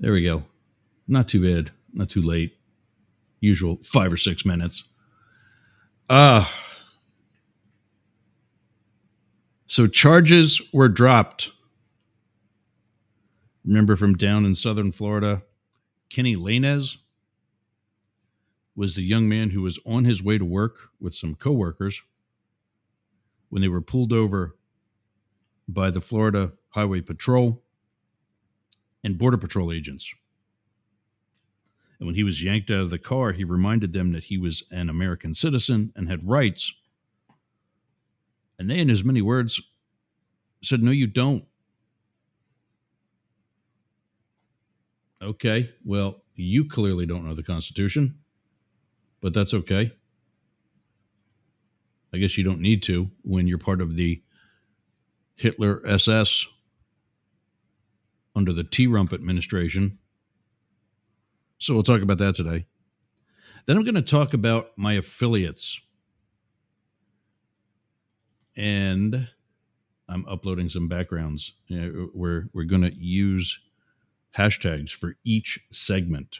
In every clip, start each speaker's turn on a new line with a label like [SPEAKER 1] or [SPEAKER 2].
[SPEAKER 1] There we go. Not too bad. Not too late. Usual 5 or 6 minutes. So charges were dropped. Remember from down in southern Florida, Kenny Lanez was the young man who was on his way to work with some coworkers when they were pulled over by the Florida Highway Patrol and Border Patrol agents. And when he was yanked out of the car, he reminded them that he was an American citizen and had rights. And they, in as many words, said, "No, you don't." Okay, well, you clearly don't know the Constitution, but that's okay. I guess you don't need to when you're part of the Hitler SS under the T-Rump administration. So we'll talk about that today. Then I'm going to talk about my affiliates. And I'm uploading some backgrounds. We're going to use hashtags for each segment.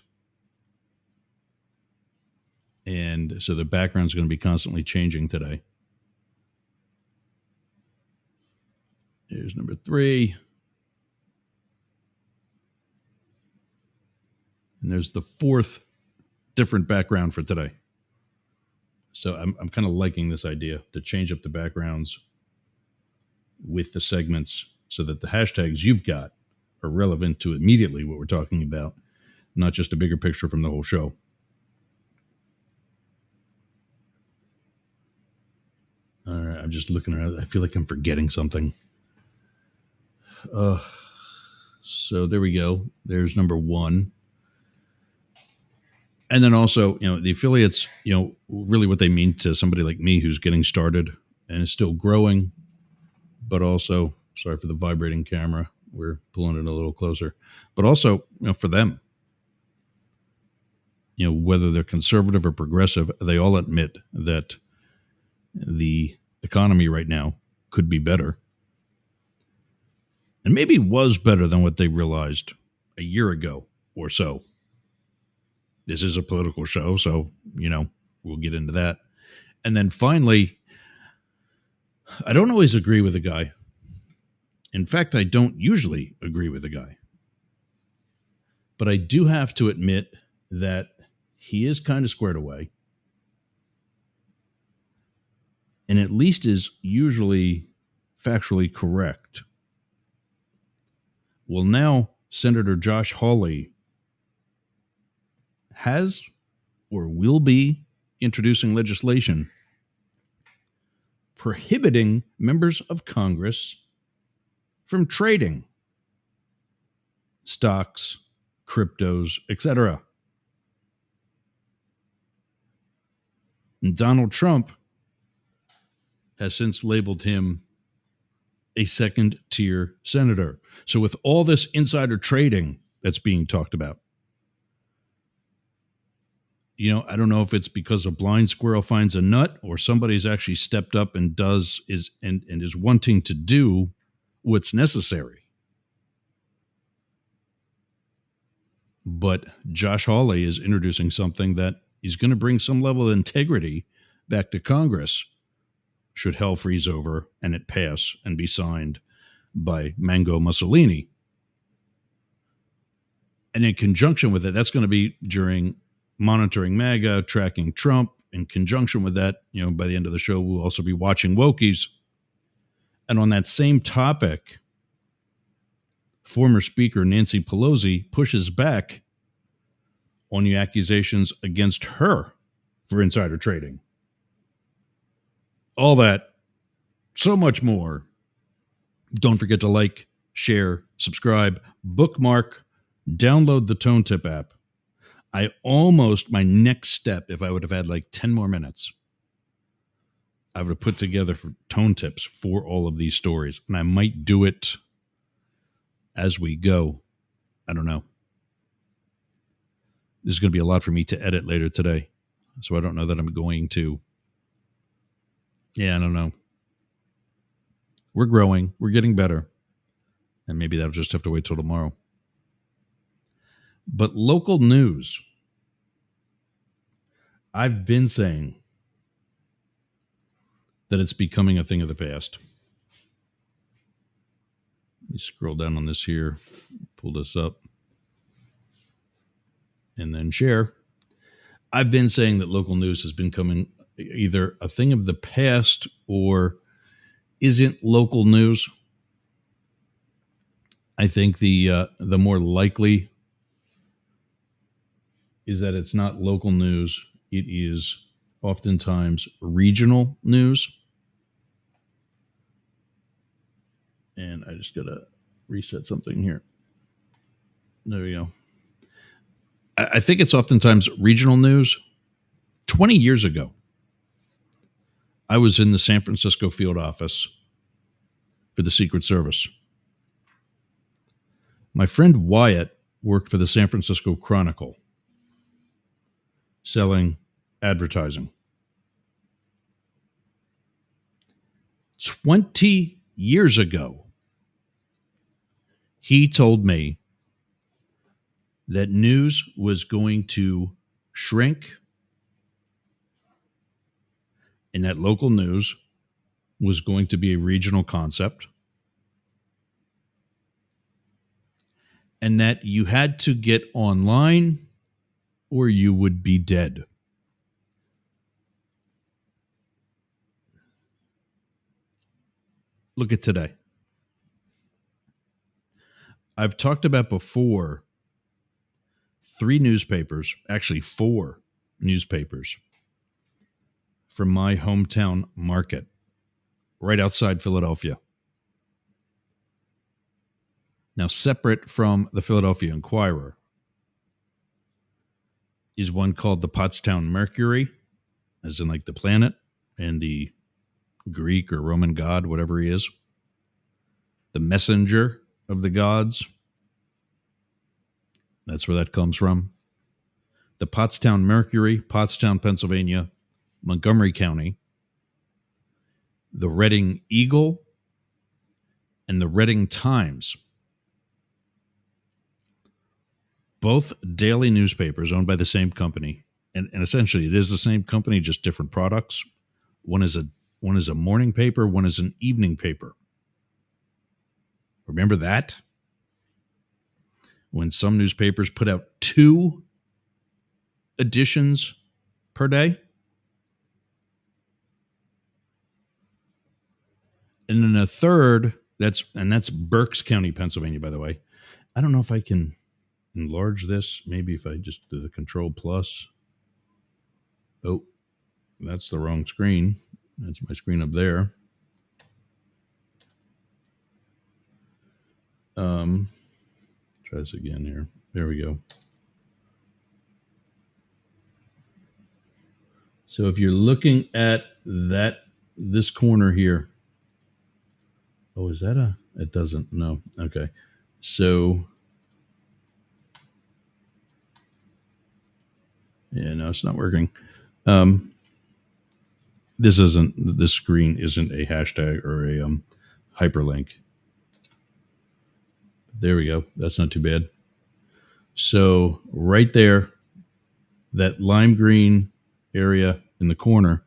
[SPEAKER 1] And so the background's going to be constantly changing today. Here's number 3. And there's the 4th different background for today. So I'm kind of liking this idea to change up the backgrounds with the segments so that the hashtags you've got are relevant to immediately what we're talking about, not just a bigger picture from the whole show. All right, I'm just looking around. I feel like I'm forgetting something. So there we go. There's number 1. And then also, the affiliates, really what they mean to somebody like me who's getting started and is still growing, but also, sorry for the vibrating camera, we're pulling it a little closer, but also, for them, whether they're conservative or progressive, they all admit that the economy right now could be better. And maybe was better than what they realized a year ago or so. This is a political show, so, we'll get into that. And then finally, I don't always agree with a guy. In fact, I don't usually agree with a guy. But I do have to admit that he is kind of squared away. And at least is usually factually correct. Well, now Senator Josh Hawley has or will be introducing legislation prohibiting members of Congress from trading stocks, cryptos, etc. And Donald Trump has since labeled him a second-tier senator. So with all this insider trading that's being talked about, I don't know if it's because a blind squirrel finds a nut or somebody's actually stepped up and is wanting to do what's necessary. But Josh Hawley is introducing something that is going to bring some level of integrity back to Congress should hell freeze over and it pass and be signed by Mango Mussolini. And in conjunction with it, that's going to be during monitoring MAGA, tracking Trump. In conjunction with that, by the end of the show, we'll also be watching Wokies. And on that same topic, former Speaker Nancy Pelosi pushes back on the accusations against her for insider trading. All that, so much more. Don't forget to like, share, subscribe, bookmark, download the Tone Tip app. My next step, if I would have had like 10 more minutes, I would have put together for tone tips for all of these stories. And I might do it as we go. I don't know. There's going to be a lot for me to edit later today. So I don't know that I'm going to. Yeah, I don't know. We're growing. We're getting better. And maybe that'll just have to wait till tomorrow. But local news, I've been saying that it's becoming a thing of the past. Let me scroll down on this here, pull this up, and then share. I've been saying that local news has been becoming either a thing of the past or isn't local news. I think the more likely is that it's not local news. It is oftentimes regional news. And I just got to reset something here. There we go. I think it's oftentimes regional news. 20 years ago, I was in the San Francisco field office for the Secret Service. My friend Wyatt worked for the San Francisco Chronicle, selling advertising. 20 years ago, he told me that news was going to shrink and that local news was going to be a regional concept and that you had to get online or you would be dead. Look at today. I've talked about before 3 newspapers, actually 4 newspapers from my hometown market right outside Philadelphia. Now, separate from the Philadelphia Inquirer is one called the Pottstown Mercury, as in like the planet and the Greek or Roman god, whatever he is, the messenger of the gods. That's where that comes from. The Pottstown Mercury, Pottstown, Pennsylvania, Montgomery County, the Reading Eagle, and the Reading Times. Both daily newspapers owned by the same company. And essentially it is the same company, just different products. One is a morning paper, one is an evening paper. Remember that? When some newspapers put out 2 editions per day? And then a third, that's Berks County, Pennsylvania, by the way. I don't know if I can enlarge this. Maybe if I just do the Control Plus. Oh, that's the wrong screen. That's my screen up there. Try this again here. There we go. So if you're looking at this corner here. Oh, is that it doesn't, no. Okay. So, yeah, no, it's not working. This screen isn't a hashtag or a hyperlink. There we go. That's not too bad. So right there, that lime green area in the corner,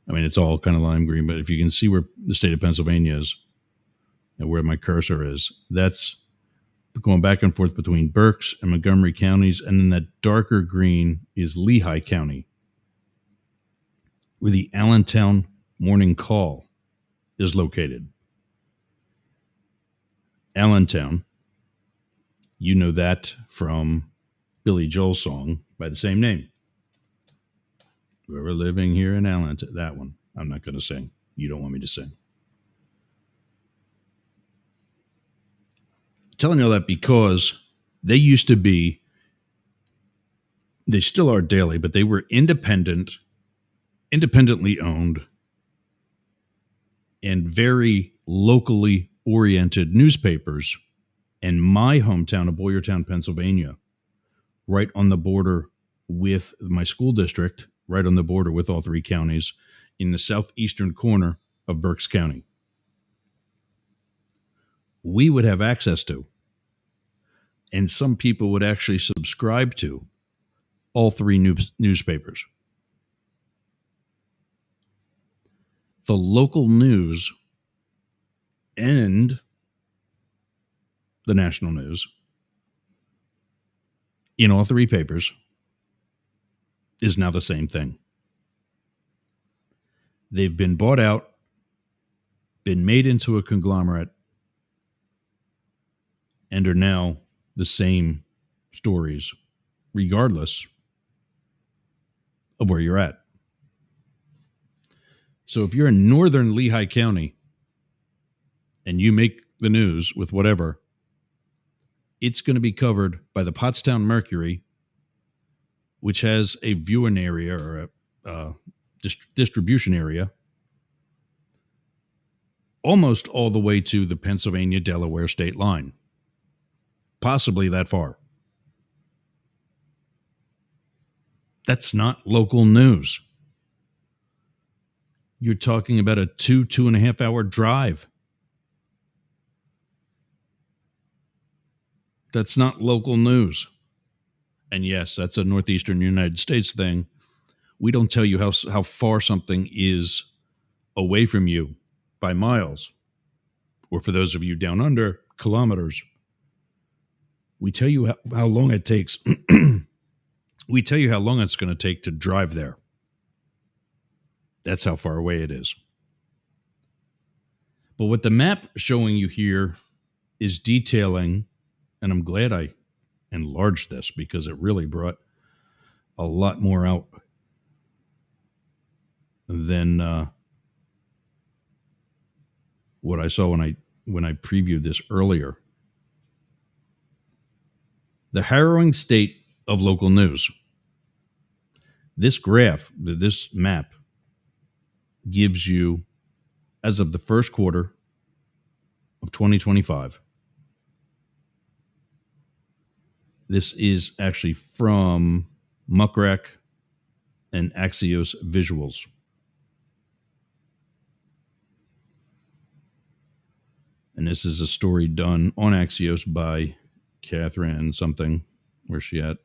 [SPEAKER 1] I mean, it's all kind of lime green, but if you can see where the state of Pennsylvania is and where my cursor is, that's going back and forth between Berks and Montgomery counties. And then that darker green is Lehigh County, where the Allentown Morning Call is located. Allentown, you know that from Billy Joel's song by the same name. Whoever living here in Allentown, that one. I'm not going to sing. You don't want me to sing. I'm telling you all that because they used to be, they still are daily, but they were independently owned and very locally oriented newspapers. And my hometown of Boyertown, Pennsylvania, right on the border with my school district, right on the border with all 3 counties, in the southeastern corner of Berks County, we would have access to And some people would actually subscribe to all three newspapers. The local news and the national news in all three papers is now the same thing. They've been bought out, been made into a conglomerate, and are now the same stories, regardless of where you're at. So if you're in northern Lehigh County and you make the news with whatever, it's going to be covered by the Pottstown Mercury, which has a viewing area or a distribution area almost all the way to the Pennsylvania-Delaware state line. Possibly that far. That's not local news. You're talking about a 2.5 hour drive. That's not local news. And yes, that's a northeastern United States thing. We don't tell you how far something is away from you by miles, or for those of you down under, kilometers. We tell you how long it takes. We tell you how long it's going to take to drive there. That's how far away it is. But what the map showing you here is detailing, and I'm glad I enlarged this because it really brought a lot more out than what I saw when I previewed this earlier. The harrowing state of local news. This graph, this map, gives you, as of the first quarter of 2025, this is actually from Muckrack and Axios Visuals. And this is a story done on Axios by Catherine something. Where's she at?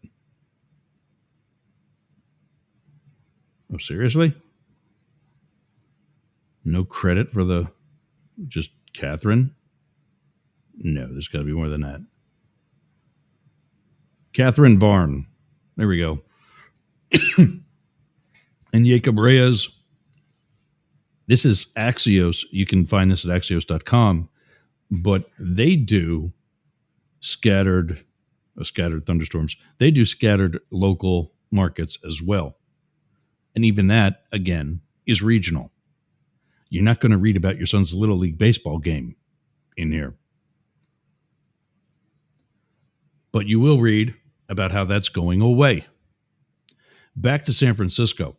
[SPEAKER 1] Oh, seriously? No credit for just Catherine? No, there's got to be more than that. Catherine Varn. There we go. And Jacob Reyes. This is Axios. You can find this at axios.com. But they do scattered thunderstorms. They do scattered local markets as well. And even that, again, is regional. You're not going to read about your son's Little League baseball game in here. But you will read about how that's going away. Back to San Francisco.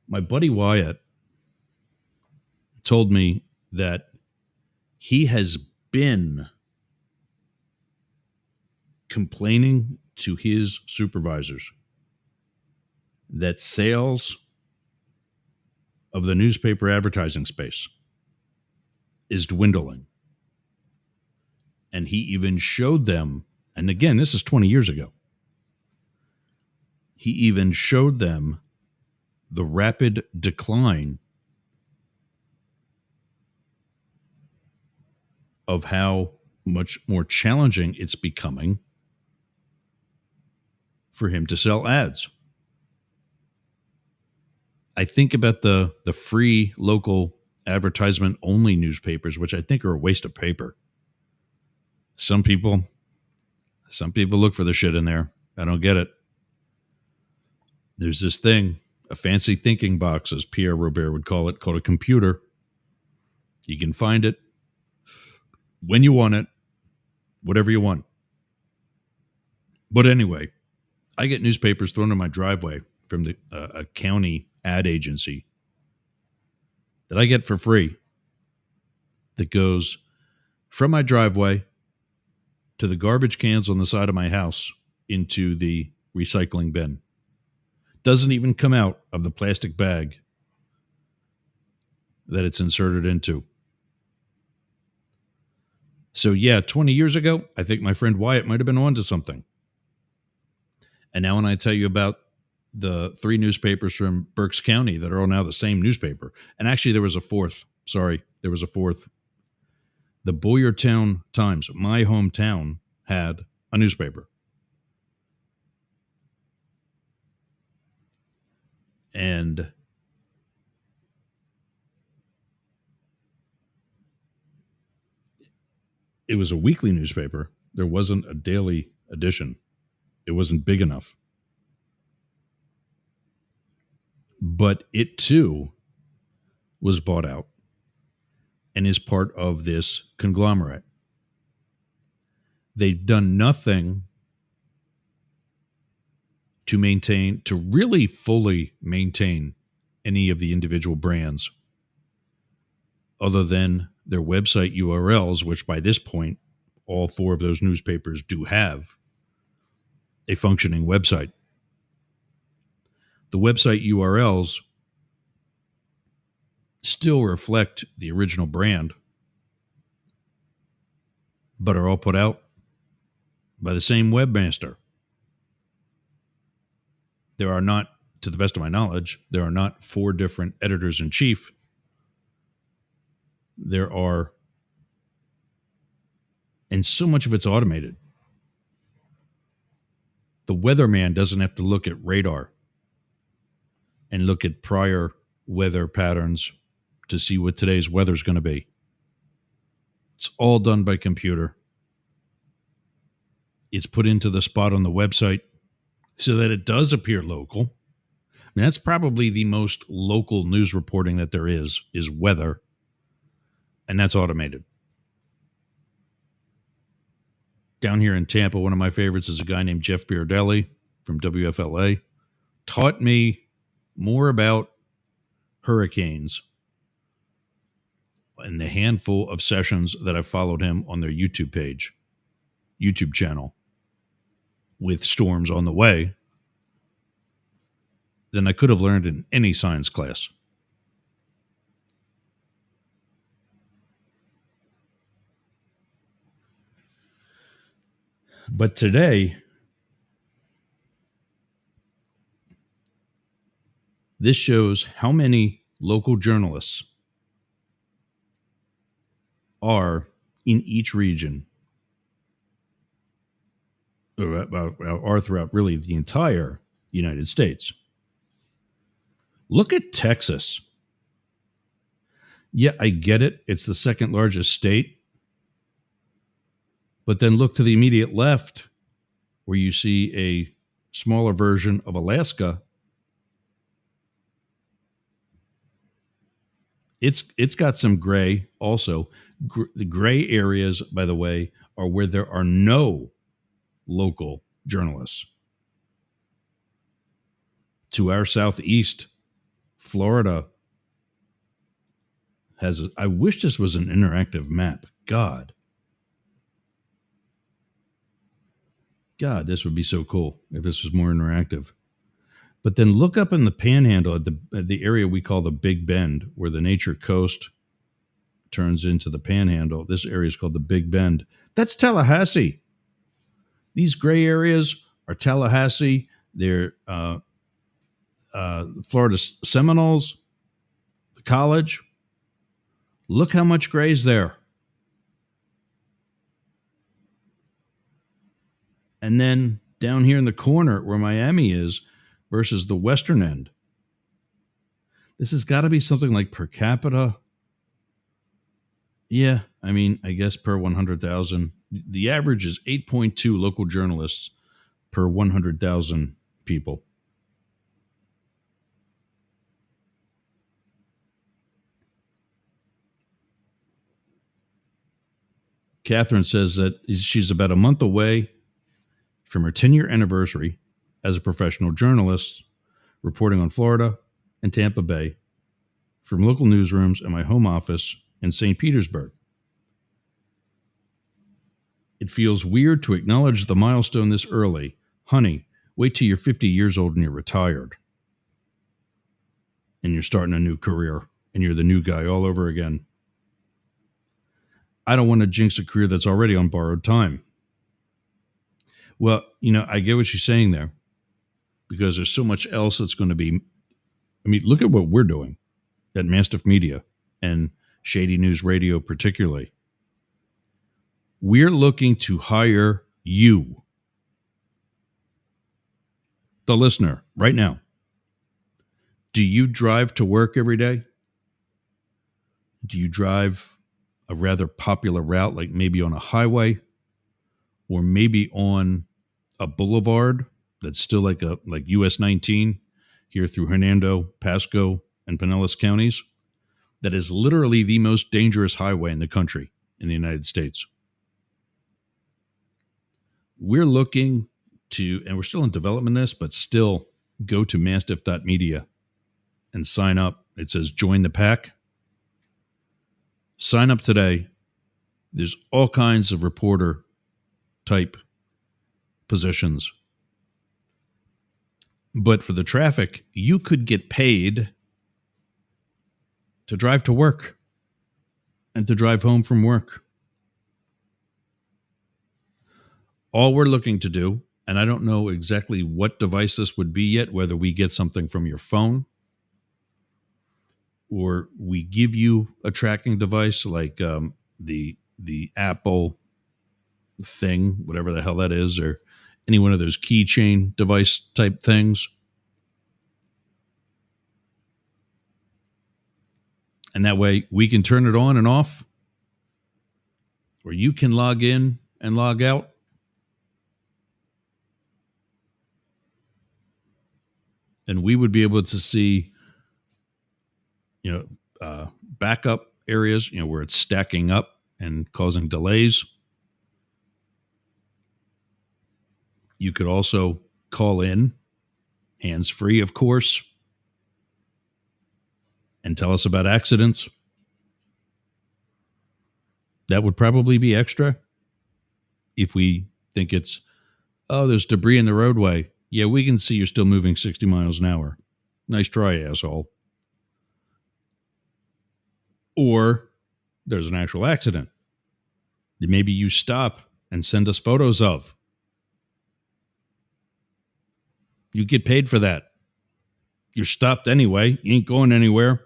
[SPEAKER 1] My buddy Wyatt told me that he has been complaining to his supervisors that sales of the newspaper advertising space is dwindling. And he even showed them, and again, this is 20 years ago, he even showed them the rapid decline of how much more challenging it's becoming for him to sell ads. I think about the free local advertisement only newspapers, which I think are a waste of paper. Some people look for the shit in there. I don't get it. There's this thing, a fancy thinking box, as Pierre Robert would call it, called a computer. You can find it when you want it, whatever you want. But anyway, I get newspapers thrown in my driveway from a county ad agency that I get for free that goes from my driveway to the garbage cans on the side of my house into the recycling bin. Doesn't even come out of the plastic bag that it's inserted into. So yeah, 20 years ago, I think my friend Wyatt might have been onto something. And now when I tell you about the 3 newspapers from Berks County that are all now the same newspaper, and actually there was a fourth. Sorry, there was a fourth. The Boyertown Times, my hometown, had a newspaper. And it was a weekly newspaper. There wasn't a daily edition. It wasn't big enough. But it too was bought out and is part of this conglomerate. They've done nothing to really fully maintain any of the individual brands other than their website URLs, which by this point, all 4 of those newspapers do have a functioning website. The website URLs still reflect the original brand, but are all put out by the same webmaster. There are not, to the best of my knowledge, there are not 4 different editors-in-chief. There are, and so much of it's automated. The weatherman doesn't have to look at radar and look at prior weather patterns to see what today's weather is going to be. It's all done by computer. It's put into the spot on the website so that it does appear local. I mean, that's probably the most local news reporting that there is weather, and that's automated. Down here in Tampa, one of my favorites is a guy named Jeff Beardelli from WFLA. Taught me more about hurricanes in the handful of sessions that I've followed him on their YouTube channel, with storms on the way, than I could have learned in any science class. But today, this shows how many local journalists are in each region, or are throughout really the entire United States. Look at Texas. Yeah, I get it. It's the second largest state. But then look to the immediate left, where you see a smaller version of Alaska. It's got some gray also. The gray areas, by the way, are where there are no local journalists. To our southeast, Florida has I wish this was an interactive map. God, this would be so cool if this was more interactive. But then look up in the Panhandle at the area we call the Big Bend, where the Nature Coast turns into the Panhandle. This area is called the Big Bend. That's Tallahassee. These gray areas are Tallahassee. They're Florida Seminoles, the college. Look how much gray is there. And then down here in the corner where Miami is versus the western end, this has got to be something like per capita. Yeah, I mean, I guess per 100,000. The average is 8.2 local journalists per 100,000 people. Catherine says that she's about a month away from her 10-year anniversary as a professional journalist, reporting on Florida and Tampa Bay from local newsrooms and my home office in St. Petersburg. It feels weird to acknowledge the milestone this early. Honey, wait till you're 50 years old and you're retired. And you're starting a new career and you're the new guy all over again. I don't want to jinx a career that's already on borrowed time. Well, I get what she's saying there because there's so much else that's going to be. I mean, look at what we're doing at Mastiff Media and Shady News Radio, particularly. We're looking to hire you, the listener, right now. Do you drive to work every day? Do you drive a rather popular route, like maybe on a highway or maybe on a boulevard that's still like US 19 here through Hernando, Pasco, and Pinellas counties? That is literally the most dangerous highway in the country, in the United States. We're looking to, and we're still in development of this, but still go to mastiff.media and sign up. It says join the pack. Sign up today. There's all kinds of reporter type positions. But for the traffic, you could get paid to drive to work and to drive home from work. All we're looking to do, and I don't know exactly what device this would be yet, whether we get something from your phone or we give you a tracking device like the Apple thing, whatever the hell that is, or any one of those keychain device type things. And that way we can turn it on and off, or you can log in and log out. And we would be able to see, backup areas, where it's stacking up and causing delays. You could also call in, hands-free, of course, and tell us about accidents. That would probably be extra if we think it's, there's debris in the roadway. Yeah, we can see you're still moving 60 miles an hour. Nice try, asshole. Or there's an actual accident that maybe you stop and send us photos of. You get paid for that. You're stopped anyway. You ain't going anywhere.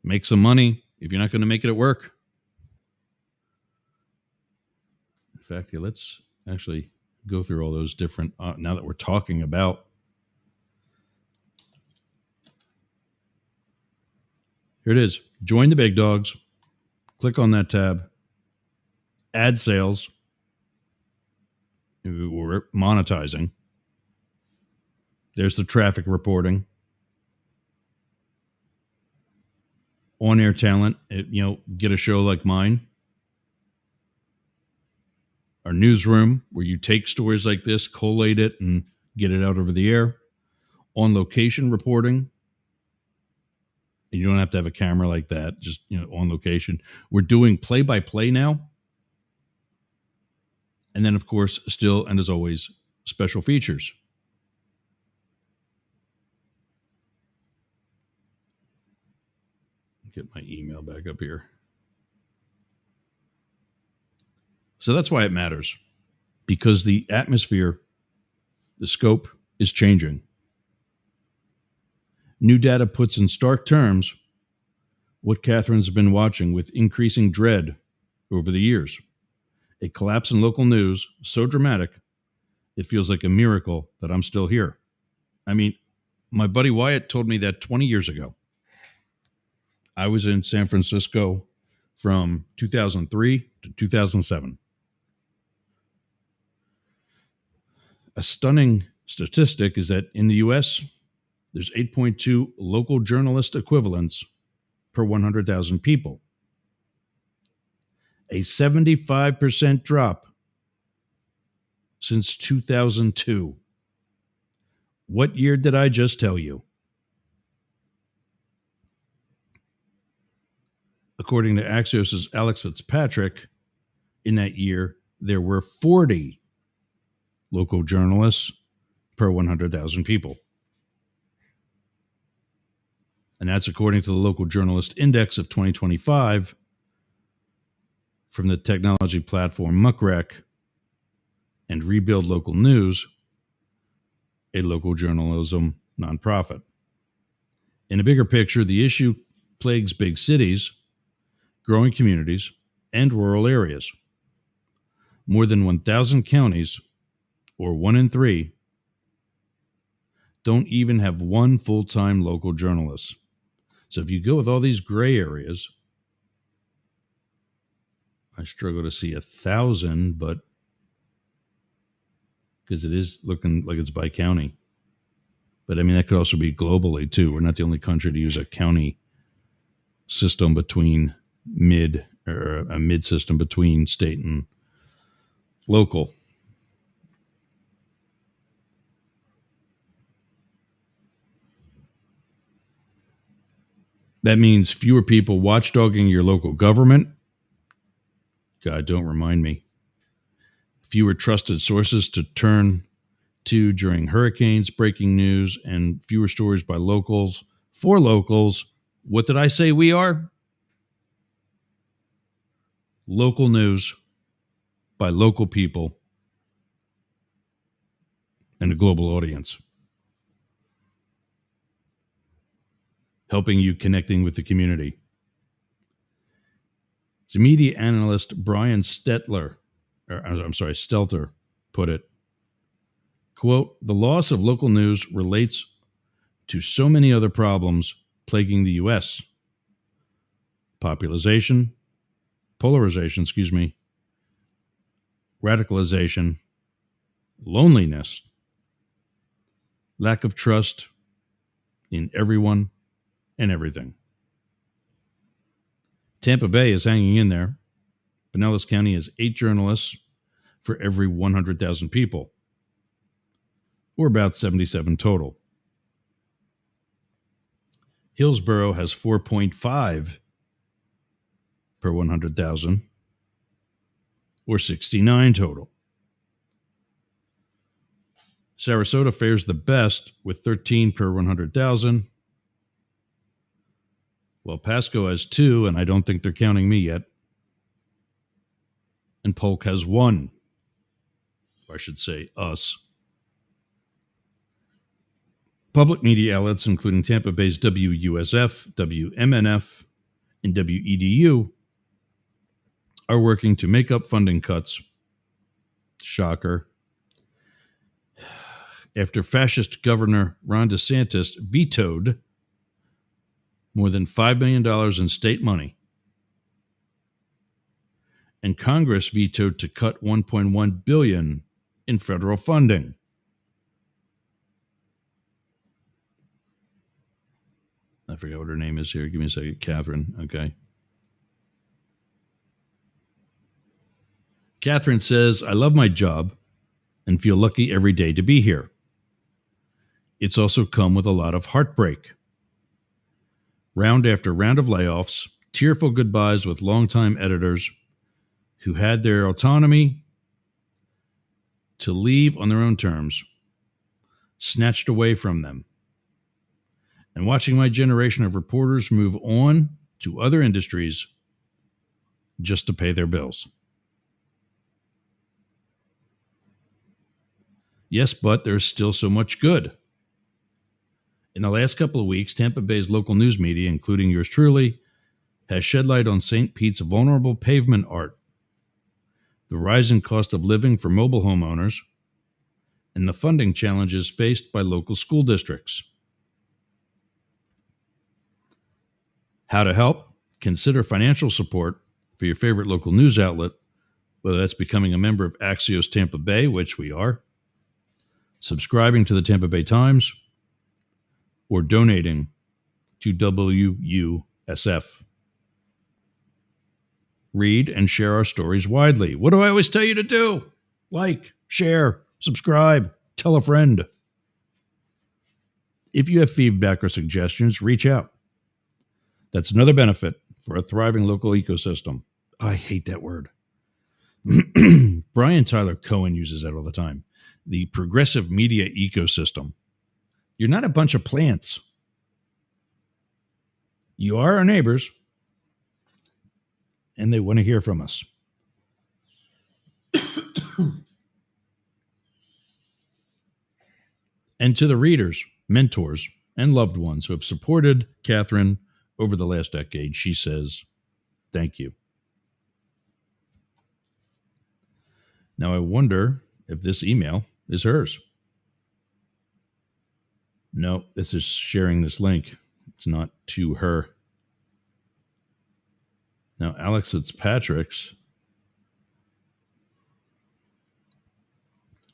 [SPEAKER 1] Make some money if you're not going to make it at work. In fact, let's actually go through all those different, now that we're talking about. Here it is. Join the big dogs. Click on that tab. Ad sales. We're monetizing. There's the traffic reporting. On-air talent. Get a show like mine. Our newsroom, where you take stories like this, collate it, and get it out over the air. On location reporting. And you don't have to have a camera like that, just on location. We're doing play-by-play now. And then, of course, still, and as always, special features. Get my email back up here. So that's why it matters, because the atmosphere, the scope is changing. New data puts in stark terms what Catherine's been watching with increasing dread over the years. A collapse in local news so dramatic, it feels like a miracle that I'm still here. I mean, my buddy Wyatt told me that 20 years ago. I was in San Francisco from 2003 to 2007. A stunning statistic is that in the U.S., there's 8.2 local journalist equivalents per 100,000 people. A 75% drop since 2002. What year did I just tell you? According to Axios' Alex Fitzpatrick, in that year, there were 40 local journalists per 100,000 people. And that's according to the Local Journalist Index of 2025 from the technology platform Muckrack and Rebuild Local News, a local journalism nonprofit. In a bigger picture, the issue plagues big cities, growing communities, and rural areas. More than 1,000 counties, or 1 in 3, don't even have one full-time local journalist. So if you go with all these gray areas, I struggle to see 1,000, but because it is looking like it's by county. But I mean, that could also be globally too. We're not the only country to use a county system between a mid system between state and local. That means fewer people watchdogging your local government. God, don't remind me. Fewer trusted sources to turn to during hurricanes, breaking news, and fewer stories by locals for locals. What did I say we are? Local news by local people and a global audience. Helping you connecting with the community. As media analyst Brian Stelter put it, quote, "The loss of local news relates to so many other problems plaguing the U.S. Polarization, radicalization, loneliness, lack of trust in everyone and everything." Tampa Bay is hanging in there. Pinellas County has 8 journalists for every 100,000 people, or about 77 total. Hillsborough has 4.5 per 100,000, or 69 total. Sarasota fares the best with 13 per 100,000. Well, Pasco has 2, and I don't think they're counting me yet. And Polk has 1. Or I should say us. Public media outlets, including Tampa Bay's WUSF, WMNF, and WEDU, are working to make up funding cuts. Shocker. After fascist Governor Ron DeSantis vetoed more than $5 million in state money, and Congress vetoed to cut $1.1 billion in federal funding. I forgot what her name is here. Give me a second. Catherine. Okay. Catherine says, "I love my job and feel lucky every day to be here. It's also come with a lot of heartbreak. Round after round of layoffs, tearful goodbyes with longtime editors who had their autonomy to leave on their own terms, snatched away from them. And watching my generation of reporters move on to other industries just to pay their bills. Yes, but there's still so much good. In the last couple of weeks, Tampa Bay's local news media, including yours truly, has shed light on St. Pete's vulnerable pavement art, the rising cost of living for mobile homeowners, and the funding challenges faced by local school districts. How to help? Consider financial support for your favorite local news outlet, whether that's becoming a member of Axios Tampa Bay, which we are, subscribing to the Tampa Bay Times, or donating to WUSF. Read and share our stories widely. What do I always tell you to do? Like, share, subscribe, tell a friend. If you have feedback or suggestions, reach out. That's another benefit for a thriving local ecosystem. I hate that word. Brian Tyler Cohen uses that all the time. The progressive media ecosystem. You're not a bunch of plants. You are our neighbors, and they want to hear from us. And to the readers, mentors, and loved ones who have supported Catherine over the last decade, she says, thank you. Now, I wonder if this email is hers. No, this is sharing this link. It's not to her. Now, Alex Fitzpatrick's.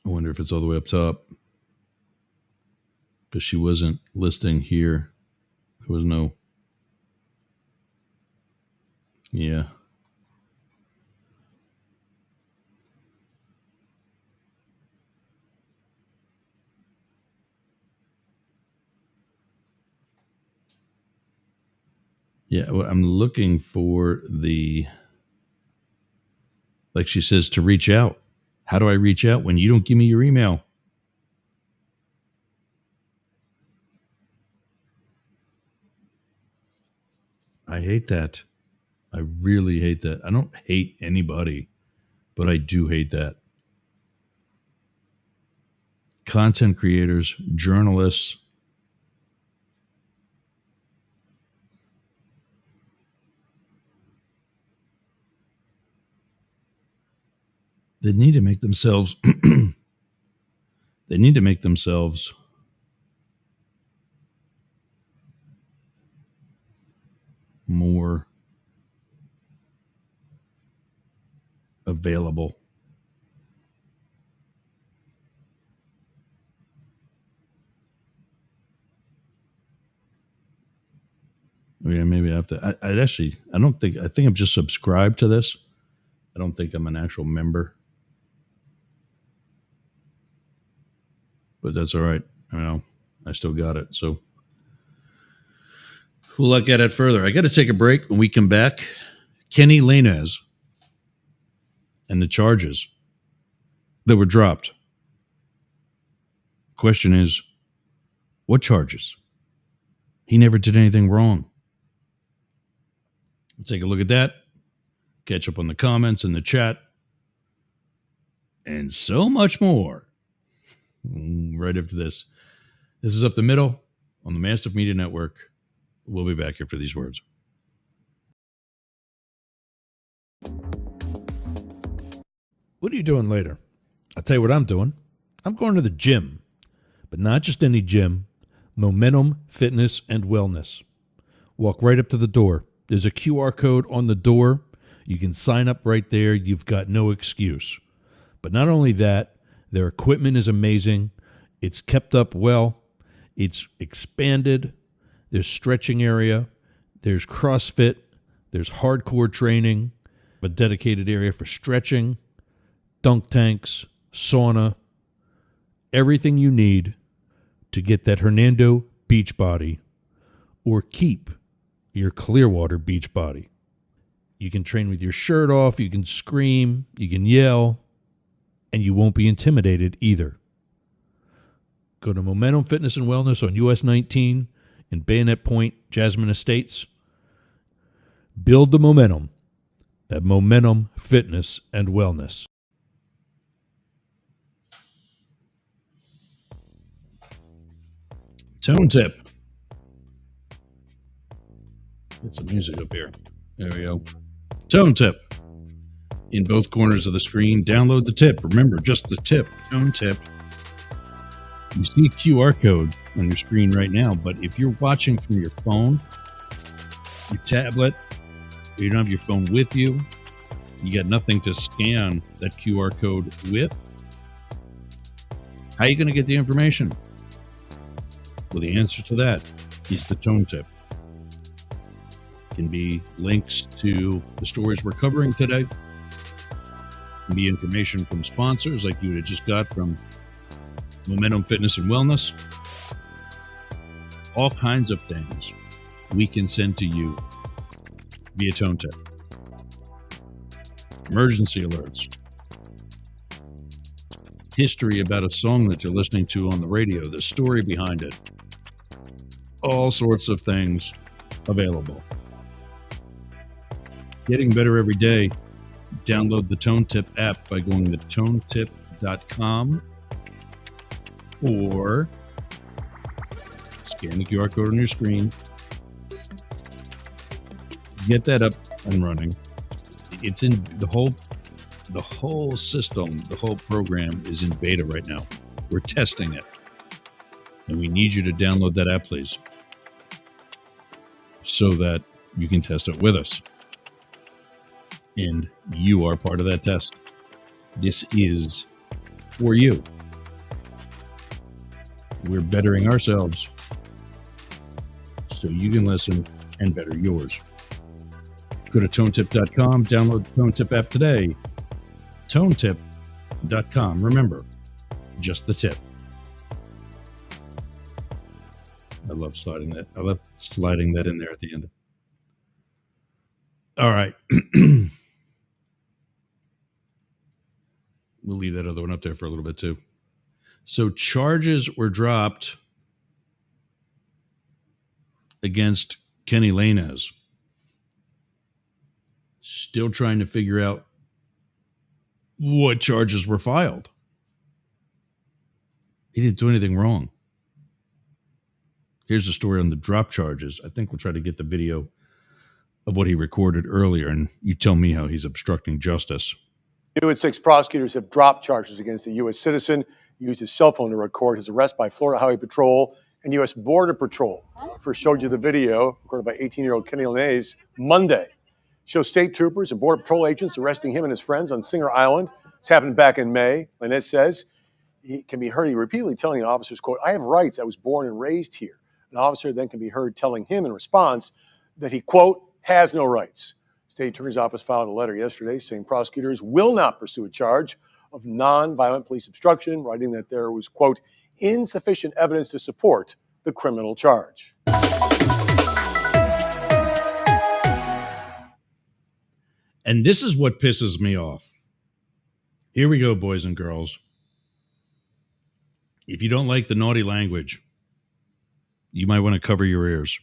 [SPEAKER 1] I wonder if it's all the way up top. Because she wasn't listing here. There was no. Yeah. Yeah, well, I'm looking for the. Like she says, to reach out. How do I reach out when you don't give me your email? I hate that. I really hate that. I don't hate anybody, but I do hate that. Content creators, journalists, they need to make themselves more available. Yeah, maybe I have to. I think I'm just subscribed to this. I don't think I'm an actual member. But that's all right. I still got it. So we'll look at it further. I got to take a break. When we come back, Kenny Lainez and the charges that were dropped. Question is, what charges? He never did anything wrong. We'll take a look at that. Catch up on the comments in the chat. And so much more. Right after this. This is Up the Middle on the Mastiff Media Network. We'll be back here for these words. What are you doing later? I'll tell you what I'm doing. I'm going to the gym, but not just any gym. Momentum Fitness and Wellness. Walk right up to the door. There's a QR code on the door. You can sign up right there. You've got no excuse. But not only that, their equipment is amazing. It's kept up well. It's expanded. There's stretching area. There's CrossFit. There's hardcore training. A dedicated area for stretching. Dunk tanks. Sauna. Everything you need to get that Hernando beach body or keep your Clearwater beach body. You can train with your shirt off. You can scream. You can yell. And you won't be intimidated either. Go to Momentum Fitness and Wellness on US 19 in Bayonet Point, Jasmine Estates. Build the momentum at Momentum Fitness and Wellness. Tone tip. Get some music up here. There we go. Tone tip. In both corners of the screen, download the tip. Remember, just the tip. Tone tip. You see a QR code on your screen right now, but if you're watching from your phone, your tablet, or you don't have your phone with you, you got nothing to scan that QR code with, how are you going to get the information? Well, the answer to that is the tone tip. It can be links to the stories we're covering today. It can be information from sponsors like you had just got from Momentum Fitness and Wellness. All kinds of things we can send to you via tone tip. Emergency alerts. History about a song that you're listening to on the radio, the story behind it. All sorts of things available. Getting better every day. Download the Tone Tip app by going to tonetip.com or scan the QR code on your screen. Get that up and running. It's in the whole system, the whole program is in beta right now. We're testing it. And we need you to download that app, please, so that you can test it with us. And you are part of that test. This is for you. We're bettering ourselves so you can listen and better yours. Go to tonetip.com, download the Tone Tip app today. Tonetip.com. Remember, just the tip. I love sliding that. I love sliding that in there at the end. All right. We'll leave that other one up there for a little bit too. So charges were dropped against Kenny Lainez. Still trying to figure out what charges were filed. He didn't do anything wrong. Here's the story on the drop charges. I think we'll try to get the video of what he recorded earlier, and you tell me how he's obstructing justice.
[SPEAKER 2] New at 6 prosecutors have dropped charges against a U.S. citizen who used his cell phone to record his arrest by Florida Highway Patrol and U.S. Border Patrol. First showed you the video recorded by 18-year-old Kenny Lainez Monday. Shows state troopers and Border Patrol agents arresting him and his friends on Singer Island. It's happened back in May. Lainez says he can be heard repeatedly telling the officers, quote, "I have rights. I was born and raised here." An officer then can be heard telling him in response that he, quote, has no rights. State Attorney's Office filed a letter yesterday saying prosecutors will not pursue a charge of nonviolent police obstruction, writing that there was, quote, insufficient evidence to support the criminal charge.
[SPEAKER 1] And this is what pisses me off. Here we go, boys and girls. If you don't like the naughty language, you might want to cover your ears.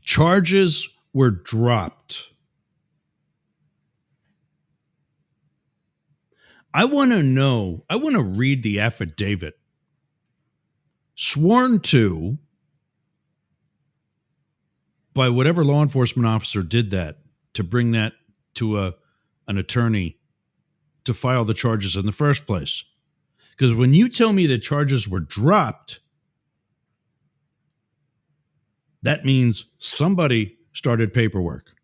[SPEAKER 1] Charges were dropped. I want to read the affidavit sworn to by whatever law enforcement officer did that to bring that to an attorney to file the charges in the first place. Because when you tell me that charges were dropped, that means somebody started paperwork.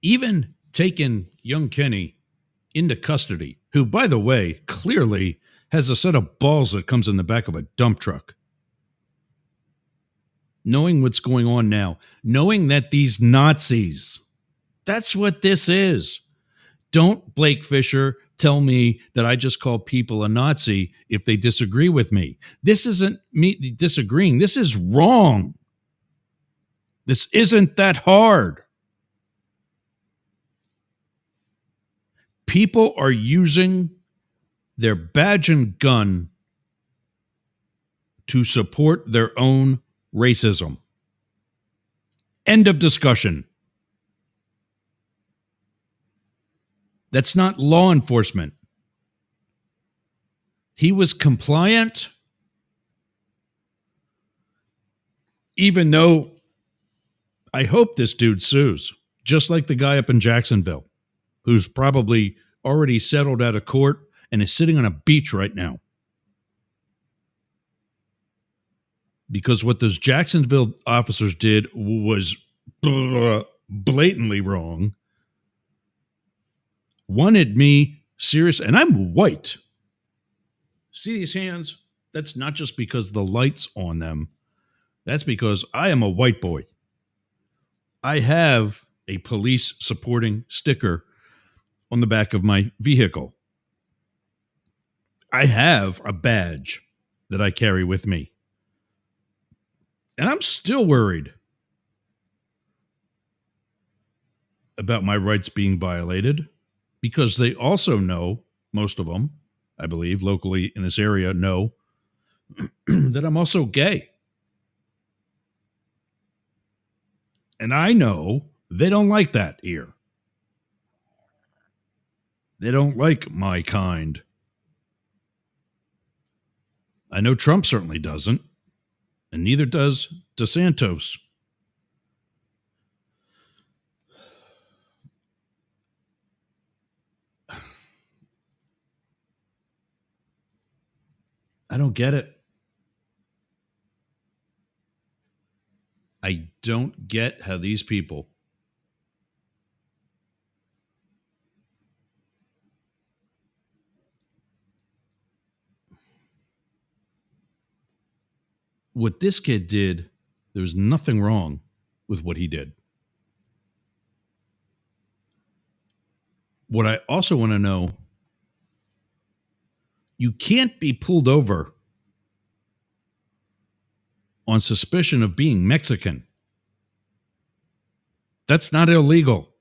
[SPEAKER 1] Even taking young Kenny into custody, who, by the way, clearly has a set of balls that comes in the back of a dump truck. Knowing what's going on now, knowing that these Nazis, that's what this is. Don't, Blake Fisher, tell me that I just call people a Nazi if they disagree with me. This isn't me disagreeing. This is wrong. This isn't that hard. People are using their badge and gun to support their own racism. End of discussion. That's not law enforcement. He was compliant, even though I hope this dude sues, just like the guy up in Jacksonville, who's probably already settled out of court and is sitting on a beach right now. Because what those Jacksonville officers did was blatantly wrong. Wanted me serious, and I'm white. See these hands? That's not just because the light's on them. That's because I am a white boy. I have a police supporting sticker on the back of my vehicle. I have a badge that I carry with me. And I'm still worried about my rights being violated because they also know, most of them, I believe, locally in this area, know that I'm also gay. And I know they don't like that here. They don't like my kind. I know Trump certainly doesn't, and neither does DeSantis. I don't get it. I don't get how these people what this kid did, there was nothing wrong with what he did. What I also want to know, you can't be pulled over on suspicion of being Mexican. That's not illegal.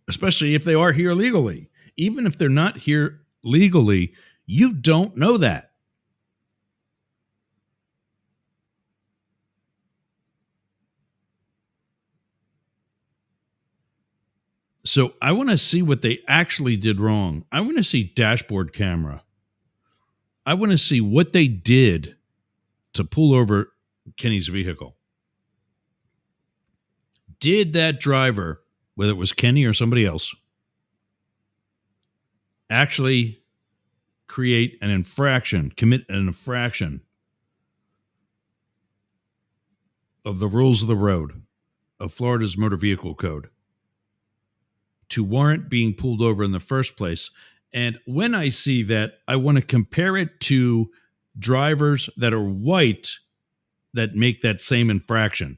[SPEAKER 1] Especially if they are here legally. Even if they're not here legally, you don't know that. So I want to see what they actually did wrong. I want to see dashboard camera. I want to see what they did to pull over Kenny's vehicle. Did that driver, whether it was Kenny or somebody else, actually create an infraction, commit an infraction of the rules of the road, of Florida's motor vehicle code, to warrant being pulled over in the first place? And when I see that, I want to compare it to drivers that are white that make that same infraction.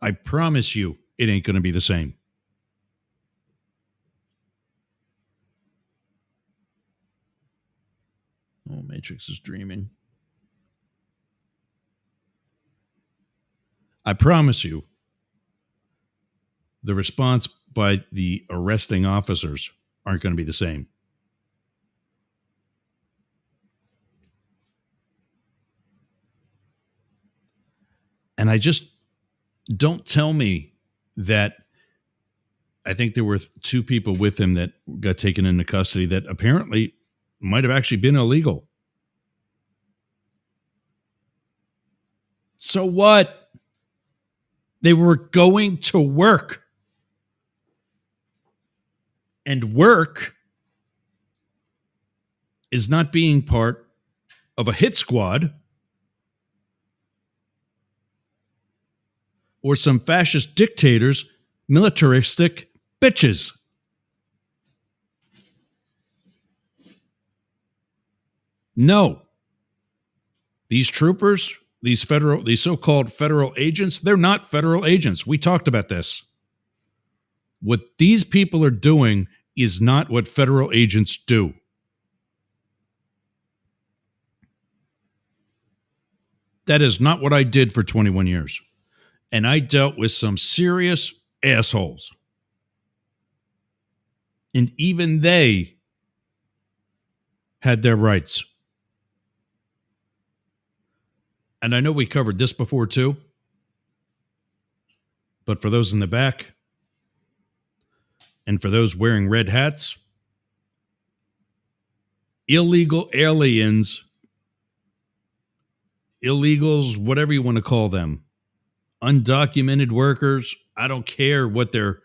[SPEAKER 1] I promise you, it ain't going to be the same. Oh, Matrix is dreaming. I promise you, the response by the arresting officers aren't going to be the same. And I just don't tell me that I think there were two people with him that got taken into custody that apparently might have actually been illegal. So what? They were going to work. And work is not being part of a hit squad or some fascist dictators, militaristic bitches. No. These troopers, these so-called federal agents, they're not federal agents. We talked about this. What these people are doing is not what federal agents do. That is not what I did for 21 years. And I dealt with some serious assholes. And even they had their rights. And I know we covered this before too. But for those in the back, and for those wearing red hats, illegal aliens, illegals, whatever you want to call them, undocumented workers, I don't care what their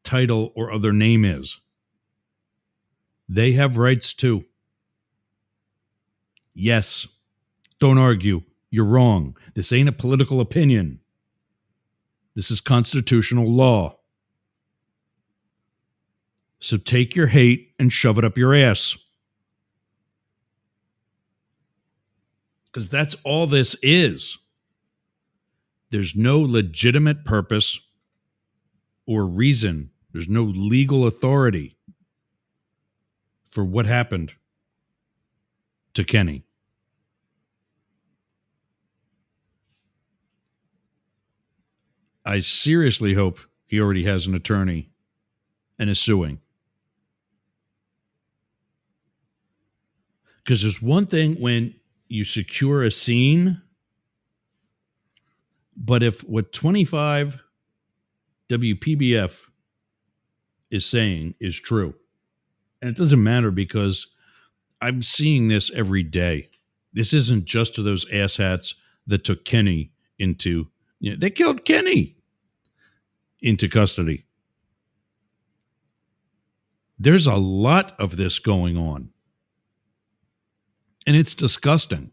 [SPEAKER 1] title or other name is. They have rights too. Yes, don't argue. You're wrong. This ain't a political opinion. This is constitutional law. So take your hate and shove it up your ass. Because that's all this is. There's no legitimate purpose or reason. There's no legal authority for what happened to Kenny. I seriously hope he already has an attorney and is suing. Because there's one thing when you secure a scene, but if what 25 WPBF is saying is true, and it doesn't matter because I'm seeing this every day. This isn't just to those asshats that took Kenny into, they killed Kenny into custody. There's a lot of this going on. And it's disgusting.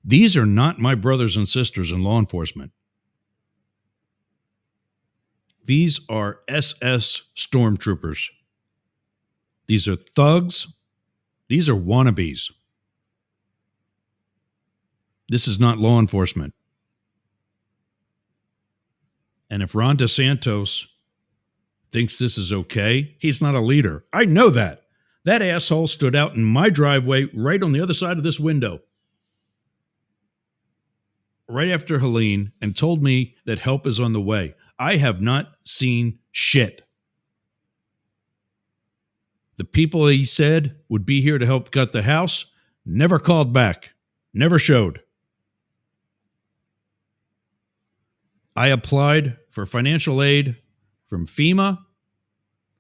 [SPEAKER 1] These are not my brothers and sisters in law enforcement. These are SS stormtroopers. These are thugs. These are wannabes. This is not law enforcement. And if Ron DeSantis thinks this is okay, he's not a leader. I know that. That asshole stood out in my driveway right on the other side of this window right after Helene and told me that help is on the way. I have not seen shit. The people he said would be here to help gut the house never called back, never showed. I applied for financial aid from FEMA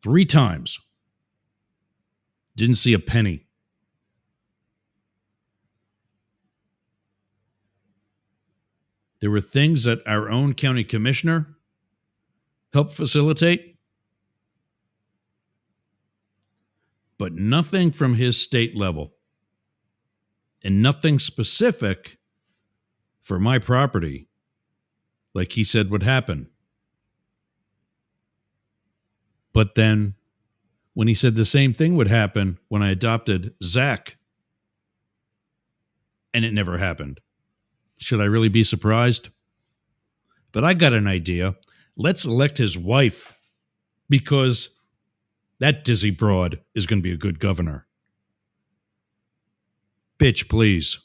[SPEAKER 1] 3 times. Didn't see a penny. There were things that our own county commissioner helped facilitate, but nothing from his state level and nothing specific for my property like he said would happen. But then when he said the same thing would happen when I adopted Zach, and it never happened. Should I really be surprised? But I got an idea. Let's elect his wife, because that dizzy broad is going to be a good governor. Bitch, please.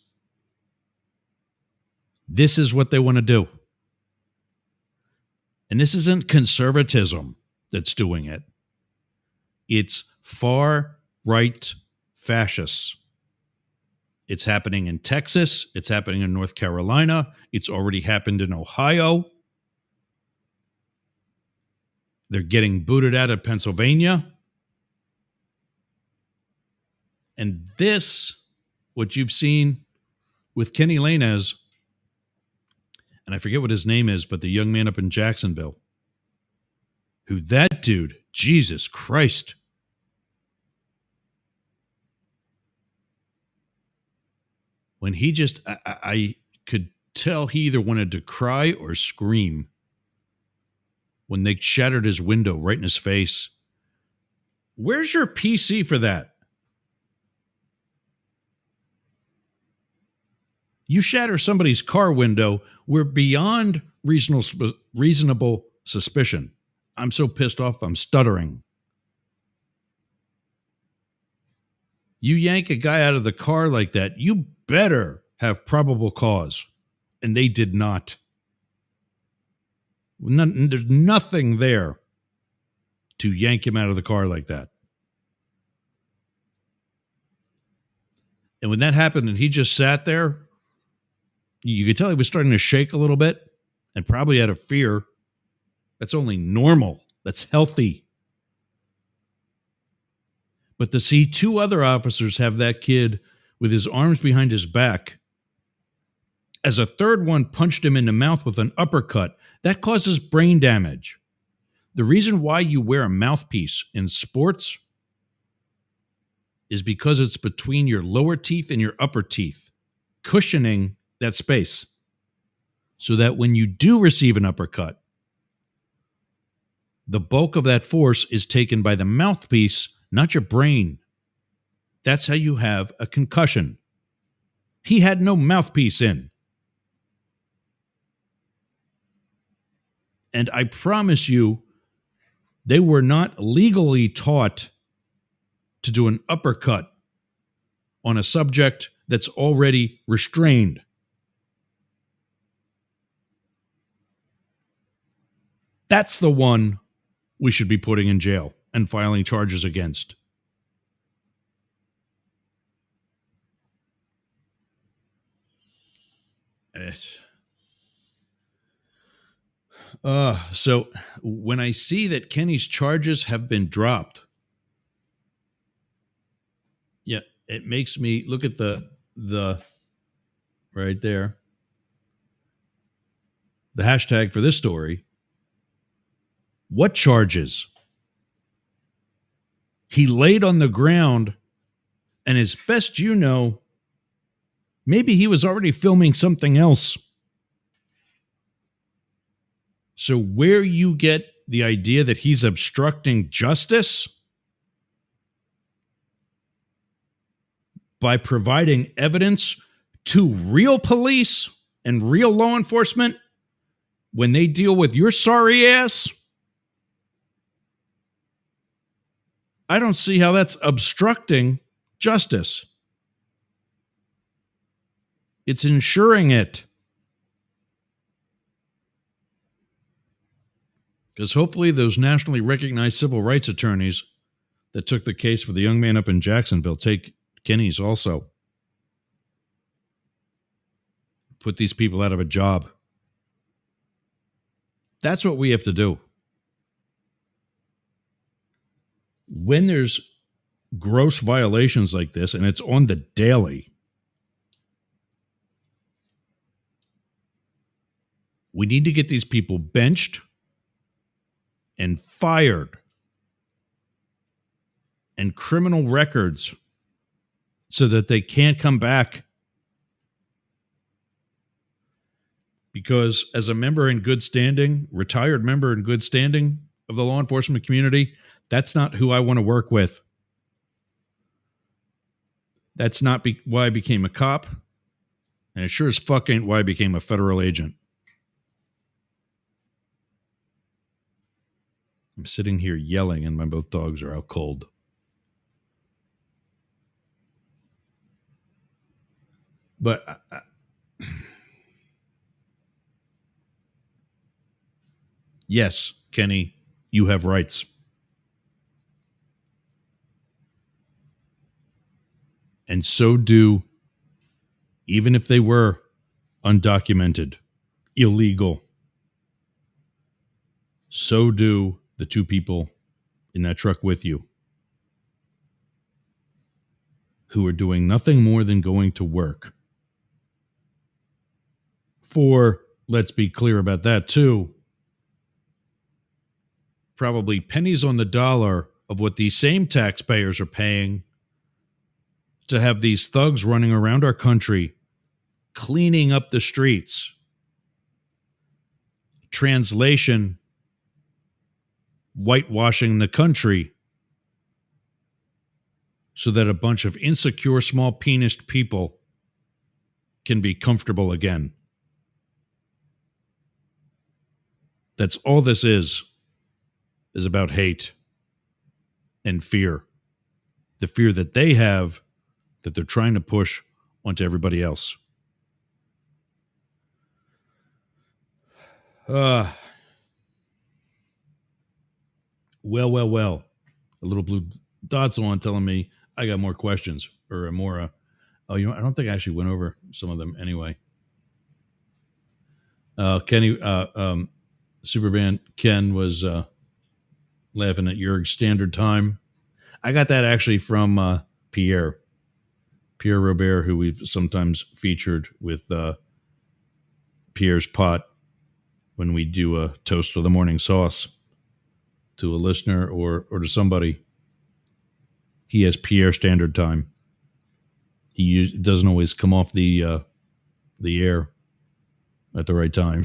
[SPEAKER 1] This is what they want to do. And this isn't conservatism that's doing it. It's far-right fascists. It's happening in Texas. It's happening in North Carolina. It's already happened in Ohio. They're getting booted out of Pennsylvania. And this, what you've seen with Kenny Lanez, and I forget what his name is, but the young man up in Jacksonville, who that dude, Jesus Christ. When he just, I could tell he either wanted to cry or scream when they shattered his window right in his face. Where's your PC for that? You shatter somebody's car window, we're beyond reasonable suspicion. I'm so pissed off, I'm stuttering. You yank a guy out of the car like that, you better have probable cause. And they did not. There's nothing there to yank him out of the car like that. And when that happened and he just sat there, you could tell he was starting to shake a little bit and probably out of fear. That's only normal. That's healthy. But to see 2 other officers have that kid with his arms behind his back, as a third one punched him in the mouth with an uppercut, that causes brain damage. The reason why you wear a mouthpiece in sports is because it's between your lower teeth and your upper teeth, cushioning that space, so that when you do receive an uppercut, the bulk of that force is taken by the mouthpiece, not your brain. That's how you have a concussion. He had no mouthpiece in. And I promise you, they were not legally taught to do an uppercut on a subject that's already restrained. That's the one we should be putting in jail. and filing charges against. So when I see that Kenny's charges have been dropped, yeah, it makes me look at the right there, the hashtag for this story. What charges? He laid on the ground, and as best you know, maybe he was already filming something else. So where you get the idea that he's obstructing justice by providing evidence to real police and real law enforcement when they deal with your sorry ass, I don't see how that's obstructing justice. It's ensuring it. Because hopefully those nationally recognized civil rights attorneys that took the case for the young man up in Jacksonville take Kenny's also. Put these people out of a job. That's what we have to do. When there's gross violations like this, and it's on the daily, we need to get these people benched and fired and criminal records so that they can't come back. Because as a member in good standing, retired member in good standing of the law enforcement community, that's not who I want to work with. That's not why I became a cop. And it sure as fuck ain't why I became a federal agent. I'm sitting here yelling and my both dogs are out cold. But yes, Kenny, you have rights. And so do, even if they were undocumented, illegal, so do the two people in that truck with you who are doing nothing more than going to work for, let's be clear about that too, probably pennies on the dollar of what these same taxpayers are paying to have these thugs running around our country, cleaning up the streets. Translation, whitewashing the country so that a bunch of insecure, small penised people can be comfortable again. That's all this is about hate and fear. The fear that they have that they're trying to push onto everybody else. Well. A little blue dots on telling me I got more questions or more. I don't think I actually went over some of them anyway. Kenny, Supervan Ken was laughing at your standard time. I got that actually from Pierre Robert, who we've sometimes featured with Pierre's pot when we do a toast of the morning sauce to a listener or to somebody. He has Pierre standard time. He doesn't always come off the air at the right time.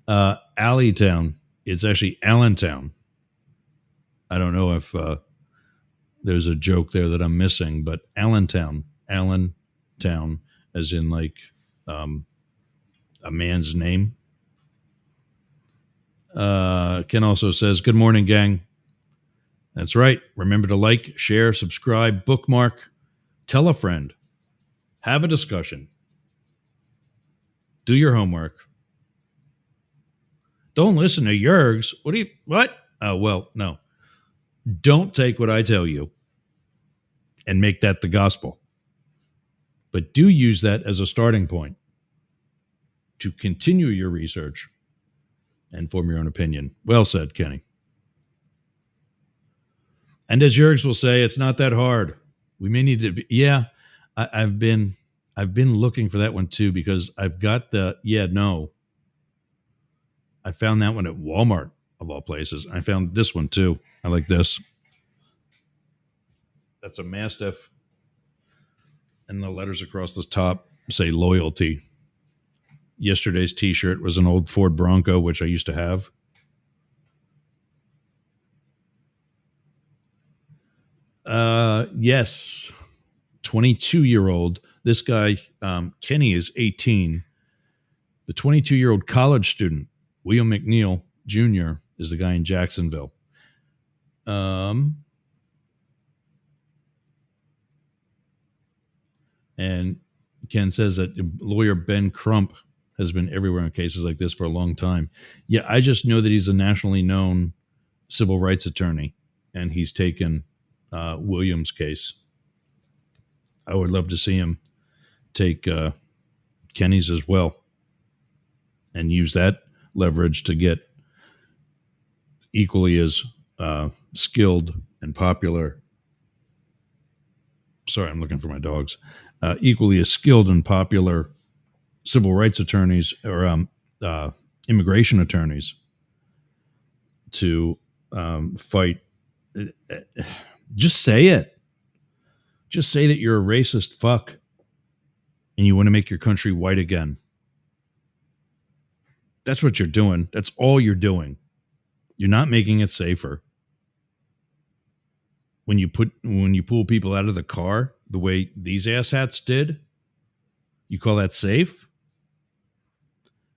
[SPEAKER 1] Alleytown. It's actually Allentown. I don't know if there's a joke there that I'm missing, but Allentown, as in like a man's name. Ken also says, good morning, gang. That's right. Remember to like, share, subscribe, bookmark, tell a friend, have a discussion, do your homework. Don't listen to Yergs. What? Well, no. Don't take what I tell you and make that the gospel. But do use that as a starting point to continue your research and form your own opinion. Well said, Kenny. And as Jurgs will say, it's not that hard. We may need to be, yeah, I've been looking for that one too, because I've got the no. I found that one at Walmart of all places. I found this one too. I like this. That's a Mastiff. And the letters across the top say loyalty. Yesterday's t-shirt was an old Ford Bronco, which I used to have. Yes. 22-year-old. This guy, Kenny, is 18. The 22-year-old college student, William McNeil Jr., is the guy in Jacksonville. And Ken says that lawyer Ben Crump has been everywhere in cases like this for a long time. Yeah, I just know that he's a nationally known civil rights attorney, and he's taken Williams' case. I would love to see him take Kenny's as well and use that leverage to get equally as skilled and popular. Sorry, I'm looking for my dogs. Equally as skilled and popular civil rights attorneys or immigration attorneys to fight. Just say it. Just say that you're a racist fuck and you want to make your country white again. That's what you're doing. That's all you're doing. You're not making it safer. When you pull people out of the car the way these asshats did, you call that safe?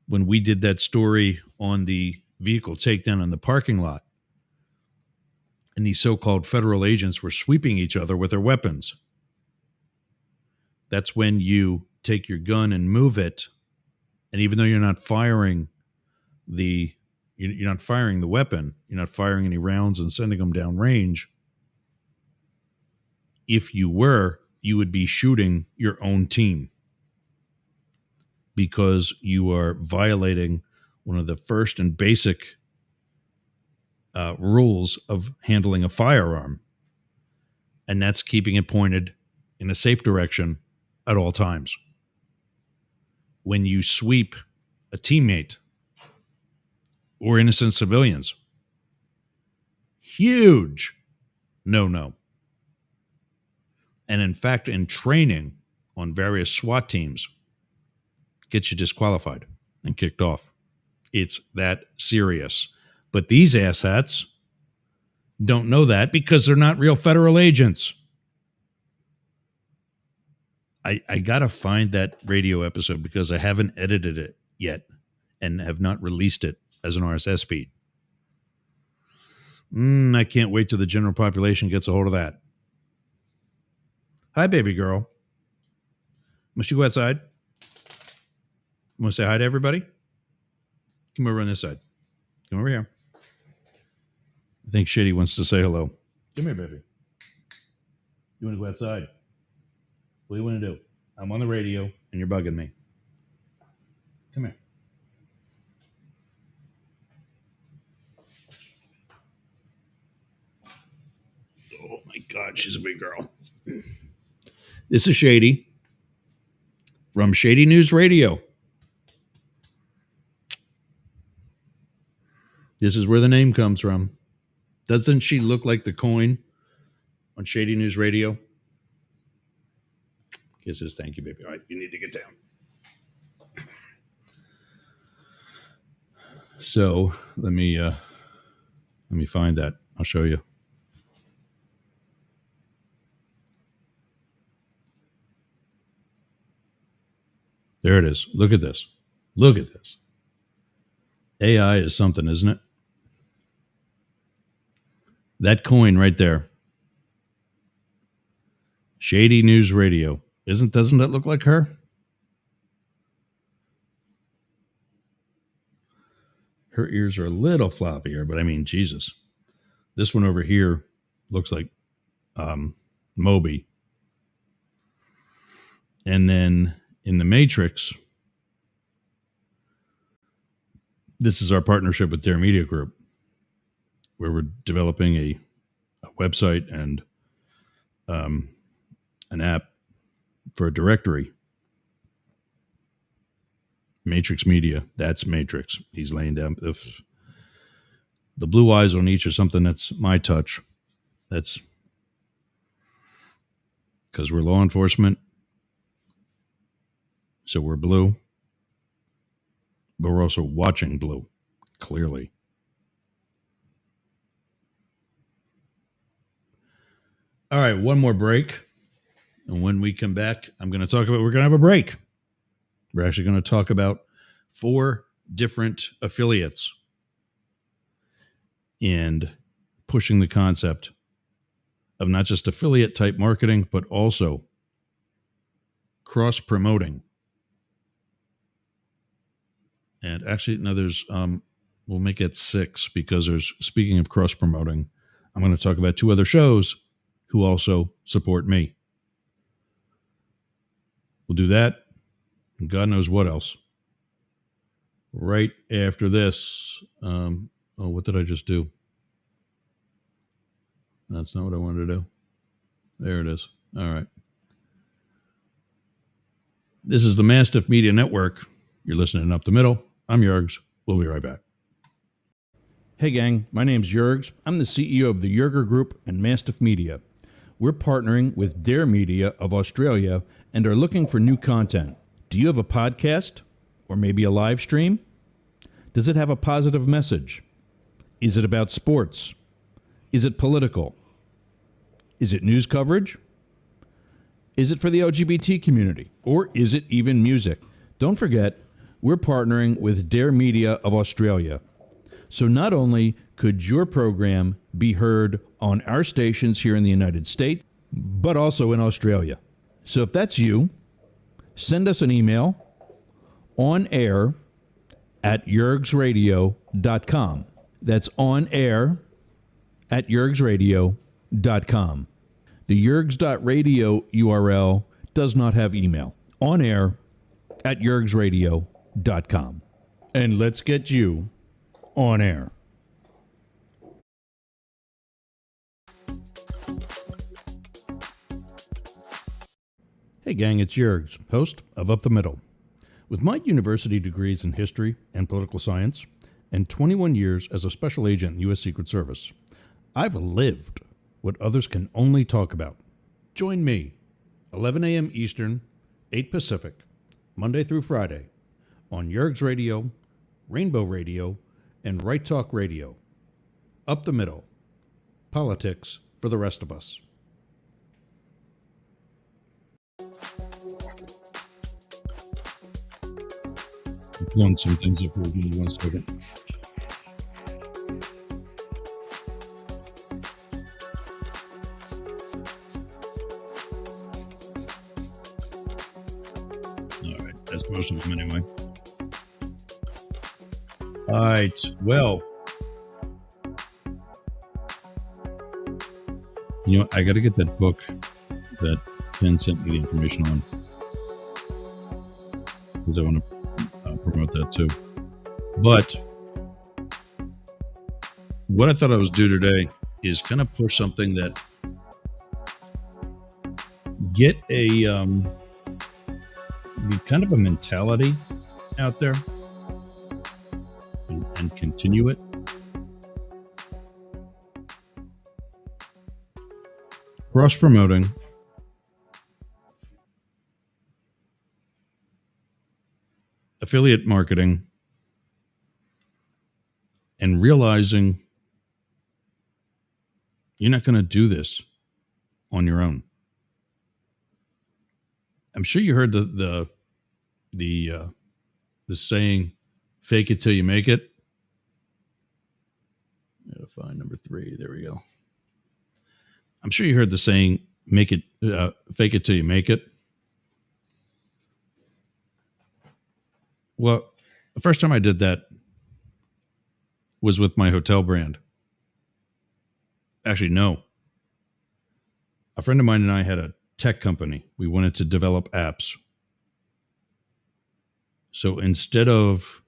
[SPEAKER 1] When we did that story on the vehicle takedown in the parking lot, and these so-called federal agents were sweeping each other with their weapons. That's when you take your gun and move it, and even though you're not firing the weapon, you're not firing any rounds and sending them down range. If you were, you would be shooting your own team because you are violating one of the first and basic rules of handling a firearm, and that's keeping it pointed in a safe direction at all times. When you sweep a teammate or innocent civilians, huge no. And in fact, in training on various SWAT teams, gets you disqualified and kicked off. It's that serious. But these asshats don't know that because they're not real federal agents. I got to find that radio episode because I haven't edited it yet and have not released it as an RSS feed. I can't wait till the general population gets a hold of that. Hi, baby girl. Must you go outside? Want to say hi to everybody? Come over on this side. Come over here. I think Shady wants to say hello. Come here, baby. You want to go outside? What do you want to do? I'm on the radio and you're bugging me. Come here. Oh my God, she's a big girl. This is Shady from Shady News Radio. This is where the name comes from. Doesn't she look like the coin on Shady News Radio? Kisses, thank you, baby. All right, you need to get down. So let me find that. I'll show you. There it is. Look at this. Look at this. AI is something, isn't it? That coin right there. Shady News Radio. Doesn't that look like her? Her ears are a little floppier, but I mean, Jesus. This one over here looks like Moby. And then in the Matrix, this is our partnership with Dare Media Group, where we're developing a website and an app for a directory. Matrix Media, that's Matrix. He's laying down. If the blue eyes on each or something, that's my touch. That's because we're law enforcement. So we're blue. But we're also watching blue, clearly. All right, one more break. And when we come back, we're going to have a break. We're actually going to talk about 4 different affiliates and pushing the concept of not just affiliate type marketing, but also cross promoting. And actually, no, we'll make it 6 because speaking of cross promoting, I'm going to talk about 2 other shows who also support me. We'll do that. And God knows what else. Right after this. What did I just do? That's not what I wanted to do. There it is. All right. This is the Mastiff Media Network. You're listening Up the Middle. I'm Jurgs. We'll be right back. Hey, gang. My name's Jurgs. I'm the CEO of the Jurger Group and Mastiff Media. We're partnering with Dare Media of Australia and are looking for new content. Do you have a podcast or maybe a live stream? Does it have a positive message? Is it about sports? Is it political? Is it news coverage? Is it for the LGBT community? Or is it even music? Don't forget, we're partnering with Dare Media of Australia. So not only could your program be heard on our stations here in the United States, but also in Australia. So if that's you, send us an email on air at jurgsradio.com. That's on air at jurgsradio.com. The jurgs.radio URL does not have email. On air at jurgsradio.com. And let's get you on air. Hey gang, it's Jurgs, host of Up the Middle. With my university degrees in history and political science and 21 years as a special agent in the U.S. Secret Service, I've lived what others can only talk about. Join me, 11 a.m. Eastern, 8 Pacific, Monday through Friday, on Jurgs Radio, Rainbow Radio, and Right Talk Radio. Up the Middle. Politics for the rest of us. I'm pulling some things up here. Give me 1 second. All right, that's most of them anyway. All right, well, I got to get that book that Ken sent me the information on, because I want to promote that too. But what I thought I was due today is kind of push something that get a kind of a mentality out there and continue it. Cross promoting, affiliate marketing, and realizing you're not going to do this on your own. I'm sure you heard the saying, "Fake it till you make it." I gotta find number 3. There we go. I'm sure you heard the saying, "Fake it till you make it." Well, the first time I did that was with my hotel brand. Actually, no. A friend of mine and I had a tech company. We wanted to develop apps. So instead of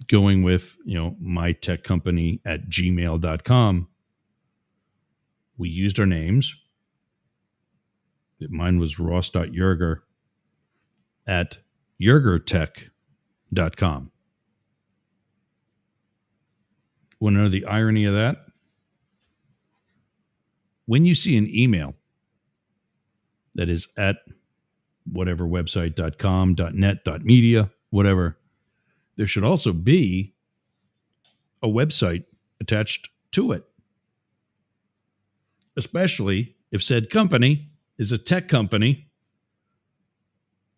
[SPEAKER 1] going with, mytechcompany@gmail.com, we used our names. Mine was ross.yerger@yergertech.com. Want to know the irony of that? When you see an email that is at whatever website.com, .net, .media, whatever, there should also be a website attached to it. Especially if said company is a tech company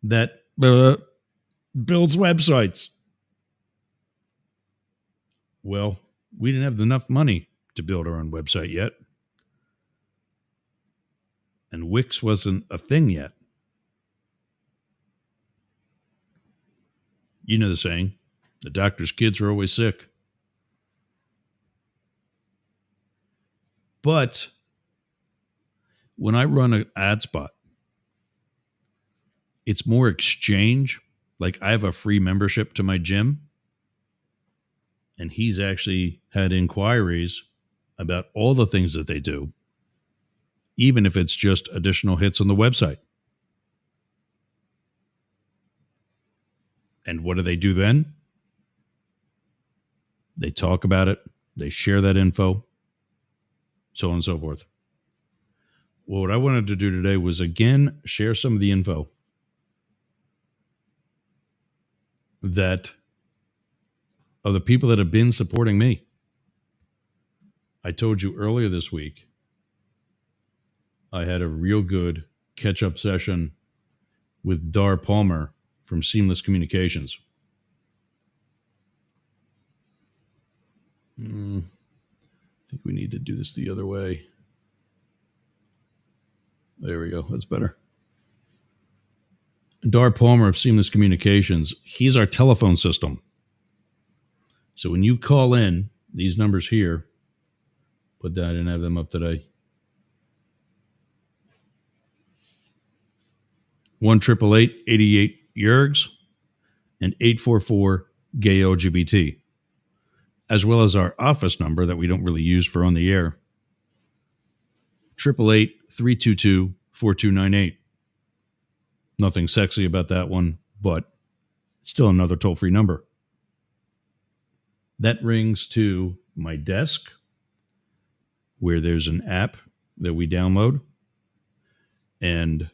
[SPEAKER 1] that builds websites. Well, we didn't have enough money to build our own website yet. And Wix wasn't a thing yet. You know the saying, the doctor's kids are always sick. But when I run an ad spot, it's more exchange. Like I have a free membership to my gym, and he's actually had inquiries about all the things that they do, even if it's just additional hits on the website. And what do they do then? They talk about it. They share that info, so on and so forth. Well, what I wanted to do today was, again, share some of the info that of the people that have been supporting me. I told you earlier this week, I had a real good catch-up session with Dar Palmer from Seamless Communications. I think we need to do this the other way. There we go. That's better. Dar Palmer of Seamless Communications, he's our telephone system. So when you call in, these numbers here, put that and have them up today. 1-888-88-YERGS and 844-GAY-LGBT, as well as our office number that we don't really use for on the air, 888-322-4298. Nothing sexy about that one, but still another toll-free number. That rings to my desk, where there's an app that we download, and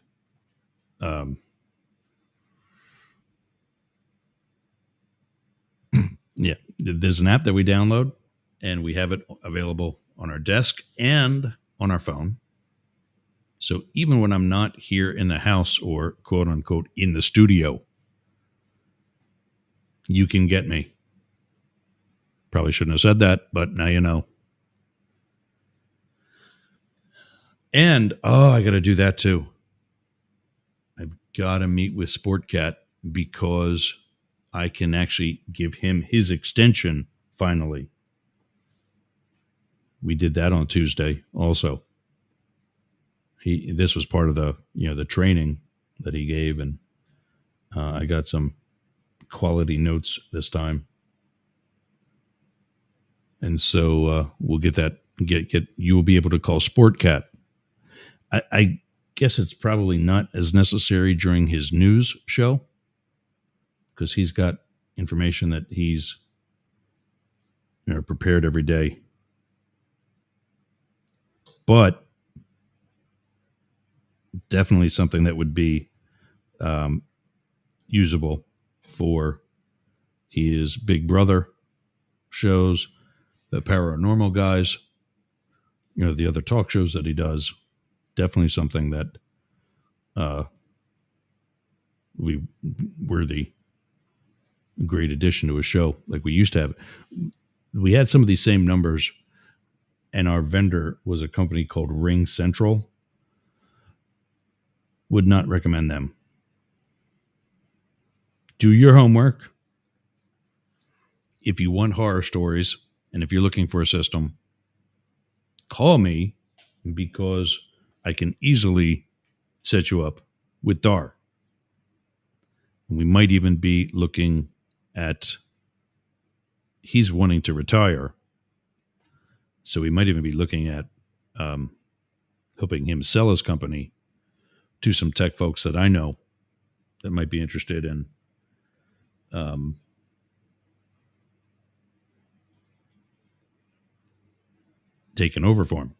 [SPEAKER 1] there's an app that we download, and we have it available on our desk and on our phone. So even when I'm not here in the house or quote unquote in the studio, you can get me. Probably shouldn't have said that, but now you know. And, I got to do that too. I've got to meet with Sportcat because I can actually give him his extension finally. We did that on Tuesday also. This was part of the training that he gave, and I got some quality notes this time. And so we'll get that. You will be able to call Sportcat. I guess it's probably not as necessary during his news show, because he's got information that he's prepared every day. But definitely something that would be usable for his Big Brother shows, the Paranormal guys, the other talk shows that he does. Definitely something that we worthy great addition to a show like we used to have. We had some of these same numbers, and our vendor was a company called Ring Central. Would not recommend them. Do your homework. If you want horror stories, and if you're looking for a system, call me because I can easily set you up with Dar. We might even be looking at, he's wanting to retire. So we might even be looking at helping him sell his company to some tech folks that I know that might be interested in taking over for him.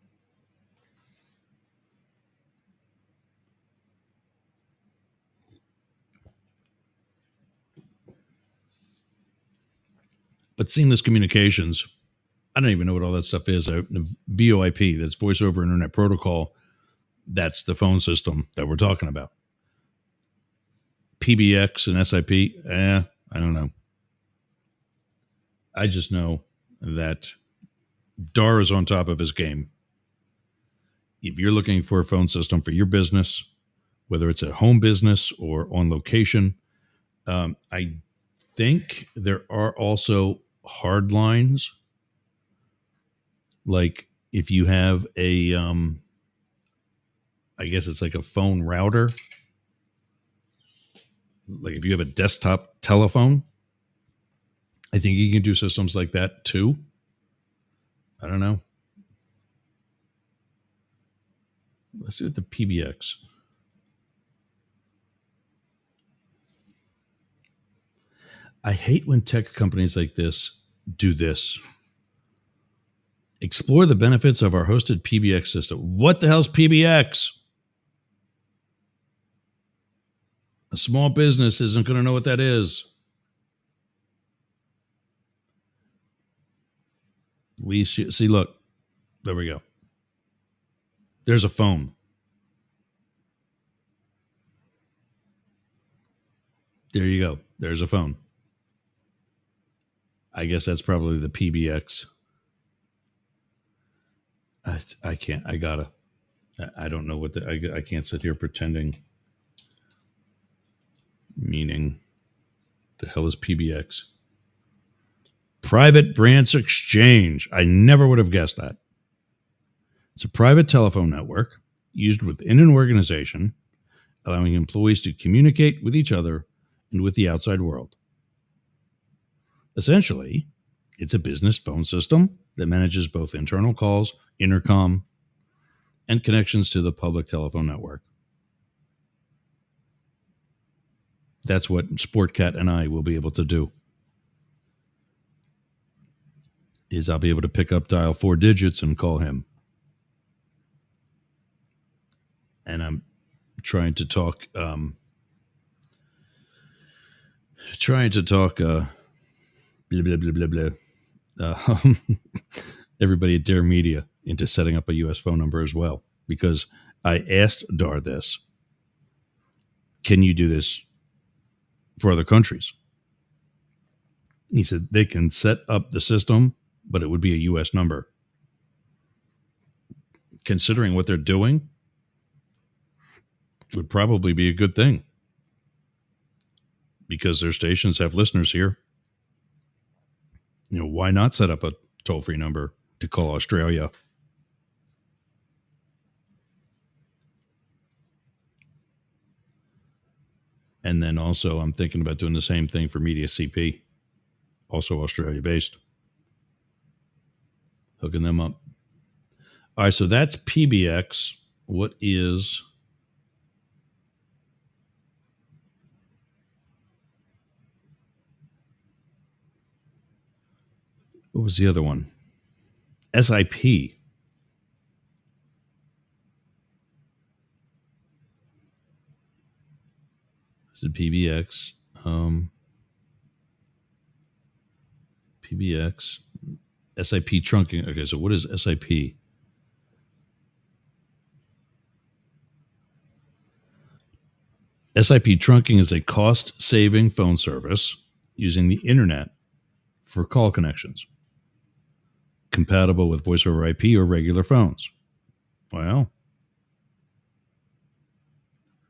[SPEAKER 1] But seamless communications, I don't even know what all that stuff is. VoIP, that's voice over internet protocol. That's the phone system that we're talking about. PBX and SIP, I don't know. I just know that Dar is on top of his game. If you're looking for a phone system for your business, whether it's a home business or on location, I think there are also hard lines. Like if you have a, I guess it's like a phone router. Like if you have a desktop telephone, I think you can do systems like that too. I don't know. Let's see what the PBX. I hate when tech companies like this do this. Explore the benefits of our hosted PBX system. What the hell's PBX? A small business isn't going to know what that is. See, look. There we go. There's a phone. There you go. There's a phone. I guess that's probably the PBX. I can't. I gotta. I don't know what I can't sit here pretending. Meaning, the hell is PBX? Private Branch Exchange. I never would have guessed that. It's a private telephone network used within an organization, allowing employees to communicate with each other and with the outside world. Essentially, it's a business phone system that manages both internal calls, intercom, and connections to the public telephone network. That's what Sportcat and I will be able to do. Is I'll be able to pick up, dial 4 digits, and call him. And I'm trying to talk, blah, blah, blah, blah, blah. Everybody at Dare Media into setting up a U.S. phone number as well. Because I asked Dar this. Can you do this for other countries? He said they can set up the system, but it would be a U.S. number. Considering what they're doing, would probably be a good thing. Because their stations have listeners here. You know, why not set up a toll-free number to call Australia? And then also I'm thinking about doing the same thing for Media CP, also Australia-based. Hooking them up. All right, so that's PBX. What was the other one? SIP. Is it PBX? PBX. SIP trunking. Okay, so what is SIP? SIP trunking is a cost-saving phone service using the internet for call connections, compatible with voice over IP or regular phones. Well,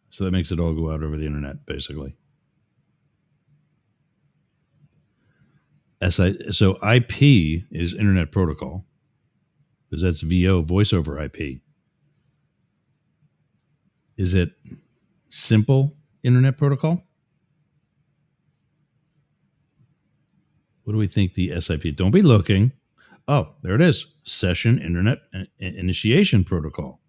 [SPEAKER 1] so that makes it all go out over the internet, basically. So IP is Internet Protocol. because that's VO, voice over IP. Is it simple internet protocol? What do we think the SIP? Don't be looking. Oh, there it is. Session Internet Initiation Protocol.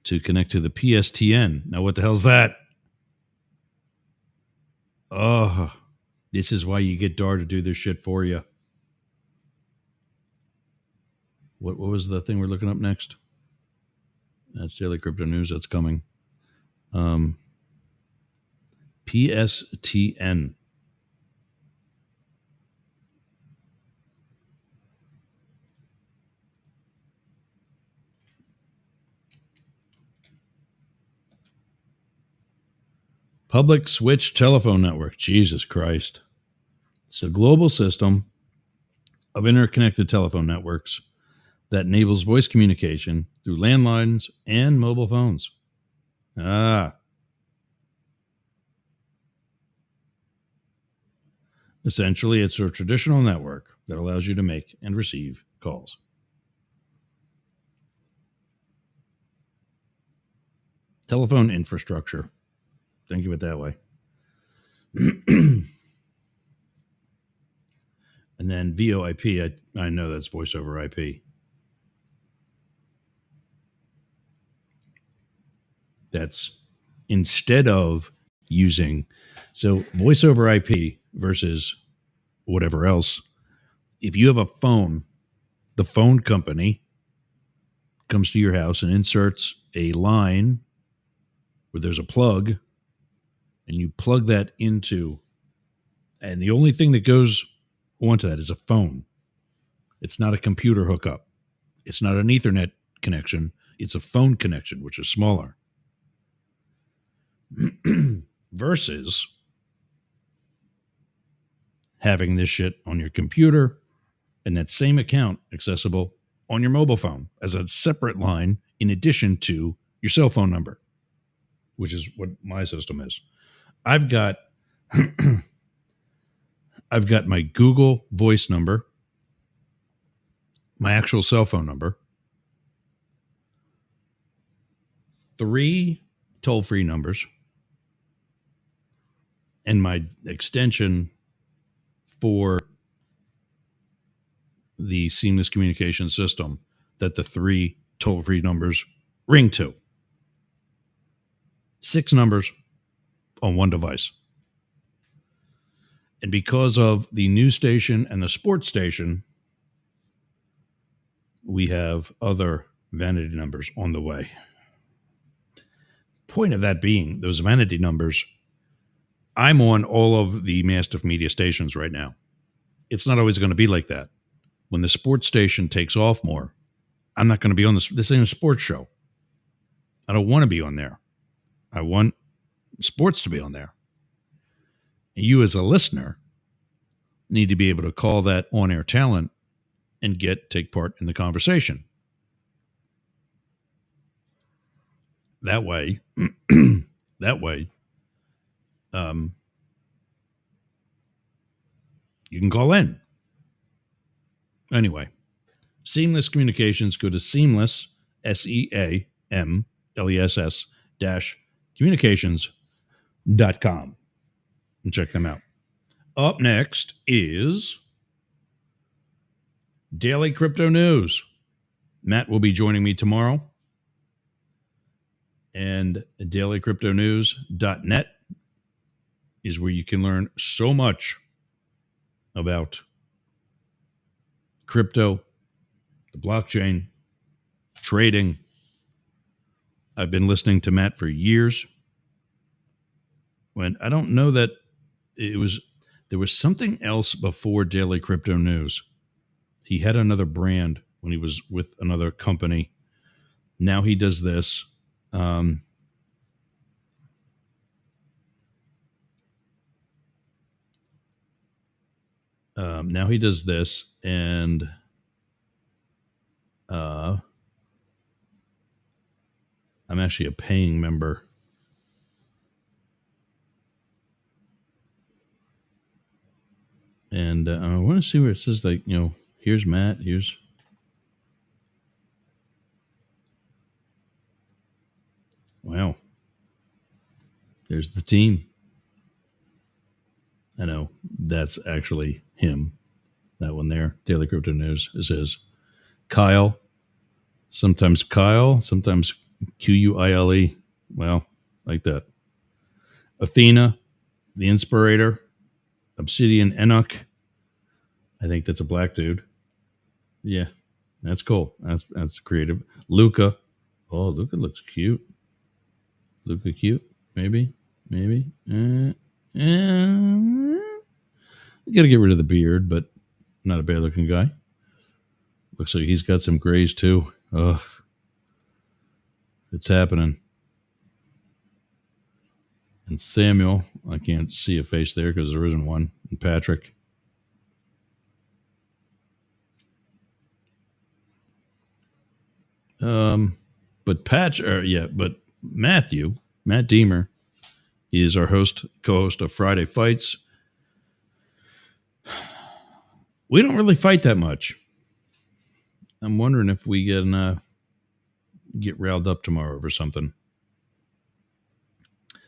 [SPEAKER 1] To connect to the PSTN. Now, what the hell's that? Oh, this is why you get DAR to do this shit for you. What was the thing we're looking up next? That's Daily Crypto News. That's coming. PSTN. Public Switch Telephone Network. Jesus Christ. It's a global system of interconnected telephone networks that enables voice communication through landlines and mobile phones. Essentially, it's a traditional network that allows you to make and receive calls. Telephone infrastructure. Think of it that way. And then VoIP, I know that's voice over IP. That's instead of using, so voice over IP versus whatever else. If you have a phone, the phone company comes to your house and inserts a line where there's a plug, and you plug that into, and the only thing that goes onto that is a phone. It's not a computer hookup. It's not an Ethernet connection. It's a phone connection, which is smaller. Versus having this shit on your computer and that same account accessible on your mobile phone as a separate line in addition to your cell phone number, which is what my system is. I've got my Google Voice number, my actual cell phone number, 3 toll-free numbers, and my extension for the seamless communication system that the 3 toll-free numbers ring to. 6 numbers on one device. And because of the news station and the sports station, we have other vanity numbers on the way. Point of that being, those vanity numbers, I'm on all of the Mastiff media stations right now. It's not always going to be like that. When the sports station takes off more, I'm not going to be on this. This ain't a sports show. I don't want to be on there. I want sports to be on there. And you as a listener need to be able to call that on-air talent and take part in the conversation. That way, you can call in. Anyway, Seamless Communications, go to Seamless, SEAMLESS communications.com and check them out. Up next is Daily Crypto News. Matt will be joining me tomorrow. And dailycryptonews.net is where you can learn so much about crypto, the blockchain, trading. I've been listening to Matt for years. When I don't know that there was something else before Daily Crypto News. He had another brand when he was with another company. Now he does this. Now he does this, and I'm actually a paying member. And And I want to see where it says, like, here's Matt, wow, there's the team. I know that's actually him. That one there, Daily Crypto News, is his. Kyle, sometimes Quile. Well, like that. Athena, the Inspirator, Obsidian Enoch. I think that's a black dude. Yeah, that's cool. That's creative. Luca. Oh, Luca looks cute. Luca cute. Maybe. You got to get rid of the beard, but not a bad looking guy. Looks like he's got some grays too. Ugh. It's happening. And Samuel, I can't see a face there because there isn't one. And Patrick. But Matt Deemer, is our co-host of Friday Fights. We don't really fight that much. I'm wondering if we can get riled up tomorrow over something.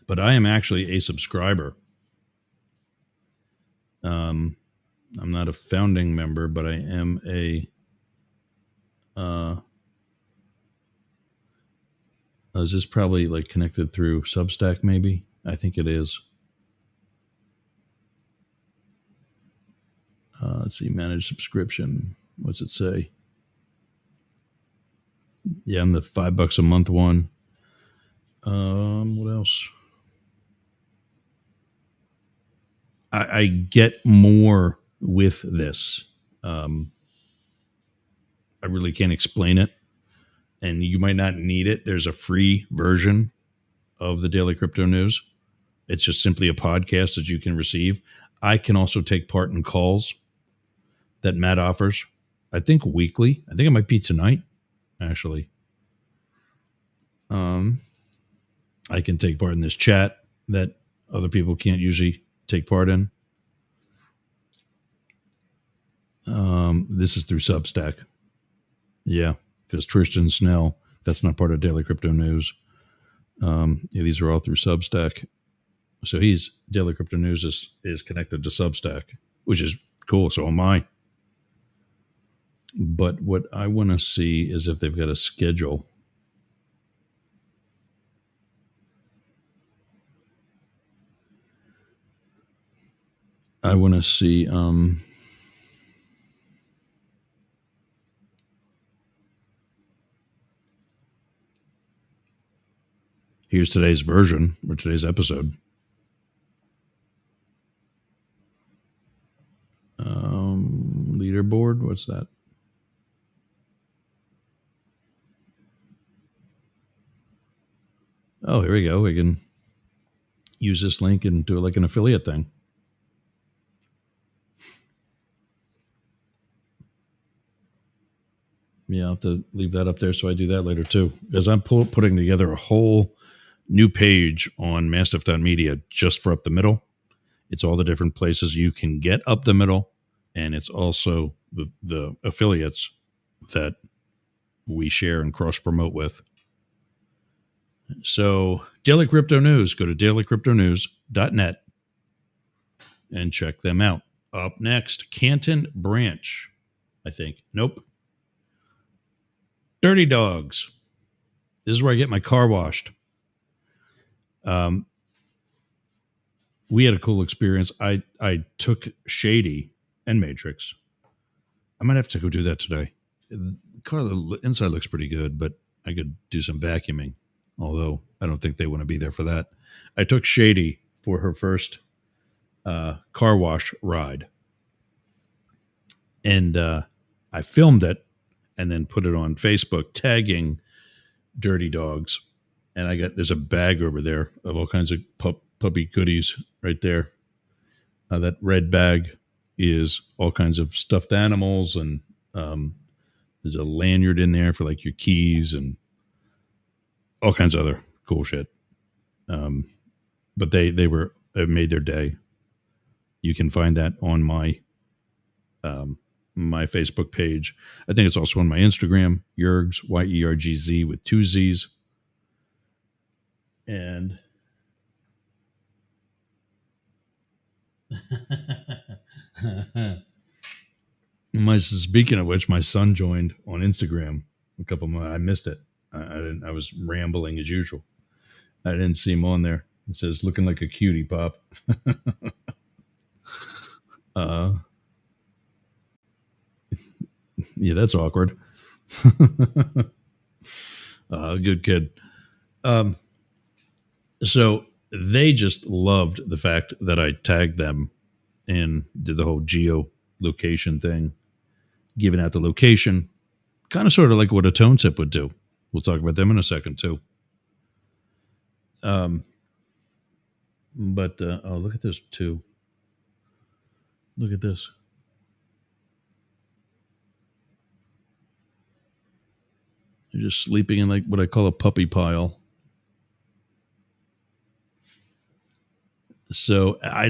[SPEAKER 1] But I am actually a subscriber. I'm not a founding member, but I am a. Is this probably like connected through Substack? Maybe, I think it is. Let's see, manage subscription. What's it say? Yeah, I'm the $5 a month one. What else? I get more with this. I really can't explain it, and you might not need it. There's a free version of the Daily Crypto News. It's just simply a podcast that you can receive. I can also take part in calls that Matt offers. I think weekly. I think it might be tonight, actually. I can take part in this chat that other people can't usually take part in. This is through Substack. Yeah, because Tristan Snell, that's not part of Daily Crypto News. These are all through Substack. So Daily Crypto News is connected to Substack, which is cool. So am I. But what I want to see is if they've got a schedule. I want to see here's today's version or today's episode. Leaderboard, what's that? Oh, here we go. We can use this link and do it like an affiliate thing. Yeah, I'll have to leave that up there so I do that later too. Because I'm putting together a whole new page on Mastiff.media just for Up the Middle. It's all the different places you can get Up the Middle, and it's also the affiliates that we share and cross-promote with. So, Daily Crypto News, go to dailycryptonews.net and check them out. Up next, Canton Branch, I think. Nope. Dirty Dogs. This is where I get my car washed. We had a cool experience. I took Shady and Matrix. I might have to go do that today. The car, the inside looks pretty good, but I could do some vacuuming. Although I don't think they want to be there for that. I took Shady for her first car wash ride. And I filmed it and then put it on Facebook, tagging Dirty Dogs. And there's a bag over there of all kinds of puppy goodies right there. That red bag is all kinds of stuffed animals, and there's a lanyard in there for like your keys and all kinds of other cool shit. But they made their day. You can find that on my my Facebook page. I think it's also on my Instagram, Yergz, Yergz with 2 Z's. And speaking of which, my son joined on Instagram a couple months. I missed it. I was rambling as usual. I didn't see him on there. It says looking like a cutie, Pop. Yeah, that's awkward. Good kid. So they just loved the fact that I tagged them and did the whole geolocation thing, giving out the location, kind of sort of like what a tone tip would do. We'll talk about them in a second too. But oh, look at this too. Look at this. They're just sleeping in like what I call a puppy pile. So I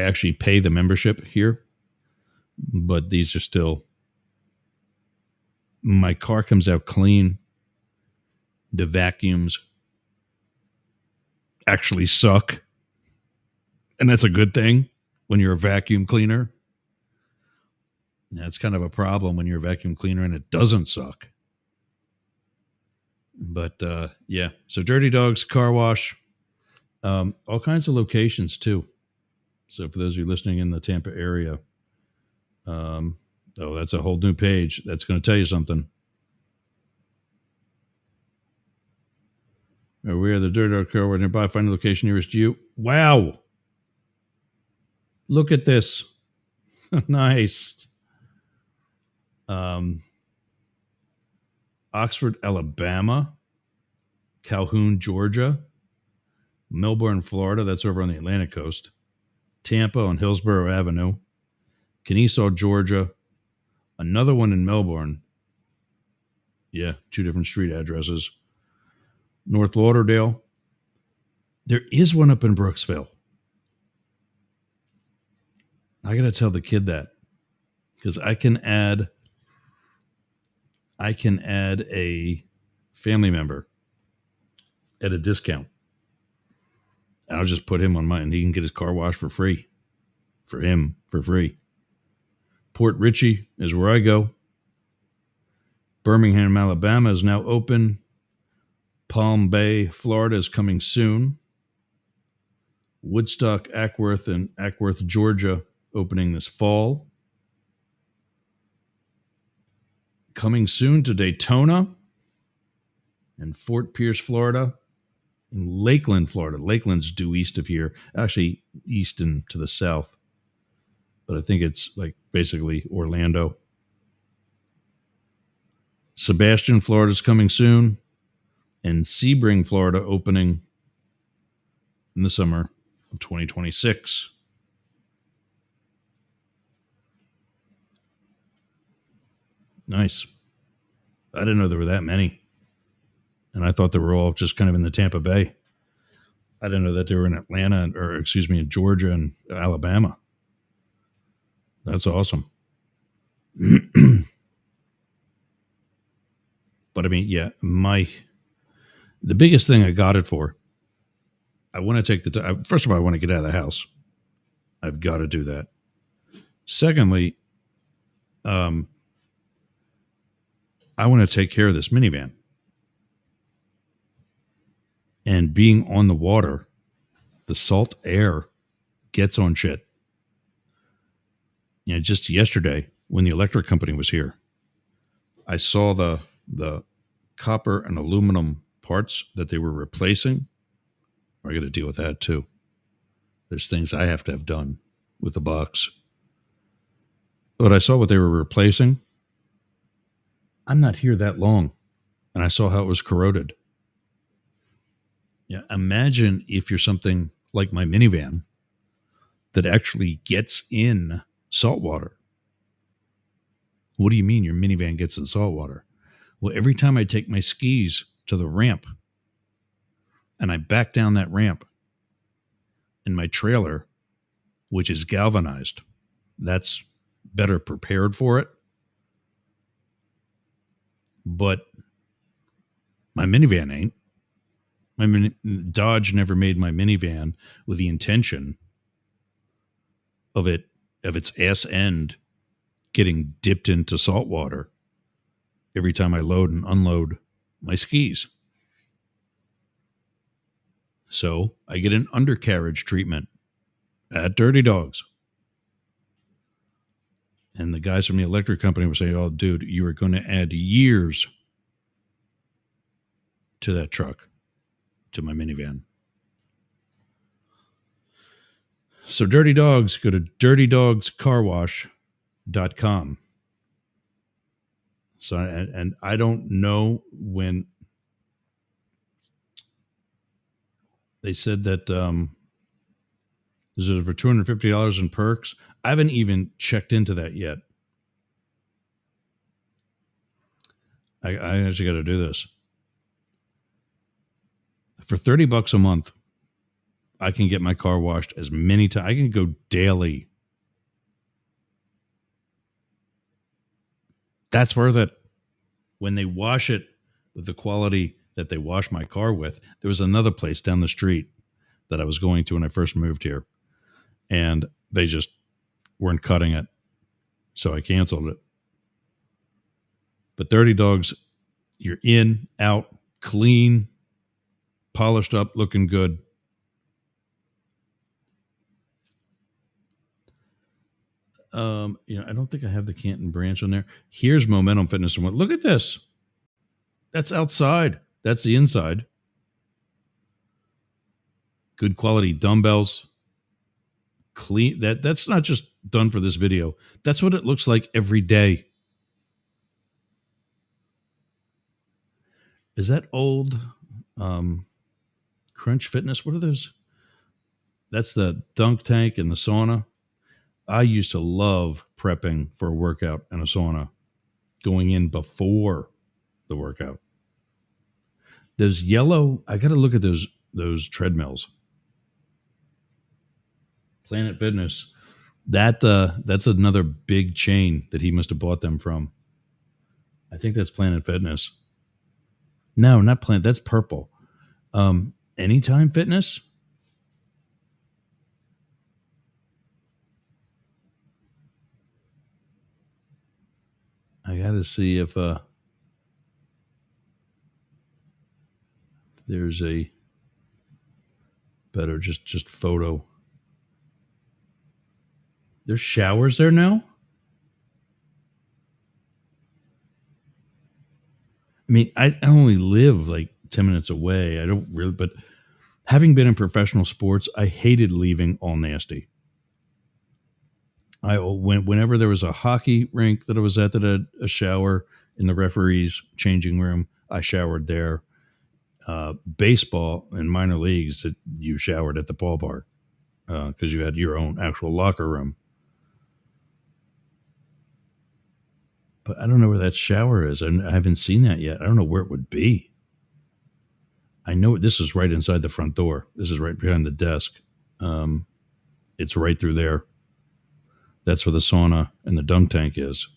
[SPEAKER 1] actually pay the membership here, but these are still, my car comes out clean. The vacuums actually suck. And that's a good thing when you're a vacuum cleaner. That's kind of a problem when you're a vacuum cleaner and it doesn't suck. But yeah, so Dirty Dogs Car Wash, all kinds of locations too. So for those of you listening in the Tampa area, that's a whole new page. That's going to tell you something. We are the Dirty Dog Car Wash nearby. Find the location nearest you. Wow. Look at this. Nice. Oxford, Alabama, Calhoun, Georgia, Melbourne, Florida. That's over on the Atlantic coast. Tampa on Hillsborough Avenue, Kennesaw, Georgia, another one in Melbourne. Yeah, 2 different street addresses. North Lauderdale. There is one up in Brooksville. I got to tell the kid that because I can add a family member at a discount. And I'll just put him on mine. He can get his car washed for free. For him, for free. Port Richey is where I go. Birmingham, Alabama is now open. Palm Bay, Florida is coming soon. Woodstock, Ackworth, and Ackworth, Georgia opening this fall. Coming soon to Daytona and Fort Pierce, Florida, and Lakeland, Florida. Lakeland's due east of here, actually east and to the south. But I think it's like basically Orlando. Sebastian, Florida's coming soon, and Sebring, Florida, opening in the summer of 2026. Nice. I didn't know there were that many. And I thought they were all just kind of in the Tampa Bay. I didn't know that they were in Atlanta, in Georgia and Alabama. That's awesome. But I mean, yeah, the biggest thing I got it for, I want to take the time. First of all, I want to get out of the house. I've got to do that. Secondly, I want to take care of this minivan. And being on the water, the salt air gets on shit. You know, just yesterday when the electric company was here, I saw the copper and aluminum parts that they were replacing. I got to deal with that too. There's things I have to have done with the box. But I saw what they were replacing. I'm not here that long, and I saw how it was corroded. Yeah, imagine if you're something like my minivan that actually gets in salt water. What do you mean your minivan gets in salt water? Well, every time I take my skis to the ramp and I back down that ramp in my trailer, which is galvanized, that's better prepared for it. But my minivan ain't. Dodge never made my minivan with the intention of its ass end getting dipped into salt water every time I load and unload my skis. So I get an undercarriage treatment at Dirty Dogs. And the guys from the electric company were saying, "Oh, dude, you are going to add years to that truck, to my minivan." So Dirty Dogs, go to dirtydogscarwash.com. So, and I don't know when they said that is it for $250 in perks? I haven't even checked into that yet. I actually got to do this. For $30 a month, I can get my car washed as many times. I can go daily. That's worth it. When they wash it with the quality that they wash my car with, there was another place down the street that I was going to when I first moved here, and they just weren't cutting it, so I canceled it. But Dirty Dogs, you're in, out, clean, polished up, looking good. I don't think I have the Canton branch on there. Here's Momentum Fitness. And look at this. That's outside. That's the inside. Good quality dumbbells. Clean. That's not just done for this video. That's what it looks like every day. Is that old Crunch Fitness? What are those? That's the dunk tank and the sauna. I used to love prepping for a workout and a sauna, going in before the workout. Those yellow, I got to look at those treadmills. Planet Fitness, that's another big chain that he must have bought them from. I think that's Planet Fitness. No, not Planet. That's purple. Anytime Fitness. I got to see if there's a better just photo. There's showers there now? I mean, I only live like 10 minutes away. I don't really, but having been in professional sports, I hated leaving all nasty. Whenever there was a hockey rink that I was at that had a shower in the referee's changing room, I showered there. Baseball and minor leagues, you showered at the ballpark because you had your own actual locker room. But I don't know where that shower is. I haven't seen that yet. I don't know where it would be. I know this is right inside the front door. This is right behind the desk. It's right through there. That's where the sauna and the dunk tank is.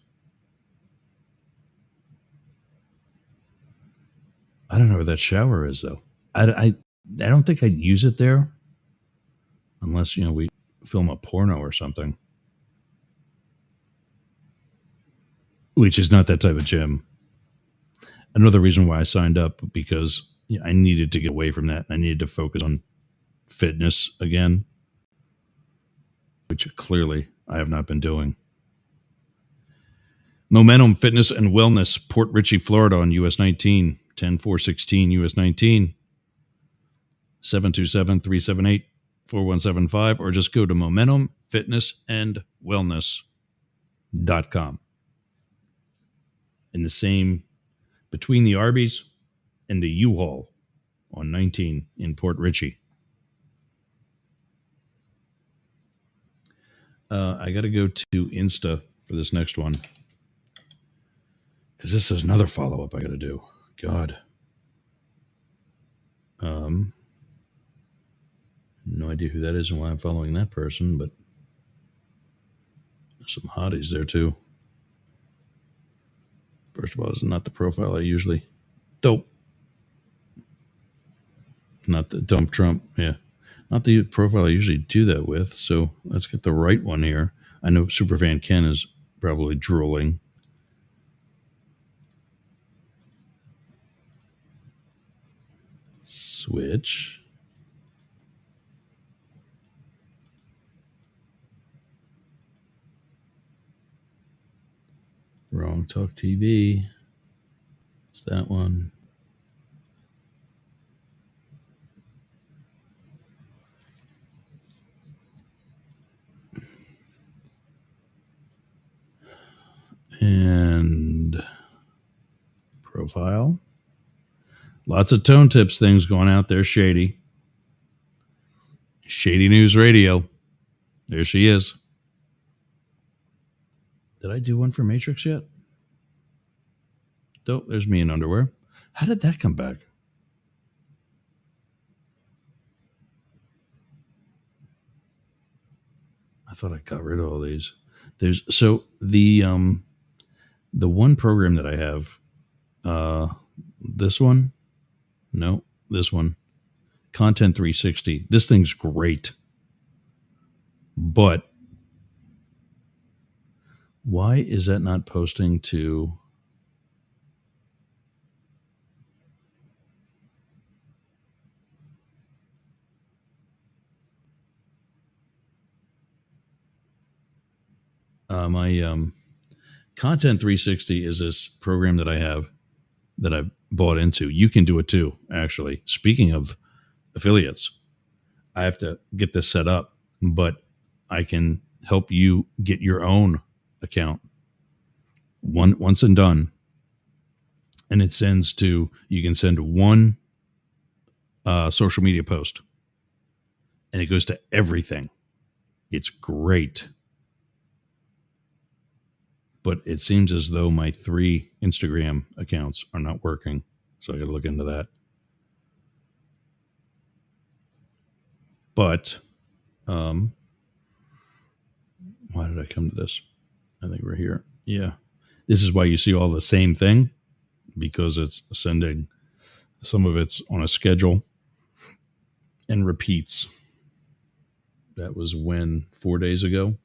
[SPEAKER 1] I don't know where that shower is, though. I don't think I'd use it there unless, we film a porno or something, which is not that type of gym. Another reason why I signed up, because I needed to get away from that. I needed to focus on fitness again, which clearly I have not been doing. Momentum Fitness and Wellness, Port Richey, Florida on US 19, 10416 US 19, 727-378-4175, or just go to momentumfitnessandwellness.com. In the same, between the Arby's and the U-Haul on 19 in Port Richey. I got to go to Insta for this next one, because this is another follow-up I got to do. God. No idea who that is and why I'm following that person, but Some hotties there too. First of all, it's not the profile I usually dope. Not the dump Trump. Yeah. Not the profile I usually do that with. So let's get the right one here. I know Superfan Ken is probably drooling. Switch. Wrong Talk TV. It's that one. And profile. Lots of tone tips things going out there. Shady. Shady News Radio. There she is. Did I do one for Matrix yet? Dope. There's me in underwear. How did that come back? I thought I got rid of all these. There's so the one program that I have, this one, no, this one, Content 360. This thing's great, but why is that not posting to? My Content 360 is this program that I have that I've bought into. You can do it too, actually. Speaking of affiliates, I have to get this set up, but I can help you get your own account once and done. And it sends to, you can send one social media post and it goes to everything. It's great. But it seems as though my 3 Instagram accounts are not working. So I got to look into that. But why did I come to this? I think we're here. Yeah. This is why you see all the same thing, because it's sending, some of it's on a schedule and repeats. That was when 4 days ago.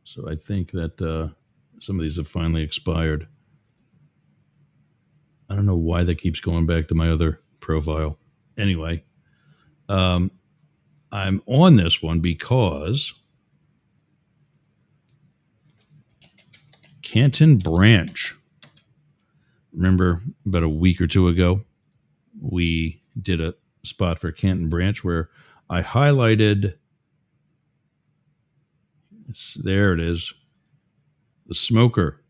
[SPEAKER 1] So I think that some of these have finally expired. I don't know why that keeps going back to my other profile. Anyway, I'm on this one because Canton Branch. Remember about a week or two ago, we did a spot for Canton Branch where I highlighted, there it is, the smoker.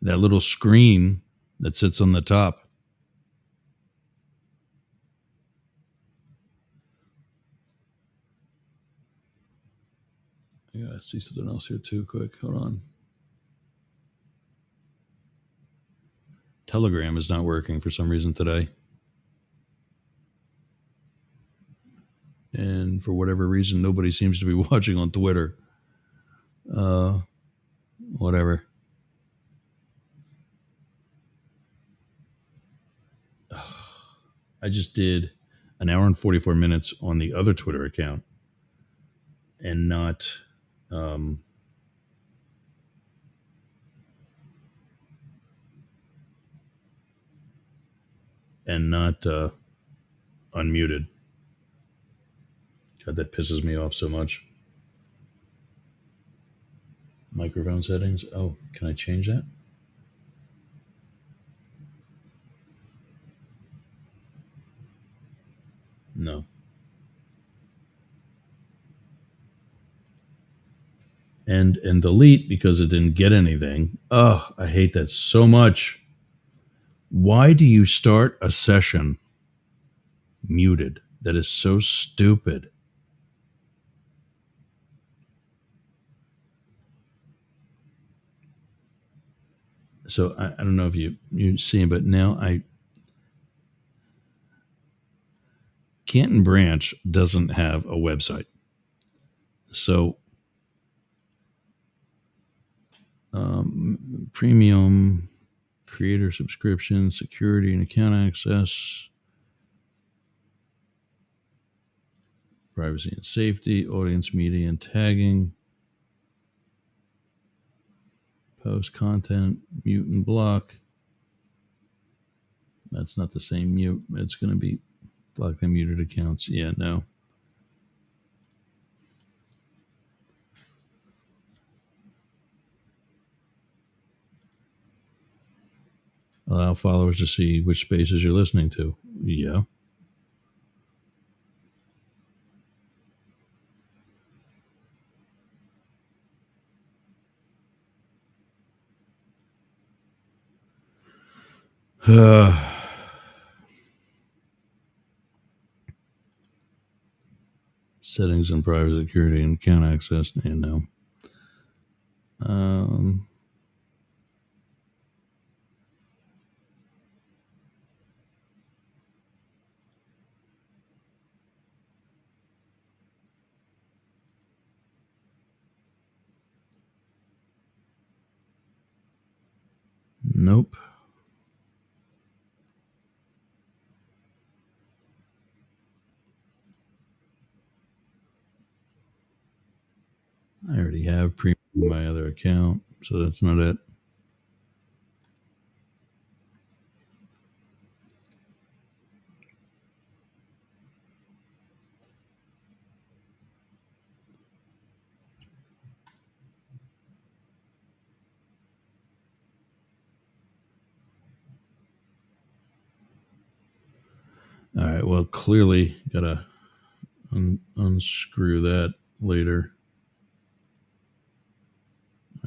[SPEAKER 1] That little screen that sits on the top. Yeah, I see something else here too. Quick, hold on. Telegram is not working for some reason today. And for whatever reason, nobody seems to be watching on Twitter. Whatever. I just did an hour and 44 minutes on the other Twitter account and not unmuted. God, that pisses me off so much. Microphone settings. Oh, can I change that? No. And delete because it didn't get anything. Oh, I hate that so much. Why do you start a session muted? That is so stupid. So I don't know if you see, but now Canton Branch doesn't have a website. So, premium, creator subscription, security and account access, privacy and safety, audience media and tagging, post content, mute and block. That's not the same mute. It's going to be block the muted accounts. Yeah, no. Allow followers to see which spaces you're listening to. Yeah. Settings and private security and account access. Yeah, no. Nope. I already have premium on my other account, so that's not it. All right, well, clearly got to unscrew that later.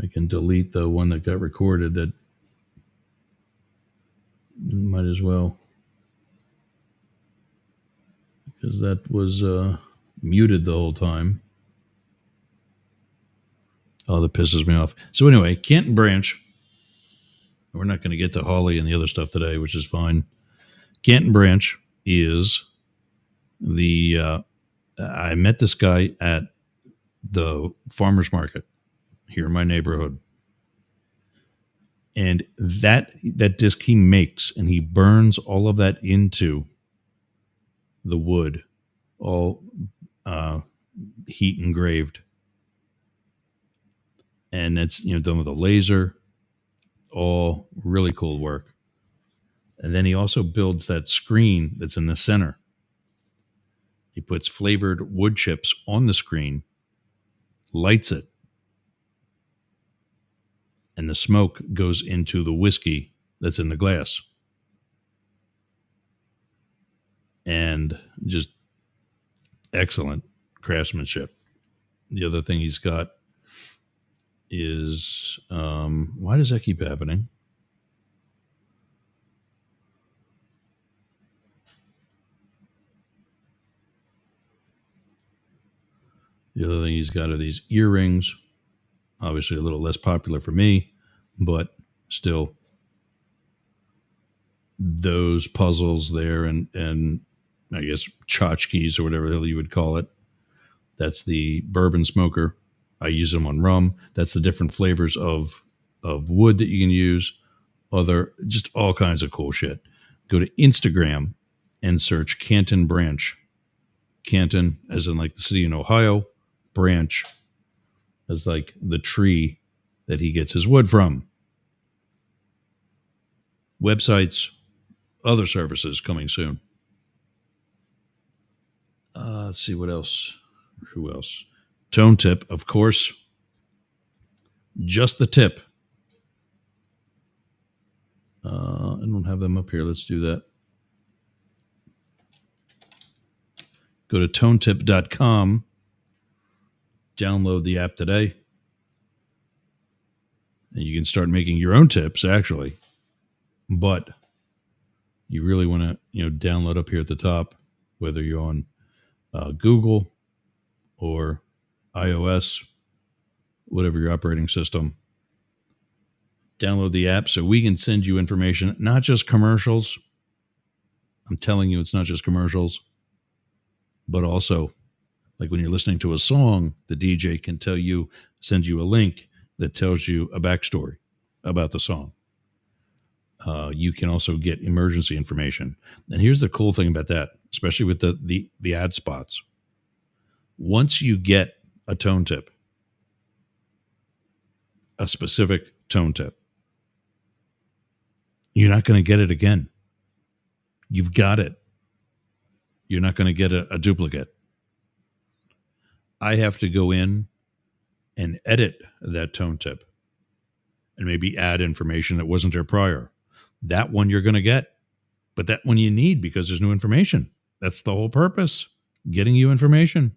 [SPEAKER 1] I can delete the one that got recorded. That might as well, because that was muted the whole time. Oh, that pisses me off. So anyway, Canton Branch. We're not going to get to Holly and the other stuff today, which is fine. Canton Branch is the... I met this guy at the farmer's market here in my neighborhood. And that disc he makes, and he burns all of that into the wood, all heat engraved. And that's, done with a laser, all really cool work. And then he also builds that screen that's in the center. He puts flavored wood chips on the screen, lights it, and the smoke goes into the whiskey that's in the glass. And just excellent craftsmanship. The other thing he's got is, why does that keep happening? The other thing he's got are these earrings. Obviously a little less popular for me, but still those puzzles there and I guess tchotchkes or whatever the hell you would call it. That's the bourbon smoker. I use them on rum. That's the different flavors of wood that you can use. Just all kinds of cool shit. Go to Instagram and search Canton Branch. Canton, as in like the city in Ohio. Branch, as like the tree that he gets his wood from. Websites, other services coming soon. Let's see what else. Who else? Tone tip, of course. Just the tip. I don't have them up here. Let's do that. Go to tonetip.com. Download the app today. And you can start making your own tips, actually. But you really want to, download up here at the top, whether you're on Google or iOS, whatever your operating system. Download the app so we can send you information, not just commercials. I'm telling you, it's not just commercials. but also, like when you're listening to a song, the DJ can send you a link that tells you a backstory about the song. You can also get emergency information. And here's the cool thing about that, especially with the ad spots. Once you get a tone tip, a specific tone tip, you're not going to get it again. You've got it. You're not going to get a duplicate. I have to go in and edit that tone tip and maybe add information that wasn't there prior. That one you're going to get, but that one you need because there's new information. That's the whole purpose, getting you information.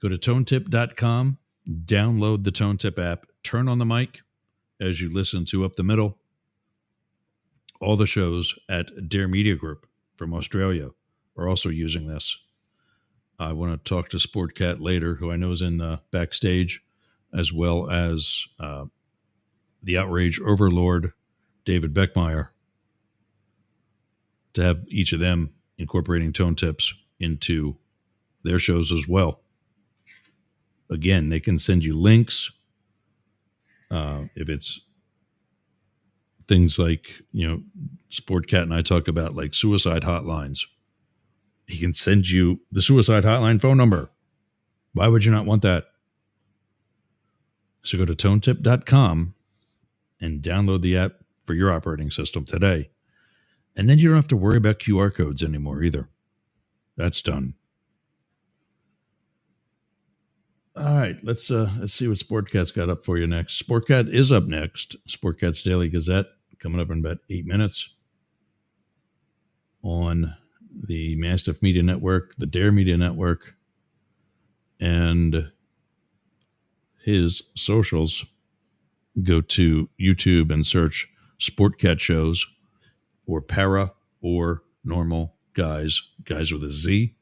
[SPEAKER 1] Go to tonetip.com, download the Tone Tip app, turn on the mic as you listen to Up the Middle. All the shows at Dare Media Group from Australia are also using this. I want to talk to Sportcat later, who I know is in backstage, as well as the outrage overlord, David Beckmeyer, to have each of them incorporating tone tips into their shows as well. Again, they can send you links. If it's things like, Sportcat and I talk about like suicide hotlines, he can send you the suicide hotline phone number. Why would you not want that? So go to tonetip.com and download the app for your operating system today. And then you don't have to worry about QR codes anymore either. That's done. All right, let's see what Sportcat's got up for you next. Sportcat is up next. Sportcat's Daily Gazette coming up in about 8 minutes on the Mastiff Media Network, the Dare Media Network, and his socials. Go to YouTube and search Sportcat shows or para or normal guys with a Z,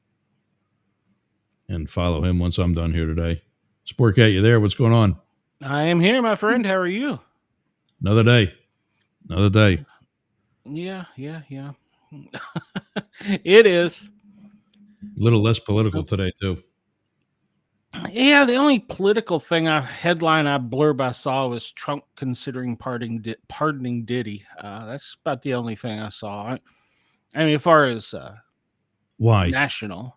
[SPEAKER 1] and follow him once I'm done here today. Sportcat, you there? What's going on?
[SPEAKER 3] I am here, my friend. How are you?
[SPEAKER 1] Another day.
[SPEAKER 3] Yeah. It is.
[SPEAKER 1] A little less political today, too.
[SPEAKER 3] Yeah, the only political headline blurb I saw was Trump considering pardoning Diddy. That's about the only thing I saw. I mean, as far as
[SPEAKER 1] why
[SPEAKER 3] national,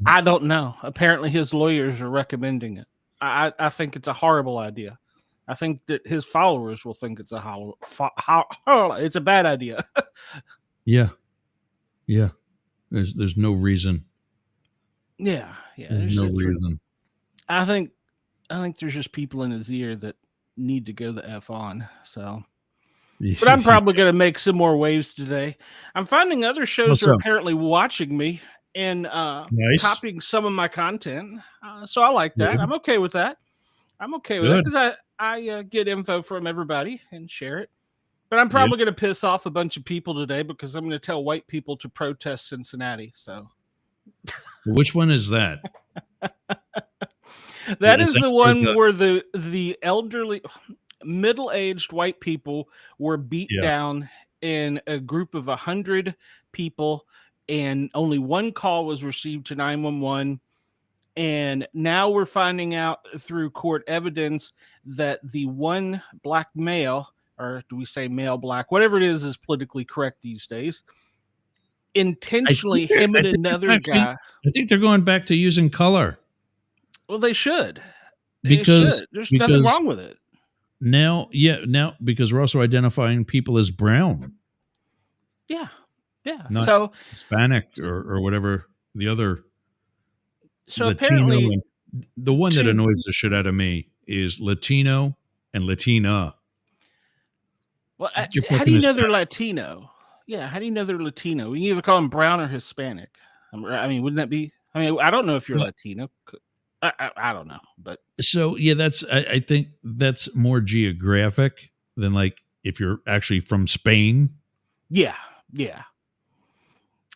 [SPEAKER 3] I don't know. Apparently, his lawyers are recommending it. I think it's a horrible idea. I think that his followers will think it's it's a bad idea.
[SPEAKER 1] Yeah. There's no reason.
[SPEAKER 3] Yeah.
[SPEAKER 1] There's no reason.
[SPEAKER 3] I think there's just people in his ear that need to go the F on. So, but I'm probably going to make some more waves today. I'm finding other shows are apparently watching me and
[SPEAKER 1] nice.
[SPEAKER 3] copying some of my content. So I like that.
[SPEAKER 1] Good.
[SPEAKER 3] I'm okay with that. Because I get info from everybody and share it. But I'm probably going to piss off a bunch of people today because I'm going to tell white people to protest Cincinnati. So,
[SPEAKER 1] which one is that?
[SPEAKER 3] That is the one where the elderly, middle-aged white people were beat down in a group of 100 people, and only one call was received to 911. And now we're finding out through court evidence that the one black male, or do we say male black, whatever it is politically correct these days, intentionally him and another guy.
[SPEAKER 1] I think they're going back to using color.
[SPEAKER 3] Well, they should.
[SPEAKER 1] Because
[SPEAKER 3] there's nothing wrong with it.
[SPEAKER 1] Now, because we're also identifying people as brown.
[SPEAKER 3] Yeah.
[SPEAKER 1] Not
[SPEAKER 3] so
[SPEAKER 1] Hispanic or whatever the other.
[SPEAKER 3] So
[SPEAKER 1] Latino,
[SPEAKER 3] apparently,
[SPEAKER 1] the one that annoys the shit out of me is Latino and Latina.
[SPEAKER 3] Well, how do you know they're Latino? Yeah, how do you know they're Latino? We either call them brown or Hispanic. I mean, wouldn't that be? I mean, I don't know if you're Latino. I don't know, but
[SPEAKER 1] so I think that's more geographic than like if you're actually from Spain.
[SPEAKER 3] Yeah.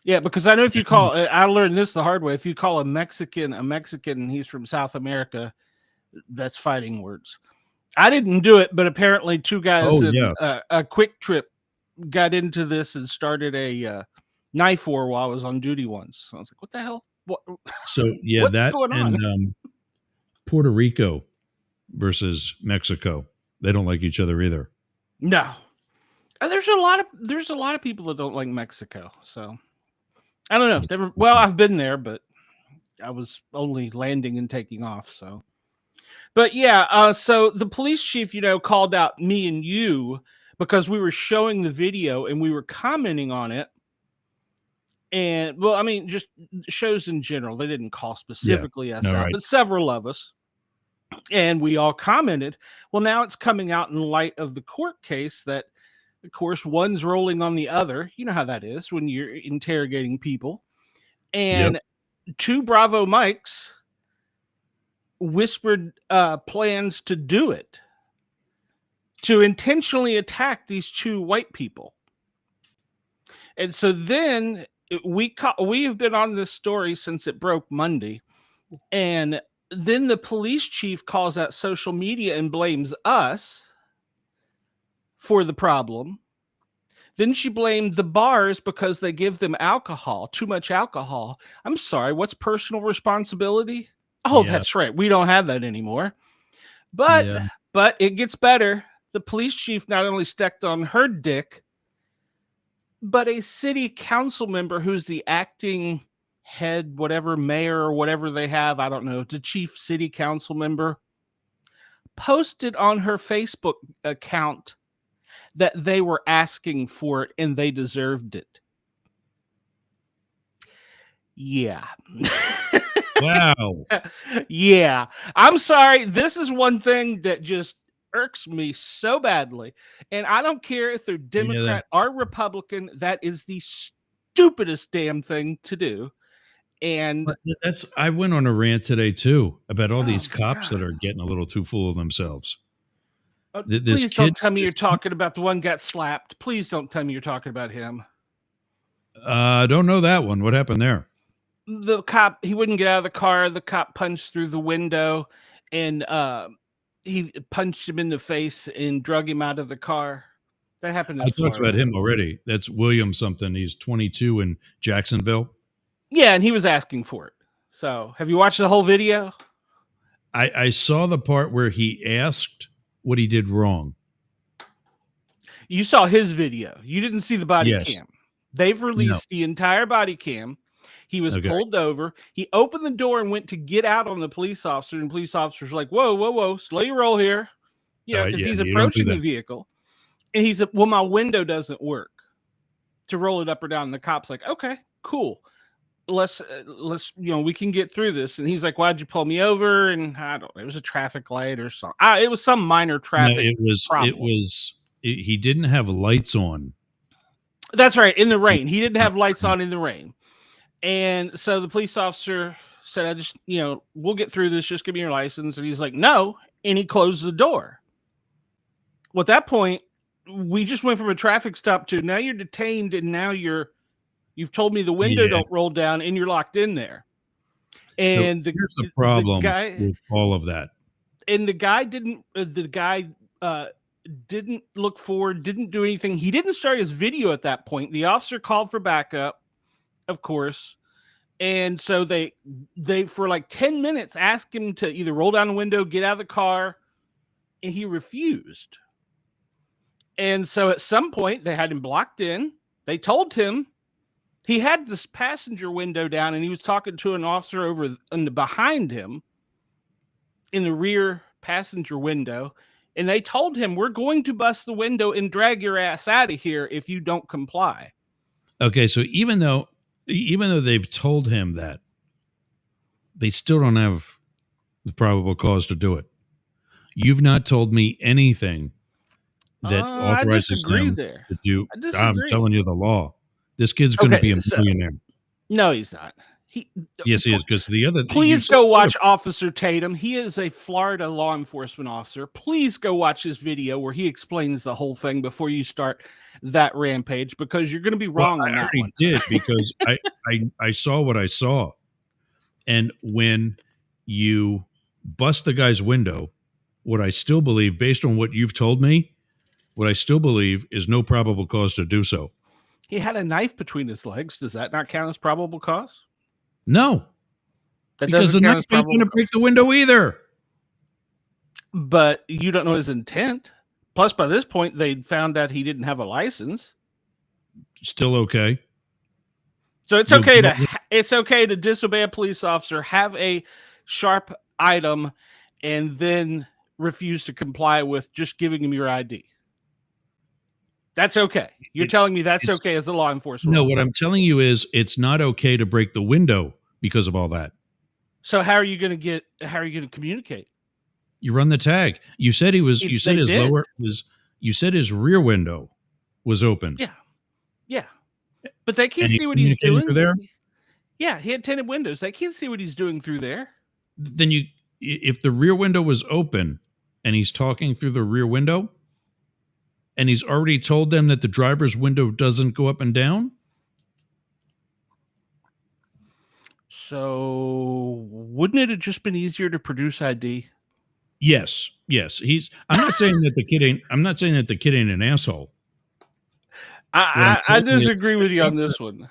[SPEAKER 3] Because I know if you call, I learned this the hard way. If you call a Mexican, and he's from South America, that's fighting words. I didn't do it, but apparently two guys in a Quick Trip got into this and started a knife war while I was on duty once. I was like, what the hell? What?
[SPEAKER 1] So yeah,
[SPEAKER 3] What's
[SPEAKER 1] that
[SPEAKER 3] going on?
[SPEAKER 1] and Puerto Rico versus Mexico. They don't like each other either.
[SPEAKER 3] No. There's a lot of people that don't like Mexico. So I don't know. Well, I've been there, but I was only landing and taking off. So, but yeah. So the police chief, called out me and you because we were showing the video and we were commenting on it. And well, I mean, just shows in general. They didn't call specifically us out, but several of us. And we all commented. Well, now it's coming out in light of the court case that, of course, one's rolling on the other. You know how that is when you're interrogating people. And two Bravo mics whispered plans to do it, to intentionally attack these two white people. And so then we have been on this story since it broke Monday. And then the police chief calls out social media and blames us for the problem. Then she blamed the bars because they give them alcohol, too much alcohol. I'm sorry, what's personal responsibility? Oh, that's right. We don't have that anymore. But it gets better. The police chief not only stepped on her dick, but a city council member who's the acting head, whatever, mayor or whatever they have, I don't know, the chief city council member, posted on her Facebook account that they were asking for it and they deserved it. Yeah.
[SPEAKER 1] Wow.
[SPEAKER 3] Yeah. I'm sorry. This is one thing that just irks me so badly. And I don't care if they're Democrat or Republican. That is the stupidest damn thing to do. And
[SPEAKER 1] I went on a rant today too about all these cops that are getting a little too full of themselves.
[SPEAKER 3] Please don't tell me you're talking about the one got slapped. Please don't tell me you're talking about him.
[SPEAKER 1] I don't know that one. What happened there?
[SPEAKER 3] The cop, he wouldn't get out of the car. The cop punched through the window and he punched him in the face and drug him out of the car. That happened.
[SPEAKER 1] I talked about him already. That's William something. He's 22 in Jacksonville.
[SPEAKER 3] Yeah, and he was asking for it. So have you watched the whole video?
[SPEAKER 1] I saw the part where he asked what he did wrong.
[SPEAKER 3] You saw his video. You didn't see the body cam. They've released the entire body cam. He was pulled over. He opened the door and went to get out on the police officer. And the police officer's like, whoa, whoa, whoa, slow your roll here. Because he's approaching the vehicle. And he said, well, my window doesn't work to roll it up or down. And the cop's like, okay, cool. Let's we can get through this. And he's like, why'd you pull me over? And I don't know, it was a traffic light or something. It was some minor traffic problem.
[SPEAKER 1] He didn't have lights on.
[SPEAKER 3] That's right, in the rain. He didn't have lights on in the rain. And so the police officer said, I just, we'll get through this. Just give me your license. And he's like, no. And he closed the door. Well, at that point, we just went from a traffic stop to now you're detained and now you've told me the window don't roll down and you're locked in there. And
[SPEAKER 1] so here's the problem with all of that.
[SPEAKER 3] And the guy didn't look forward, didn't do anything. He didn't start his video at that point. The officer called for backup, of course. And so they for like 10 minutes asked him to either roll down the window, get out of the car, and he refused. And so at some point they had him blocked in. They told him he had this passenger window down and he was talking to an officer over behind him in the rear passenger window. And they told him, we're going to bust the window and drag your ass out of here if you don't comply.
[SPEAKER 1] Okay, so even though they've told him that, they still don't have the probable cause to do it. You've not told me anything that authorizes them to do. I'm telling you the law. This kid's going to be a millionaire.
[SPEAKER 3] No, he's not.
[SPEAKER 1] Yes, he is. Because the other.
[SPEAKER 3] Please go watch Officer Tatum. He is a Florida law enforcement officer. Please go watch his video where he explains the whole thing before you start that rampage, because you're going to be wrong on that one. I already
[SPEAKER 1] did, because I saw what I saw, and when you bust the guy's window, what I still believe, based on what you've told me, what I still believe is no probable cause to do so.
[SPEAKER 3] He had a knife between his legs. Does that not count as probable cause?
[SPEAKER 1] No.
[SPEAKER 3] That
[SPEAKER 1] Because the
[SPEAKER 3] doesn't count
[SPEAKER 1] knife
[SPEAKER 3] as
[SPEAKER 1] ain't
[SPEAKER 3] probable
[SPEAKER 1] going to
[SPEAKER 3] cause.
[SPEAKER 1] break the window either.
[SPEAKER 3] But you don't know his intent. Plus, by this point, they found out he didn't have a license.
[SPEAKER 1] Still okay.
[SPEAKER 3] So it's okay to disobey a police officer, have a sharp item, and then refuse to comply with just giving him your ID. That's okay. You're telling me that's okay as a law enforcement.
[SPEAKER 1] No, what I'm telling you is it's not okay to break the window because of all that.
[SPEAKER 3] So how are you going to communicate?
[SPEAKER 1] You run the tag. You said you said his rear window was open.
[SPEAKER 3] Yeah. Yeah. But they can't see what he's doing
[SPEAKER 1] through there.
[SPEAKER 3] Yeah, he had tinted windows. They can't see what he's doing through there.
[SPEAKER 1] Then if the rear window was open and he's talking through the rear window and he's already told them that the driver's window doesn't go up and down.
[SPEAKER 3] So wouldn't it have just been easier to produce ID?
[SPEAKER 1] Yes. I'm not saying that the kid ain't an asshole.
[SPEAKER 3] I disagree with you on this one.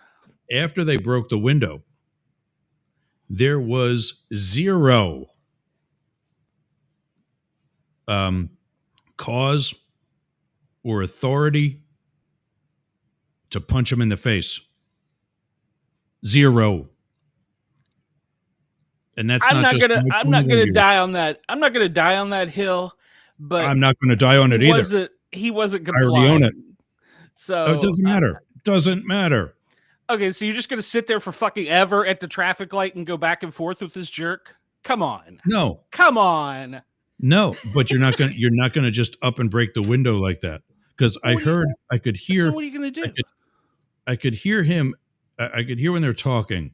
[SPEAKER 1] After they broke the window, there was zero cause or authority to punch him in the face. Zero. And that's
[SPEAKER 3] I'm not gonna die on that. I'm not gonna die on that hill, but
[SPEAKER 1] I'm not gonna die on it either.
[SPEAKER 3] He wasn't
[SPEAKER 1] complying.
[SPEAKER 3] I already own
[SPEAKER 1] it.
[SPEAKER 3] So
[SPEAKER 1] it doesn't matter. Doesn't matter.
[SPEAKER 3] Okay, so you're just gonna sit there for fucking ever at the traffic light and go back and forth with this jerk? Come on.
[SPEAKER 1] No.
[SPEAKER 3] Come on.
[SPEAKER 1] No, but you're not gonna just up and break the window like that. Because I could hear.
[SPEAKER 3] So what are you gonna do?
[SPEAKER 1] I could hear him. I could hear when they're talking,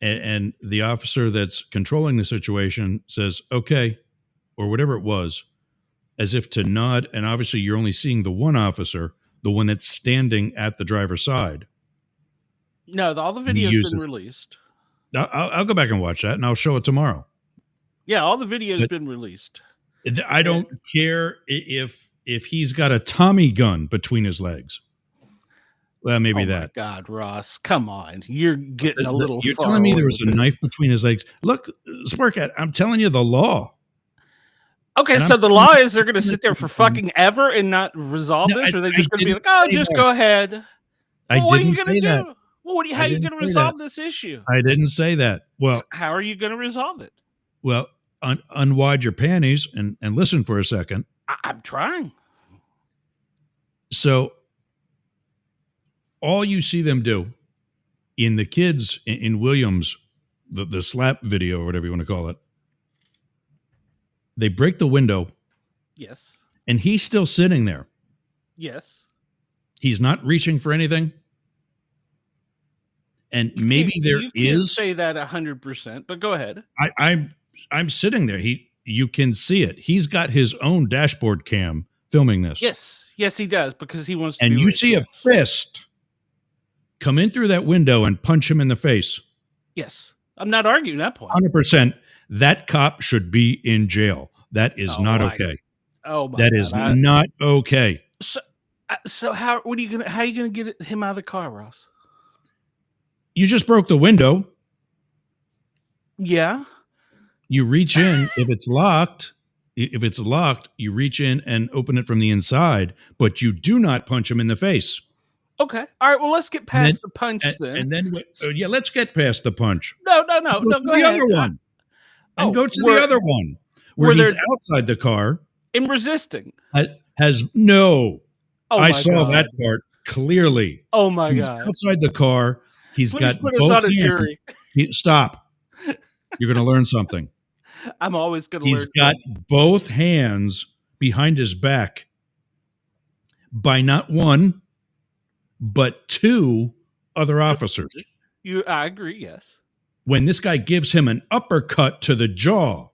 [SPEAKER 1] and the officer that's controlling the situation says, "Okay," or whatever it was, as if to nod. And obviously, you're only seeing the one officer, the one that's standing at the driver's side.
[SPEAKER 3] No, all the video's been released.
[SPEAKER 1] I'll go back and watch that, and I'll show it tomorrow.
[SPEAKER 3] Yeah, all the video's been released.
[SPEAKER 1] I don't care if he's got a Tommy gun between his legs. Well, maybe that.
[SPEAKER 3] My God, Ross, come on. You're getting a little
[SPEAKER 1] You're
[SPEAKER 3] far
[SPEAKER 1] telling me there
[SPEAKER 3] away
[SPEAKER 1] was a
[SPEAKER 3] with
[SPEAKER 1] knife between his legs. Look, Smirkat, I'm telling you the law.
[SPEAKER 3] Okay,
[SPEAKER 1] And
[SPEAKER 3] so the law is they're going to sit there for fucking ever and not resolve this? Or are they just going to be like, oh, just go ahead?
[SPEAKER 1] I didn't say that.
[SPEAKER 3] Well, how are you going to resolve this issue?
[SPEAKER 1] I didn't say that. Well,
[SPEAKER 3] how are you going to resolve it?
[SPEAKER 1] Well, unwad your panties and listen for a second.
[SPEAKER 3] I'm trying.
[SPEAKER 1] So all you see them do in the kids in Williams, the slap video or whatever you want to call it, they break the window.
[SPEAKER 3] Yes.
[SPEAKER 1] And he's still sitting there.
[SPEAKER 3] Yes.
[SPEAKER 1] He's not reaching for anything. And maybe there is.
[SPEAKER 3] You can't say that 100%, but go ahead.
[SPEAKER 1] I'm sitting there. You can see it. He's got his own dashboard cam filming this.
[SPEAKER 3] Yes, he does, because he wants to.
[SPEAKER 1] And you see a fist come in through that window and punch him in the face.
[SPEAKER 3] Yes, I'm not arguing that point.
[SPEAKER 1] 100%. That cop should be in jail. That is not okay.
[SPEAKER 3] Oh my!
[SPEAKER 1] That is not okay.
[SPEAKER 3] So how are you gonna get him out of the car, Ross?
[SPEAKER 1] You just broke the window.
[SPEAKER 3] Yeah.
[SPEAKER 1] You reach in if it's locked. If it's locked, you reach in and open it from the inside, but you do not punch him in the face.
[SPEAKER 3] Okay. All right. Well, let's get past the punch then.
[SPEAKER 1] And then, let's get past the punch.
[SPEAKER 3] No. Go ahead.
[SPEAKER 1] The other one. And go to the other one where he's outside the car.
[SPEAKER 3] And resisting.
[SPEAKER 1] No.
[SPEAKER 3] Oh,
[SPEAKER 1] I saw that part clearly.
[SPEAKER 3] Oh, my
[SPEAKER 1] God. Outside the car. He's got
[SPEAKER 3] put us on a jury.
[SPEAKER 1] Stop. You're going to learn something.
[SPEAKER 3] I'm always going to learn.
[SPEAKER 1] He's got both hands behind his back by not one, but two other officers.
[SPEAKER 3] I agree, yes.
[SPEAKER 1] When this guy gives him an uppercut to the jaw.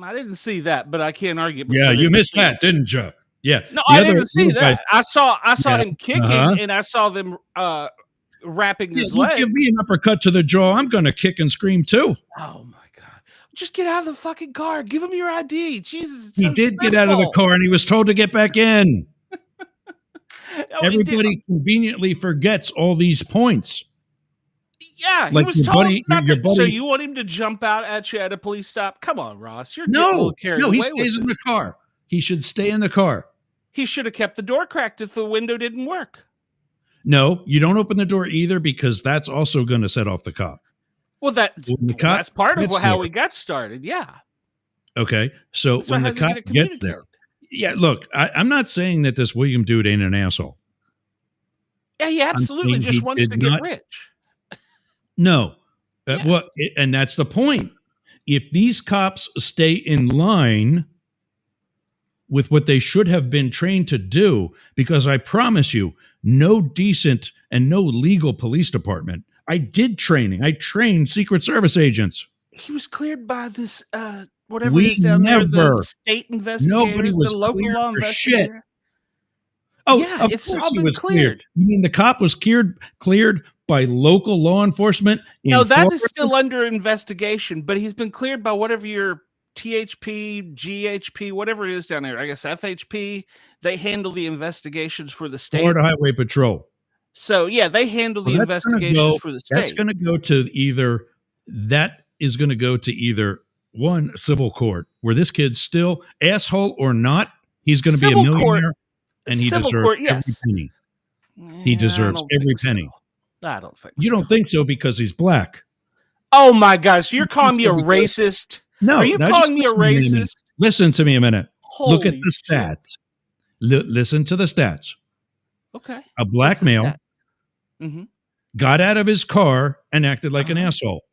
[SPEAKER 3] I didn't see that, but I can't argue.
[SPEAKER 1] Yeah, you missed that, didn't you? Yeah.
[SPEAKER 3] No, I didn't see that. I saw him kicking, and I saw them wrapping his legs.
[SPEAKER 1] You give me an uppercut to the jaw, I'm going to kick and scream too.
[SPEAKER 3] Oh, my God. Just get out of the fucking car. Give him your ID. Jesus.
[SPEAKER 1] He did get out of the car, and he was told to get back in. everybody conveniently forgets all these points.
[SPEAKER 3] Yeah, he
[SPEAKER 1] like
[SPEAKER 3] was told not
[SPEAKER 1] your
[SPEAKER 3] to.
[SPEAKER 1] buddy.
[SPEAKER 3] So you want him to jump out at you at a police stop? Come on, Ross. You're getting a
[SPEAKER 1] No,
[SPEAKER 3] little carried
[SPEAKER 1] no,
[SPEAKER 3] away
[SPEAKER 1] he stays
[SPEAKER 3] with
[SPEAKER 1] in
[SPEAKER 3] it.
[SPEAKER 1] the car. He should stay in the car.
[SPEAKER 3] He should have kept the door cracked if the window didn't work.
[SPEAKER 1] No, you don't open the door either, because that's also going to set off the cop.
[SPEAKER 3] Well, that's part of how we got started. Yeah.
[SPEAKER 1] Okay. So when the cop gets there, yeah, look, I'm not saying that this William dude ain't an asshole.
[SPEAKER 3] Yeah, he absolutely just wants to get rich.
[SPEAKER 1] No. Yes. And that's the point. If these cops stay in line with what they should have been trained to do, because I promise you, no decent and no legal police department. I did training. I trained Secret Service agents.
[SPEAKER 3] He was cleared by this, whatever it is down there, the state investigator,
[SPEAKER 1] nobody was
[SPEAKER 3] the local law
[SPEAKER 1] for
[SPEAKER 3] investigator.
[SPEAKER 1] Shit. Oh,
[SPEAKER 3] yeah,
[SPEAKER 1] of course he was cleared. You mean the cop was cleared by local law enforcement?
[SPEAKER 3] No, that is still under investigation, but he's been cleared by whatever your THP, GHP, whatever it is down there. I guess FHP. They handle the investigations for the state.
[SPEAKER 1] Florida Highway Patrol.
[SPEAKER 3] So yeah, they handle the investigations for the state.
[SPEAKER 1] That's going to go to either one, civil court, where this kid's still asshole or not, he's going to be a millionaire. And he deserves every penny. He deserves every penny.
[SPEAKER 3] I don't think
[SPEAKER 1] you don't think so because he's black.
[SPEAKER 3] Oh my gosh, you're calling me a racist?
[SPEAKER 1] No,
[SPEAKER 3] are you calling me a racist?
[SPEAKER 1] Listen to me a minute. Look at the stats. Listen to the stats.
[SPEAKER 3] Okay.
[SPEAKER 1] A black male got out of his car and acted like an asshole.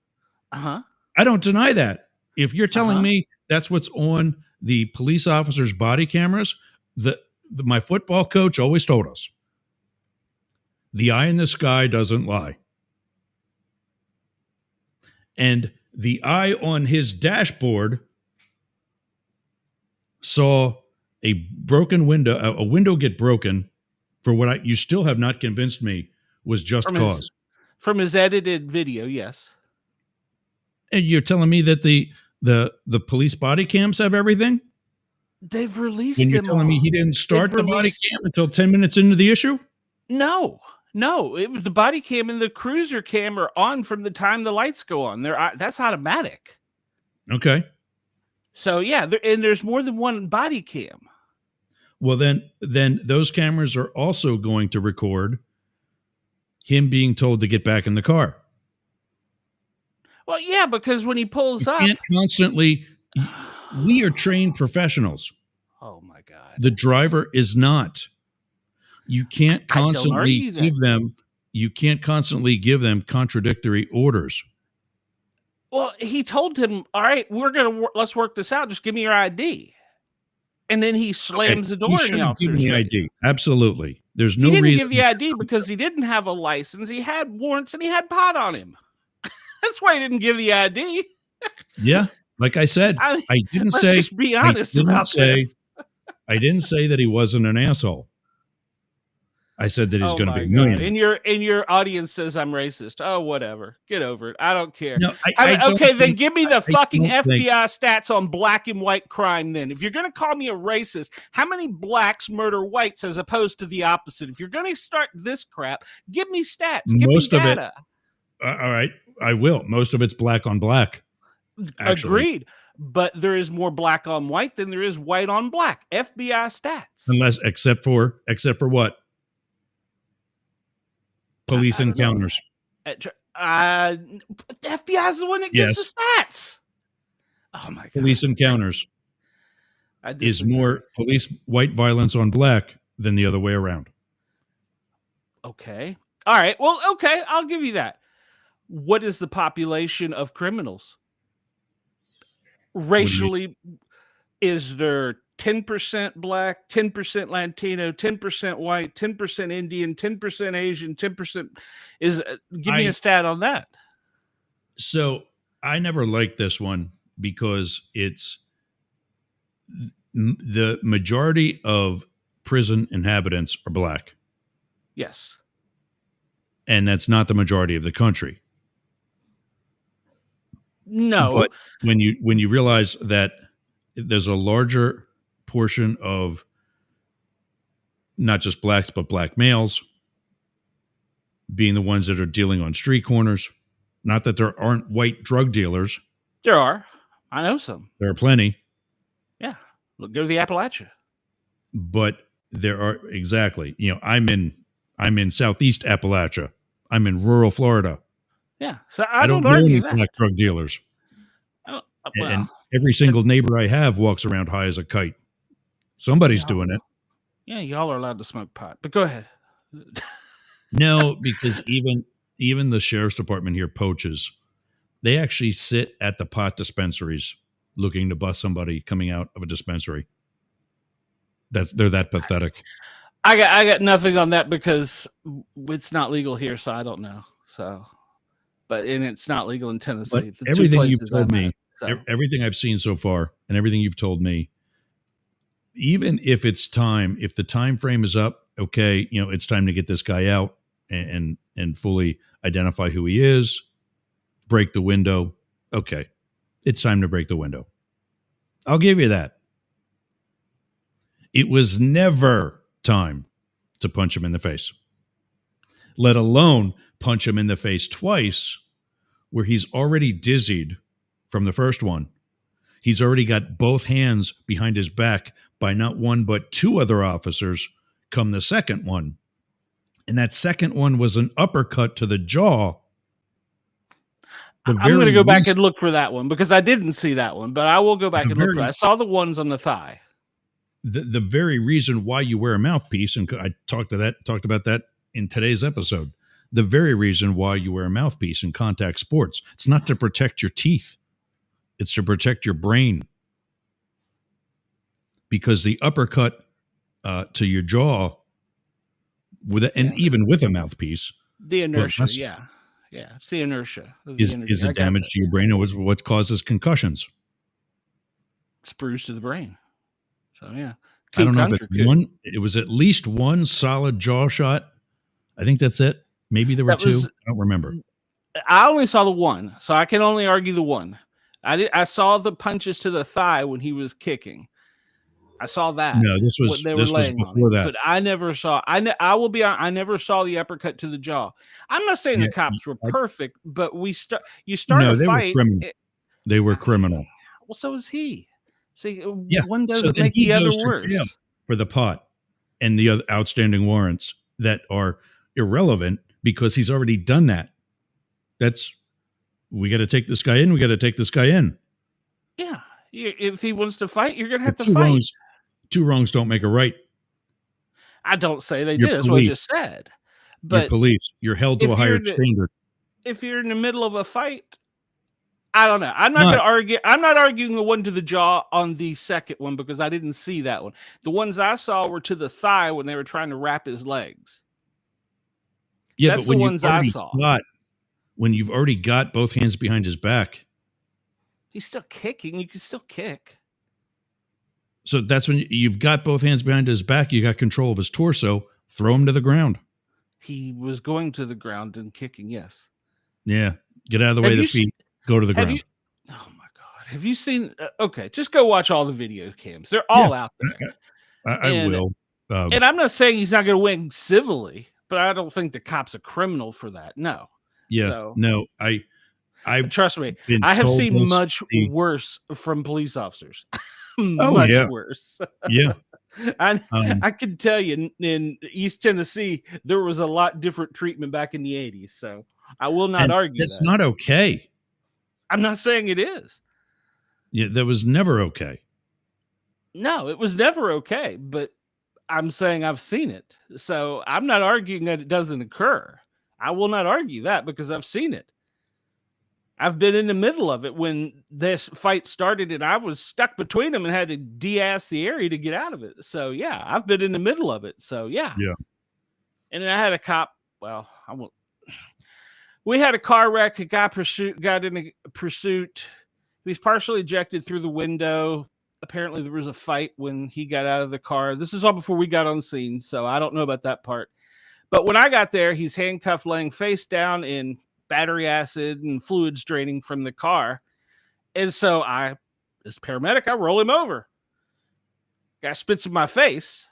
[SPEAKER 1] I don't deny that. If you're telling me that's what's on the police officer's body cameras, my football coach always told us, the eye in the sky doesn't lie. And the eye on his dashboard saw a broken window, a window get broken for what you still have not convinced me was just cause.
[SPEAKER 3] From his edited video, yes.
[SPEAKER 1] And you're telling me that the police body cams have everything?
[SPEAKER 3] They've released
[SPEAKER 1] when you're telling me he didn't start the body cam until 10 minutes into the issue?
[SPEAKER 3] No, it was the body cam and the cruiser cam are on from the time the lights go on. That's automatic.
[SPEAKER 1] Okay.
[SPEAKER 3] So yeah, there's more than one body cam.
[SPEAKER 1] Well, then those cameras are also going to record him being told to get back in the car.
[SPEAKER 3] Well, yeah, because when he pulls up,
[SPEAKER 1] can't constantly. We are trained professionals.
[SPEAKER 3] Oh my God.
[SPEAKER 1] The driver is not. You can't constantly give them contradictory orders.
[SPEAKER 3] Well, he told him, "All right, let's work this out. Just give me your ID." And then he slams the door in the officer's face.
[SPEAKER 1] ID. Absolutely. There's no reason.
[SPEAKER 3] He didn't give the ID because he didn't have a license. He had warrants and he had pot on him. That's why he didn't give the ID.
[SPEAKER 1] Yeah. Like I said, I didn't say.
[SPEAKER 3] Let's just be honest about this.
[SPEAKER 1] I didn't say that he wasn't an asshole. I said that he's going to be a millionaire.
[SPEAKER 3] And your audience says I'm racist. Oh, whatever. Get over it. I don't care.
[SPEAKER 1] No,
[SPEAKER 3] okay, then give me the fucking FBI stats on black and white crime then. If you're going to call me a racist, how many blacks murder whites as opposed to the opposite? If you're going to start this crap, give me stats. Give me data.
[SPEAKER 1] All right, I will. Most of it's black on black. Actually.
[SPEAKER 3] Agreed. But there is more black on white than there is white on black. FBI stats.
[SPEAKER 1] Except for what? Police encounters.
[SPEAKER 3] The FBI is the one that gives the stats. Oh my God.
[SPEAKER 1] Police encounters is more police white violence on black than the other way around.
[SPEAKER 3] Okay. All right. Well, okay. I'll give you that. What is the population of criminals? Racially, is there 10% black, 10% Latino, 10% white, 10% Indian, 10% Asian, 10% give me a stat on that.
[SPEAKER 1] So I never liked this one because it's the majority of prison inhabitants are black.
[SPEAKER 3] Yes.
[SPEAKER 1] And that's not the majority of the country.
[SPEAKER 3] No.
[SPEAKER 1] But when you realize that there's a larger portion of not just blacks, but black males being the ones that are dealing on street corners. Not that there aren't white drug dealers.
[SPEAKER 3] There are. I know some.
[SPEAKER 1] There are plenty.
[SPEAKER 3] Yeah. Look, go to the Appalachia.
[SPEAKER 1] But there are, exactly. I'm in Southeast Appalachia. I'm in rural Florida.
[SPEAKER 3] Yeah. So I don't
[SPEAKER 1] know
[SPEAKER 3] argue
[SPEAKER 1] any
[SPEAKER 3] that.
[SPEAKER 1] black drug dealers.
[SPEAKER 3] Well,
[SPEAKER 1] and every single neighbor I have walks around high as a kite. Somebody's doing it.
[SPEAKER 3] Yeah, y'all are allowed to smoke pot. But go ahead.
[SPEAKER 1] No, because even the sheriff's department here poaches. They actually sit at the pot dispensaries looking to bust somebody coming out of a dispensary. They're that pathetic.
[SPEAKER 3] I got nothing on that because it's not legal here, so I don't know. So, and it's not legal in Tennessee.
[SPEAKER 1] But everything you've told me, everything I've seen so far, and everything you've told me, even if the time frame is up, okay, it's time to get this guy out and fully identify who he is, break the window. Okay, it's time to break the window. I'll give you that. It was never time to punch him in the face, let alone punch him in the face twice, where he's already dizzied from the first one. He's already got both hands behind his back by not one but two other officers come the second one. And that second one was an uppercut to the jaw.
[SPEAKER 3] I'm going to go back and look for that one because I didn't see that one, but I will go back and look for it. I saw the ones on the thigh.
[SPEAKER 1] The very reason why you wear a mouthpiece, and I talked about that in today's episode, the very reason why you wear a mouthpiece in contact sports, it's not to protect your teeth. It's to protect your brain. Because the uppercut to your jaw, even with a mouthpiece,
[SPEAKER 3] the inertia, yeah, it's the inertia.
[SPEAKER 1] Is a damage to your brain, and what causes concussions.
[SPEAKER 3] It's bruise to the brain. So yeah,
[SPEAKER 1] I don't know if it's one. It was at least one solid jaw shot. I think that's it. Maybe there were two. I don't remember.
[SPEAKER 3] I only saw the one, so I can only argue the one. I saw the punches to the thigh when he was kicking. I saw that.
[SPEAKER 1] No, this was before that.
[SPEAKER 3] But I never saw. I never saw the uppercut to the jaw. I'm not saying the cops were perfect, but you start a fight.
[SPEAKER 1] They were criminal.
[SPEAKER 3] Well, so is he. See,
[SPEAKER 1] yeah.
[SPEAKER 3] One doesn't make the other worse.
[SPEAKER 1] For the pot and the other outstanding warrants that are irrelevant because he's already done that. We got to take this guy in. We got to take this guy in.
[SPEAKER 3] Yeah. If he wants to fight, you're going to have to fight.
[SPEAKER 1] Two wrongs don't make a right.
[SPEAKER 3] I don't say they did. That's what I just said. But
[SPEAKER 1] you're police. You're held to a higher standard.
[SPEAKER 3] If you're in the middle of a fight, I don't know. I'm not going to argue. I'm not arguing the one to the jaw on the second one because I didn't see that one. The ones I saw were to the thigh when they were trying to wrap his legs.
[SPEAKER 1] Yeah, that's but when the ones I saw. When you've already got both hands behind his back,
[SPEAKER 3] he's still kicking. You can still kick.
[SPEAKER 1] So that's when you've got both hands behind his back. You got control of his torso. Throw him to the ground.
[SPEAKER 3] He was going to the ground and kicking. Yes.
[SPEAKER 1] Yeah. Get out of the way of the feet. Go to the ground.
[SPEAKER 3] Oh my God. Have you seen? Okay. Just go watch all the video cams. They're all out there.
[SPEAKER 1] I will.
[SPEAKER 3] And I'm not saying he's not going to win civilly, but I don't think the cop's a criminal for that. No.
[SPEAKER 1] Yeah. So, no,
[SPEAKER 3] trust me. I have seen much worse from police officers. Much worse.
[SPEAKER 1] Yeah.
[SPEAKER 3] I can tell you in East Tennessee, there was a lot different treatment back in the 80s. So I will not argue
[SPEAKER 1] that's not okay.
[SPEAKER 3] I'm not saying it is.
[SPEAKER 1] Yeah, that was never okay.
[SPEAKER 3] No, it was never okay. But I'm saying I've seen it. So I'm not arguing that it doesn't occur. I will not argue that because I've seen it. I've been in the middle of it when this fight started and I was stuck between them and had to de-ass the area to get out of it. So, yeah, I've been in the middle of it. So, yeah.
[SPEAKER 1] Yeah.
[SPEAKER 3] And then I had a cop. Well, we had a car wreck. A guy got in a pursuit. He was partially ejected through the window. Apparently, there was a fight when he got out of the car. This is all before we got on scene, so I don't know about that part. But when I got there, he's handcuffed, laying face down in battery acid and fluids draining from the car. And so as paramedic, I roll him over. Guy spits in my face.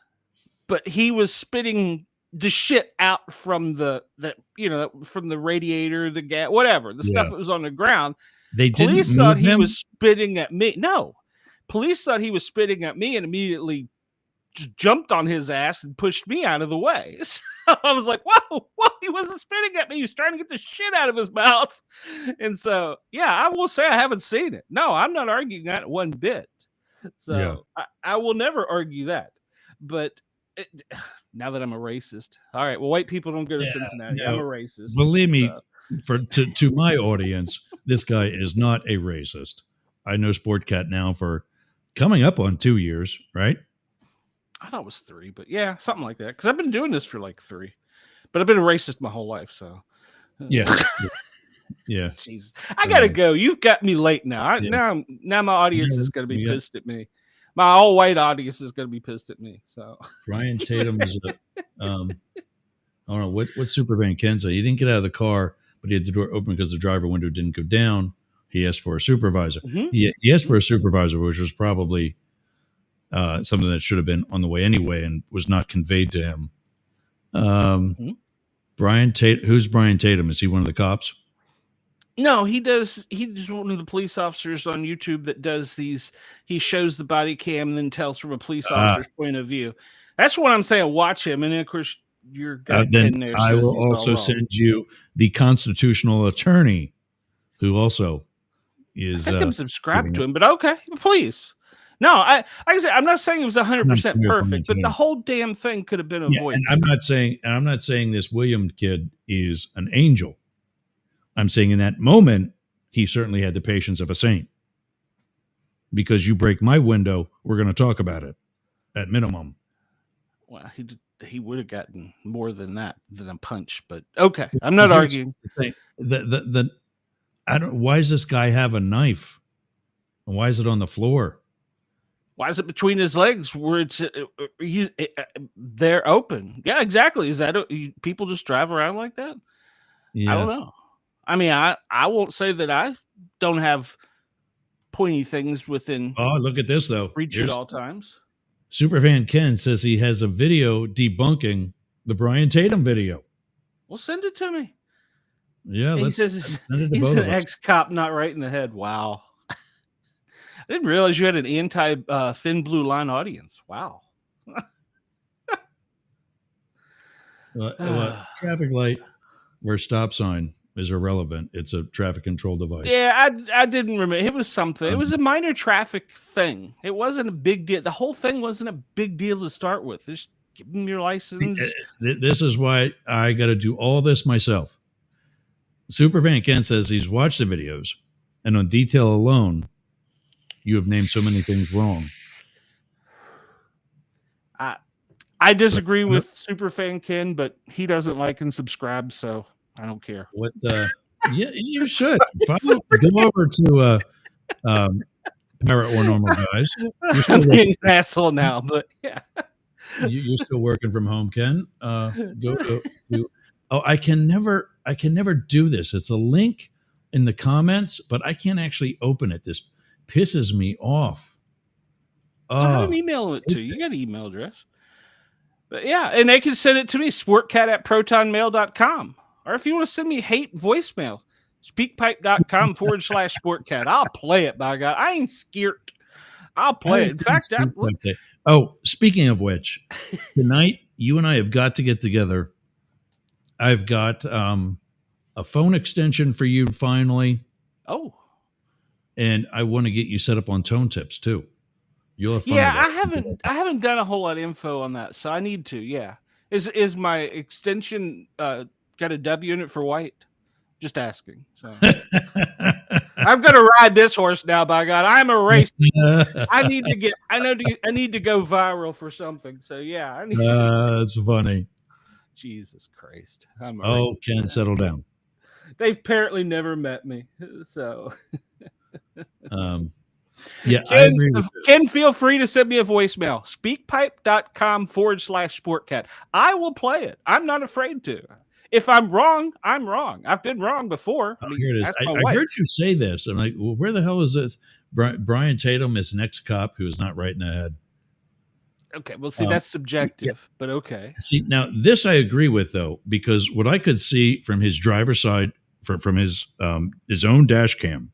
[SPEAKER 3] but he was spitting the shit out from the from the radiator, the gas, whatever, the stuff that was on the ground. Police thought he was spitting at me. No, police thought he was spitting at me and immediately just jumped on his ass and pushed me out of the way. So I was like, whoa, he wasn't spitting at me. He was trying to get the shit out of his mouth. And so, yeah, I will say I haven't seen it. No, I'm not arguing that one bit. So I will never argue that. But now that I'm a racist, all right, well, white people don't go to Cincinnati. I'm a racist.
[SPEAKER 1] Believe me, to my audience, this guy is not a racist. I know Sportcat now for coming up on 2 years, right?
[SPEAKER 3] I thought it was 3, but yeah, something like that. Because I've been doing this for like 3, but I've been a racist my whole life. So
[SPEAKER 1] yeah.
[SPEAKER 3] Jesus, I gotta go. You've got me late now. Now my audience is gonna be pissed at me. My all white audience is gonna be pissed at me. So
[SPEAKER 1] Brian Tatum is I don't know what Supervan Ken said. He didn't get out of the car, but he had the door open because the driver window didn't go down. He asked for a supervisor. Mm-hmm. He asked for a supervisor, which was probably something that should have been on the way anyway and was not conveyed to him. Brian Tatum. Who's Brian Tatum? Is he one of the cops?
[SPEAKER 3] No, he's one of the police officers on YouTube that does these. He shows the body cam and then tells from a police officer's point of view. That's what I'm saying. Watch him, and then of course you're
[SPEAKER 1] then there. I will also send you the constitutional attorney, who also is.
[SPEAKER 3] I think I'm subscribed to him, but okay, please. No, like I said, I'm not saying it was 100% perfect, but the whole damn thing could have been avoided.
[SPEAKER 1] And I'm not saying this William kid is an angel. I'm saying in that moment, he certainly had the patience of a saint. Because you break my window, we're going to talk about it at minimum.
[SPEAKER 3] Well, he would have gotten more than that, than a punch, but okay. I'm not arguing.
[SPEAKER 1] I don't. Why does this guy have a knife? And why is it on the floor?
[SPEAKER 3] Why is it between his legs where they're open? Yeah, exactly. Is that people just drive around like that? Yeah. I don't know. I mean, I won't say that I don't have pointy things within.
[SPEAKER 1] Oh, look at this though.
[SPEAKER 3] Reach at all times.
[SPEAKER 1] Superfan Ken says he has a video debunking the Brian Tatum video.
[SPEAKER 3] Well, send it to me.
[SPEAKER 1] Yeah,
[SPEAKER 3] he says he's an ex-cop, not right in the head. Wow. I didn't realize you had an anti-thin blue line audience. Wow.
[SPEAKER 1] Traffic light where stop sign is irrelevant. It's a traffic control device.
[SPEAKER 3] Yeah, I didn't remember. It was something. It was a minor traffic thing. It wasn't a big deal. The whole thing wasn't a big deal to start with. Just give them your license.
[SPEAKER 1] See, this is why I got to do all this myself. Superfan Ken says he's watched the videos, and on detail alone, you have named so many things wrong.
[SPEAKER 3] I disagree with Superfan Ken, but he doesn't like and subscribe, so I don't care.
[SPEAKER 1] What? Yeah, you should. Go over to Parrot or Normal Guys.
[SPEAKER 3] I'm being an asshole now, but yeah.
[SPEAKER 1] You're still working from home, Ken. Go. I can never do this. It's a link in the comments, but I can't actually open it. This pisses me off.
[SPEAKER 3] I'm emailing it to you. You got an email address. But yeah, and they can send it to me, sportcat@protonmail.com. Or if you want to send me hate voicemail, speakpipe.com/sportcat. I'll play it, by God. I ain't scared. I'll play it. In fact,
[SPEAKER 1] speaking of which, tonight you and I have got to get together. I've got a phone extension for you finally.
[SPEAKER 3] Oh.
[SPEAKER 1] And I want to get you set up on tone tips too. You'll have fun.
[SPEAKER 3] Yeah, I haven't done a whole lot of info on that, so I need to. Yeah, is my extension got a W in it for white? Just asking. So I'm gonna ride this horse now. By God, I'm a race. I need to go viral for something. So yeah, I need.
[SPEAKER 1] That's funny.
[SPEAKER 3] Jesus Christ!
[SPEAKER 1] Ken, settle down.
[SPEAKER 3] They've apparently never met me, so.
[SPEAKER 1] Yeah, I agree with
[SPEAKER 3] Ken, feel free to send me a voicemail. Speakpipe.com/sportcat. I will play it. I'm not afraid to. If I'm wrong, I'm wrong. I've been wrong before.
[SPEAKER 1] Here it is. I heard you say this. I'm like, well, where the hell is this? Brian Tatum is an ex-cop who is not right in the head.
[SPEAKER 3] Okay, well, see, that's subjective, but okay.
[SPEAKER 1] See, now this I agree with though, because what I could see from his driver's side, from his own dash cam,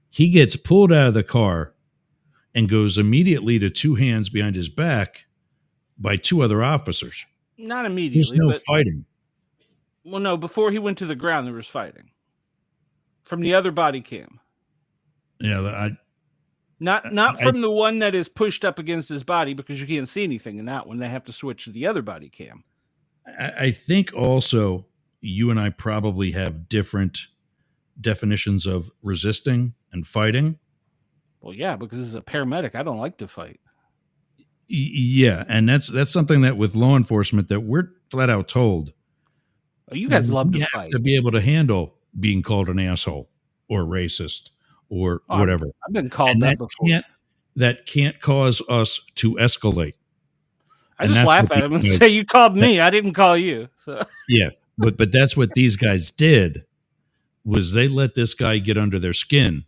[SPEAKER 1] he gets pulled out of the car and goes immediately to two hands behind his back by two other officers.
[SPEAKER 3] Not immediately.
[SPEAKER 1] There's no fighting.
[SPEAKER 3] Well, no, before he went to the ground, there was fighting from the other body cam.
[SPEAKER 1] Yeah,
[SPEAKER 3] not from the one that is pushed up against his body, because you can't see anything in that one. They have to switch to the other body cam.
[SPEAKER 1] I think also you and I probably have different definitions of resisting and fighting.
[SPEAKER 3] Well, yeah, because as a paramedic, I don't like to fight.
[SPEAKER 1] Yeah, and that's something that with law enforcement that we're flat out told.
[SPEAKER 3] Oh, you guys love to fight.
[SPEAKER 1] To be able to handle being called an asshole or racist or whatever.
[SPEAKER 3] I've been called that before.
[SPEAKER 1] That can't cause us to escalate.
[SPEAKER 3] I just laugh at him and say, "You called me. I didn't call you." So.
[SPEAKER 1] Yeah, but that's what these guys did, was they let this guy get under their skin,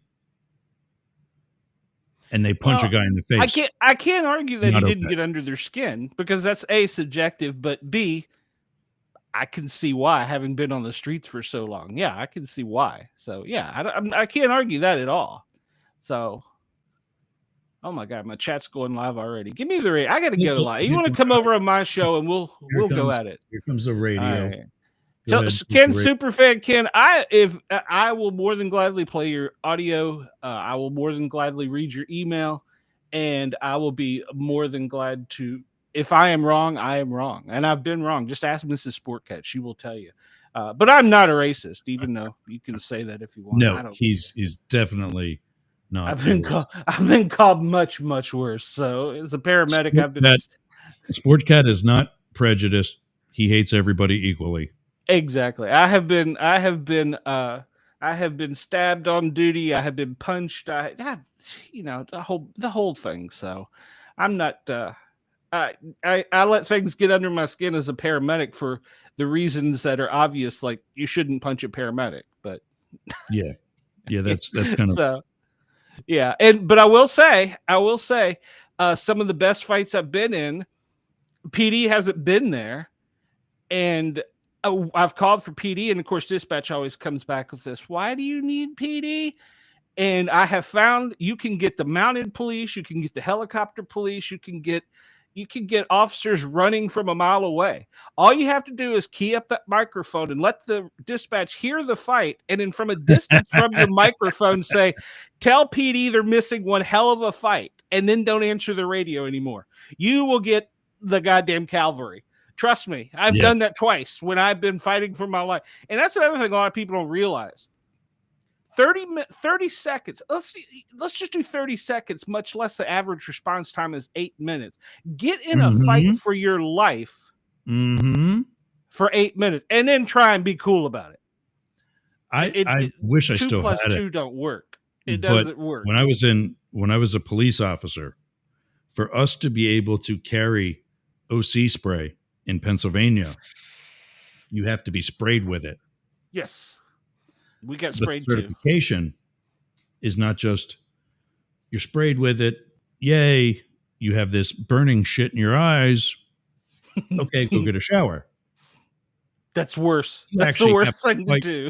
[SPEAKER 1] and they punch a guy in the face.
[SPEAKER 3] I can't argue that he didn't get under their skin, because that's A, subjective, but B, I can see why, having been on the streets for so long. Yeah, I can see why. So yeah, I can't argue that at all. So, oh my God, my chat's going live already. Give me the radio. I got to go live. You want to come over on my show and we'll go at it.
[SPEAKER 1] Here comes the radio.
[SPEAKER 3] Right. Ken, Superfan Ken, I will more than gladly play your audio. I will more than gladly read your email, and I will be more than glad to. If I am wrong, I am wrong, and I've been wrong. Just ask Mrs. Sportcat; she will tell you. But I'm not a racist, even though you can say that if you want.
[SPEAKER 1] No, he's definitely not.
[SPEAKER 3] I've been called much worse. So as a paramedic,
[SPEAKER 1] Sportcat is not prejudiced. He hates everybody equally.
[SPEAKER 3] Exactly. I have been stabbed on duty. I have been punched. The whole thing. So I'm not. I let things get under my skin as a paramedic for the reasons that are obvious, like you shouldn't punch a paramedic. But
[SPEAKER 1] yeah, that's kind of
[SPEAKER 3] so. Yeah, but I will say, some of the best fights I've been in, PD hasn't been there, and I've called for PD, and of course, dispatch always comes back with this: "Why do you need PD?" And I have found you can get the mounted police, you can get the helicopter police, you can get officers running from a mile away. All you have to do is key up that microphone and let the dispatch hear the fight, and then from a distance from your microphone say, "Tell PD they're missing one hell of a fight," and then don't answer the radio anymore. You will get the goddamn cavalry. Trust me, I've done that twice when I've been fighting for my life. And that's another thing a lot of people don't realize. 30 seconds. Let's just do 30 seconds, much less the average response time is 8 minutes. Get in a fight for your life for 8 minutes, and then try and be cool about it.
[SPEAKER 1] I wish I still had it.
[SPEAKER 3] 2 + 2 don't work. It doesn't work.
[SPEAKER 1] When I was a police officer, for us to be able to carry OC spray in Pennsylvania, you have to be sprayed with it.
[SPEAKER 3] Yes. We got sprayed too.
[SPEAKER 1] The certification is not just you're sprayed with it. Yay. You have this burning shit in your eyes. Okay, go get a shower.
[SPEAKER 3] That's worse. That's the worst thing to do.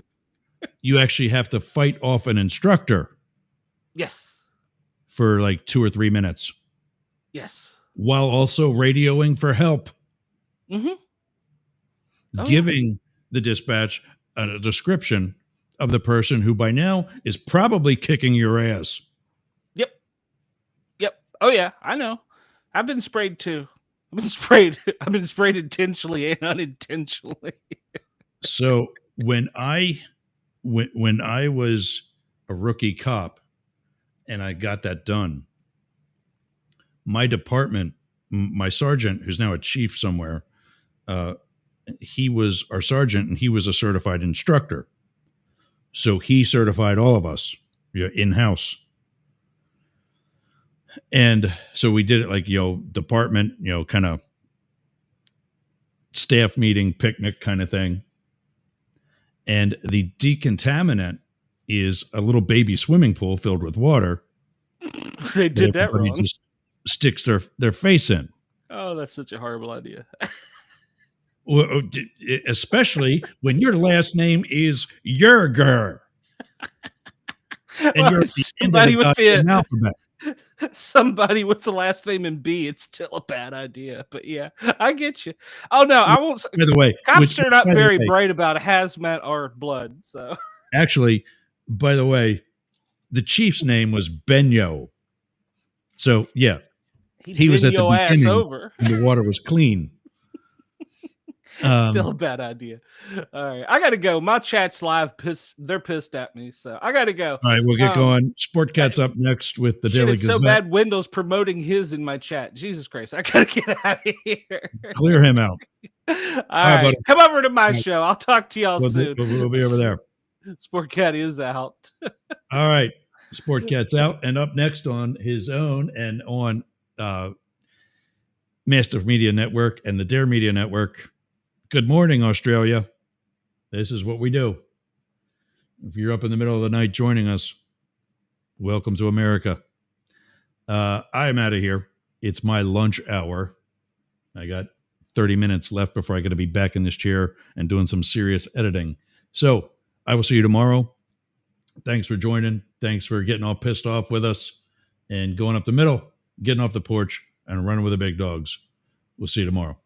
[SPEAKER 1] You actually have to fight off an instructor.
[SPEAKER 3] Yes.
[SPEAKER 1] For like 2 or 3 minutes.
[SPEAKER 3] Yes.
[SPEAKER 1] While also radioing for help. Giving the dispatch a description of the person who by now is probably kicking your ass. Yep.
[SPEAKER 3] Oh yeah, I know. I've been sprayed too. I've been sprayed intentionally and unintentionally.
[SPEAKER 1] So when I was a rookie cop and I got that done, my department, my sergeant, who's now a chief somewhere, he was our sergeant and he was a certified instructor. So he certified all of us in-house. And so we did it like, department, kind of staff meeting, picnic kind of thing. And the decontaminant is a little baby swimming pool filled with water.
[SPEAKER 3] They did that wrong.
[SPEAKER 1] sticks their face in.
[SPEAKER 3] Oh, that's such a horrible idea.
[SPEAKER 1] Well, especially when your last name is Yerger. And
[SPEAKER 3] Well,
[SPEAKER 1] you're at the end of the goddamn alphabet.
[SPEAKER 3] Somebody with the last name in B, it's still a bad idea. But yeah, I get you. Oh no, I won't.
[SPEAKER 1] By the way,
[SPEAKER 3] cops are not very bright about hazmat or blood. So
[SPEAKER 1] actually, by the way, the chief's name was Benyo. So yeah, he was at the beginning.
[SPEAKER 3] Over.
[SPEAKER 1] And the water was clean.
[SPEAKER 3] Still a bad idea. All right, I gotta go. My chat's live. They're pissed at me, so I gotta go.
[SPEAKER 1] All right, we'll get going. Sport Cat's up next with the Daily Gazette.
[SPEAKER 3] It's so bad. Windows promoting his in my chat. Jesus Christ, I gotta get out of here.
[SPEAKER 1] Clear him out.
[SPEAKER 3] All right, come over to my show. I'll talk to y'all soon.
[SPEAKER 1] We'll be over there.
[SPEAKER 3] Sport Cat is out.
[SPEAKER 1] All right, Sport Cat's out, and up next on his own and on Mastiff Media Network and the Dare Media Network. Good morning, Australia. This is what we do. If you're up in the middle of the night joining us, welcome to America. I'm out of here. It's my lunch hour. I got 30 minutes left before I got to be back in this chair and doing some serious editing. So I will see you tomorrow. Thanks for joining. Thanks for getting all pissed off with us and going up the middle, getting off the porch and running with the big dogs. We'll see you tomorrow.